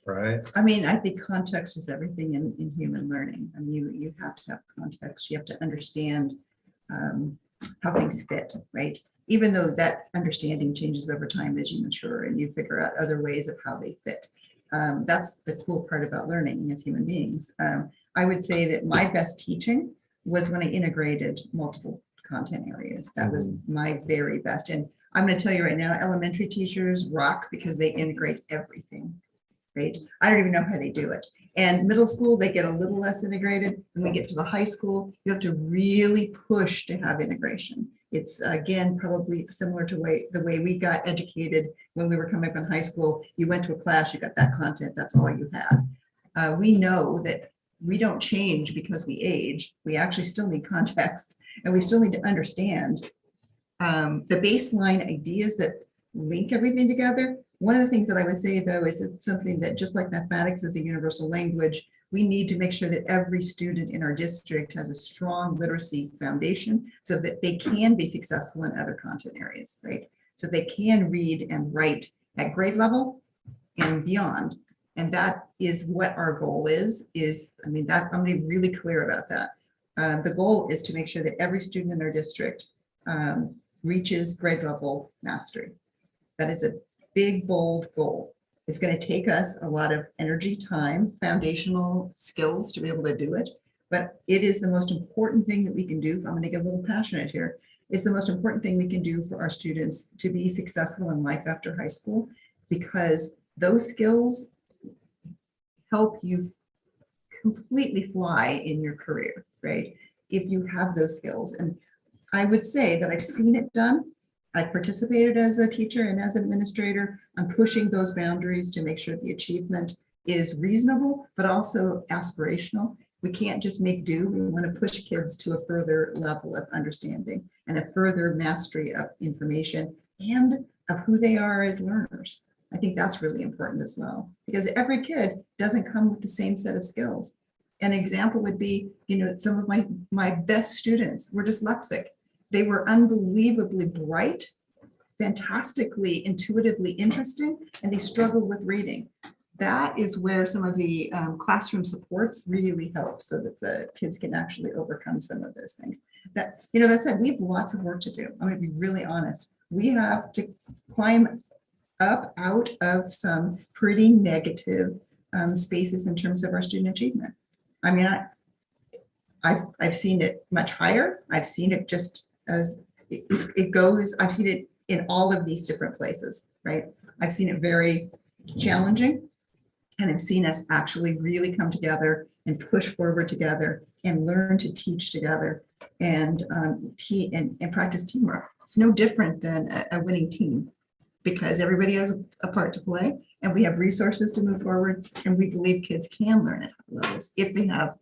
right? I mean, I think context is everything in human learning. I mean, you have to have context. You have to understand how things fit, right? Even though that understanding changes over time as you mature and you figure out other ways of how they fit. That's the cool part about learning as human beings. I would say that my best teaching was when I integrated multiple content areas. That was my very best. And I'm going to tell you right now, elementary teachers rock because they integrate everything, right? I don't even know how they do it. And middle school, they get a little less integrated. When we get to the high school, you have to really push to have integration. It's again, probably similar to the way we got educated when we were coming up in high school. You went to a class, you got that content, that's all you had. We know that we don't change because we age. We actually still need context, and we still need to understand the baseline ideas that link everything together. One of the things that I would say, though, is it's something that, just like mathematics is a universal language, we need to make sure that every student in our district has a strong literacy foundation so that they can be successful in other content areas, right? So they can read and write at grade level and beyond. And that is what our goal is, I mean, that I'm going to be really clear about that. The goal is to make sure that every student in our district reaches grade level mastery. That is a big, bold goal. It's going to take us a lot of energy, time, foundational skills to be able to do it. But it is the most important thing that we can do. I'm going to get a little passionate here. It's the most important thing we can do for our students to be successful in life after high school, because those skills help you completely fly in your career, right? If you have those skills. And I would say that I've seen it done. I've participated as a teacher and as an administrator. I'm pushing those boundaries to make sure the achievement is reasonable, but also aspirational. We can't just make do. We want to push kids to a further level of understanding and a further mastery of information and of who they are as learners. I think that's really important as well, because every kid doesn't come with the same set of skills. An example would be, some of my best students were dyslexic. They were unbelievably bright, fantastically intuitively interesting, and they struggled with reading. That is where some of the classroom supports really help, so that the kids can actually overcome some of those things. That said, we have lots of work to do. I'm going to be really honest. We have to climb up out of some pretty negative spaces in terms of our student achievement. I mean, I've seen it much higher. I've seen it just as it goes. I've seen it in all of these different places, right? I've seen it very challenging, and I've seen us actually really come together and push forward together and learn to teach together and practice teamwork. It's no different than a winning team, because everybody has a part to play, and we have resources to move forward, and we believe kids can learn at high levels if they have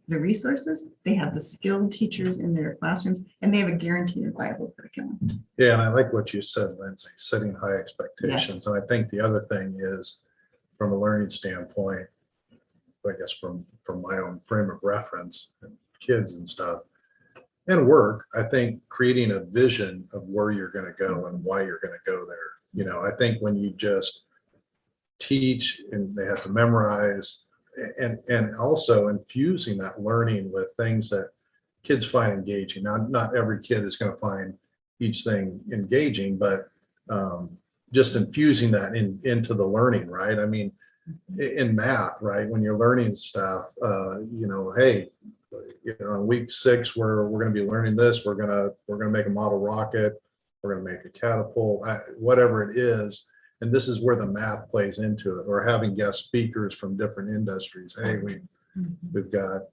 the resources, they have the skilled teachers in their classrooms, and they have a guaranteed and viable curriculum. Yeah, and I like what you said, Lindsay, setting high expectations. Yes. And I think the other thing is, from a learning standpoint, I guess from my own frame of reference, and kids and stuff, and work, I think creating a vision of where you're going to go and why you're going to go there. I think when you just teach and they have to memorize, and also infusing that learning with things that kids find engaging. Now, not every kid is going to find each thing engaging, but just infusing that into the learning, right? I mean, in math, right? When you're learning stuff, hey, on week 6, we're going to be learning this. We're going to make a model rocket. We're going to make a catapult, whatever it is. And this is where the math plays into it, or having guest speakers from different industries. Hey, we've got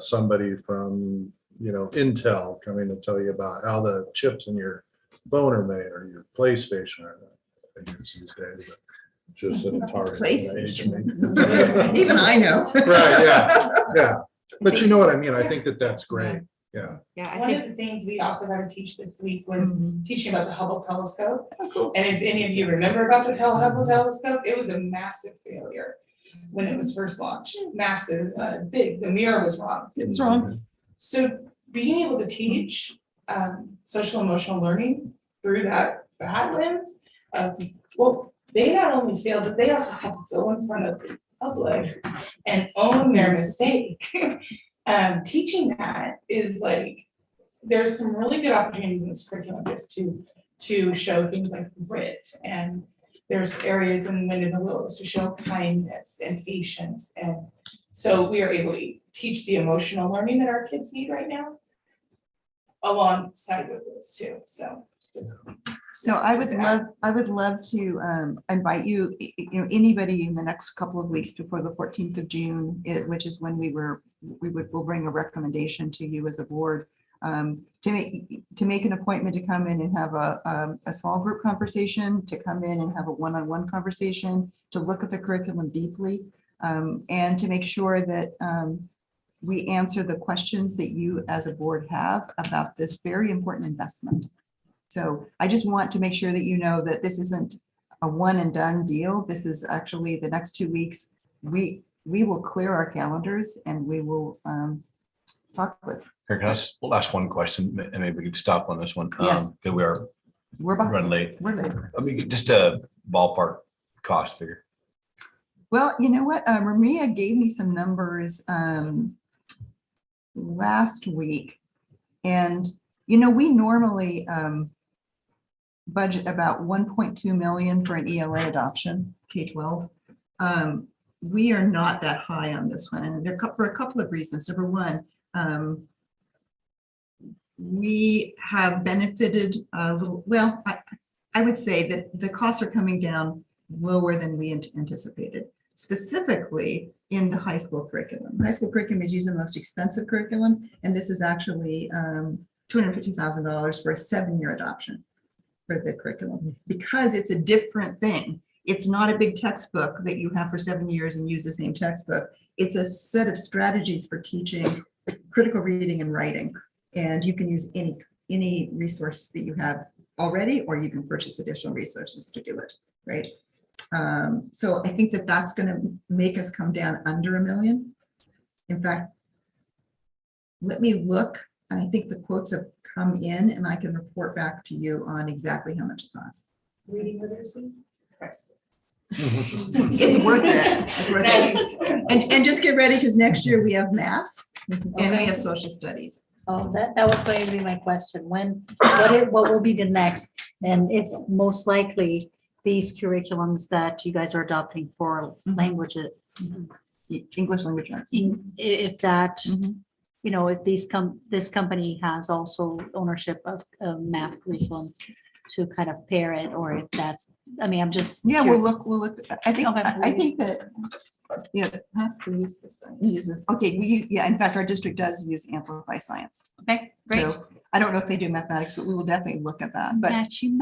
somebody from Intel coming to tell you about how the chips in your phone are made, or your PlayStation. I use these days, but just an PlayStation. Even I know. Right? Yeah. But you know what I mean. I think that's great. Yeah. Yeah. One of the things we also got to teach this week was teaching about the Hubble telescope. Oh, cool. And if any of you remember about the Hubble telescope, it was a massive failure when it was first launched. Massive, big. The mirror was wrong. It's wrong. So being able to teach social emotional learning through that lens, they not only failed, but they also have to go in front of the public and own their mistake. Teaching that is there's some really good opportunities in this curriculum just to show things like grit, and there's areas in Wind in the Willows to show kindness and patience. And so we are able to teach the emotional learning that our kids need right now alongside with this too. So I would love to invite you, anybody in the next couple of weeks before the 14th of June, which is when we'll bring a recommendation to you as a board, to make an appointment to come in and have a small group conversation, to come in and have a one-on-one conversation, to look at the curriculum deeply, and to make sure that we answer the questions that you as a board have about this very important investment. So I just want to make sure that you know that this isn't a one and done deal. This is actually the next 2 weeks. We will clear our calendars and we will talk with. Here, can I just ask one question, and maybe we could stop on this one? Yes. Because we're running late. We're late. I mean, just a ballpark cost figure. Well, you know what? Maria gave me some numbers last week, and we normally budget about 1.2 million for an ELA adoption, K-12. We are not that high on this one, and there for a couple of reasons. Number one, we have benefited a little, well, I would say that the costs are coming down lower than we anticipated, specifically in the high school curriculum. High school curriculum is usually the most expensive curriculum, and this is actually $250,000 for a 7-year adoption for the curriculum, because it's a different thing. It's not a big textbook that you have for 7 years and use the same textbook. It's a set of strategies for teaching critical reading and writing. And you can use any resource that you have already, or you can purchase additional resources to do it, right? So I think that that's going to make us come down under $1 million. In fact, let me look. I think the quotes have come in, and I can report back to you on exactly how much it costs. Reading literacy. It's worth it. It's worth it. And just get ready, because next year we have math and we have social studies. Oh, that was going to be my question. What will be the next? And if most likely these curriculums that you guys are adopting for languages, English language arts. If that, you know, if this company has also ownership of math curriculum to kind of pair it, or if that's, I mean, I'm just. Yeah, curious. we'll look. I think that, yeah. We use this. Okay, yeah, in fact, our district does use Amplify Science. Okay, great. So I don't know if they do mathematics, but we will definitely look at that. But Matchy,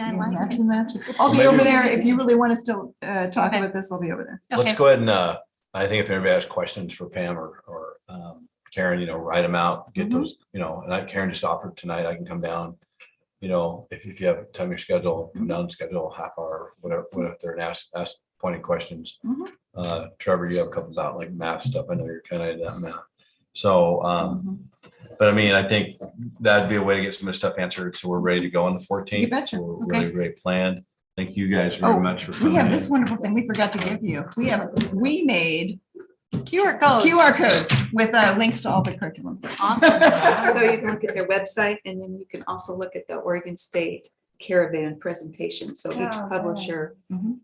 I like it. matchy. I'll be over there. If you really want to still talk about this, I'll be over there. Let's go ahead and, I think if anybody has questions for Pam or Karen, you know, write them out, get those, you know, and Karen just offered tonight, I can come down. You know, if you have time in your schedule, come down and schedule a half hour, whatever, and ask pointing questions. Trevor, you have a couple about like math stuff. I know you're kind of in that math. So, but I mean, I think that'd be a way to get some of the stuff answered. So we're ready to go on the 14th. You betcha. We're really great planned. Thank you guys very much for coming. We have in. this wonderful thing we forgot to give you. We made QR codes. QR codes with links to all the curriculum. Awesome. So you can look at their website, and then you can also look at the Oregon State Caravan presentation. So each publisher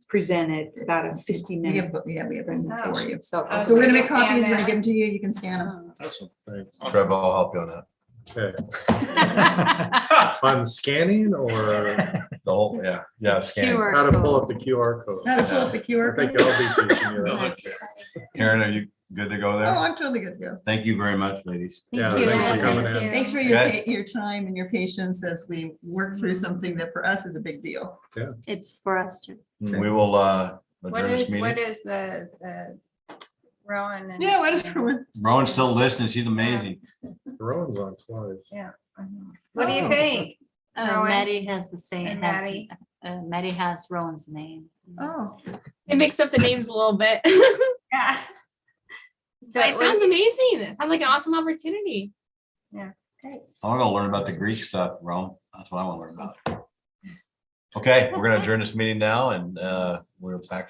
presented about a 50-minute presentation. For you. So So we're gonna make copies, we're gonna give them to you, you can scan them. Awesome. Thanks. Trevor, I'll help you on that. Okay. On scanning or The whole, yeah, scan. QR how to pull up the QR code? How to pull up the QR I think code. I'll be teaching you that. Karen, are you good to go Oh, there? I'm totally good to go. Thank you very much, ladies. Yeah, you. thanks for Yeah, coming thank in. you. Thanks for Okay. your time and your patience as we work through something that for us is a big deal. It's for us to. We will adjourn this meeting. What is the Rowan? and- Yeah, what is Rowan? Rowan's still listening. She's amazing. Rowan's on twice. Yeah. I know. What do you Oh. think? Rowan? Maddie has the same, And has, Maddie? Maddie has Rowan's name. Oh. It mixed up the names a little bit. Yeah. So But it sounds amazing. It sounds like an awesome opportunity. Yeah. Great. I want to learn about the Greek stuff, Rowan. That's what I want to learn about. Okay, we're gonna adjourn this meeting now, and we'll back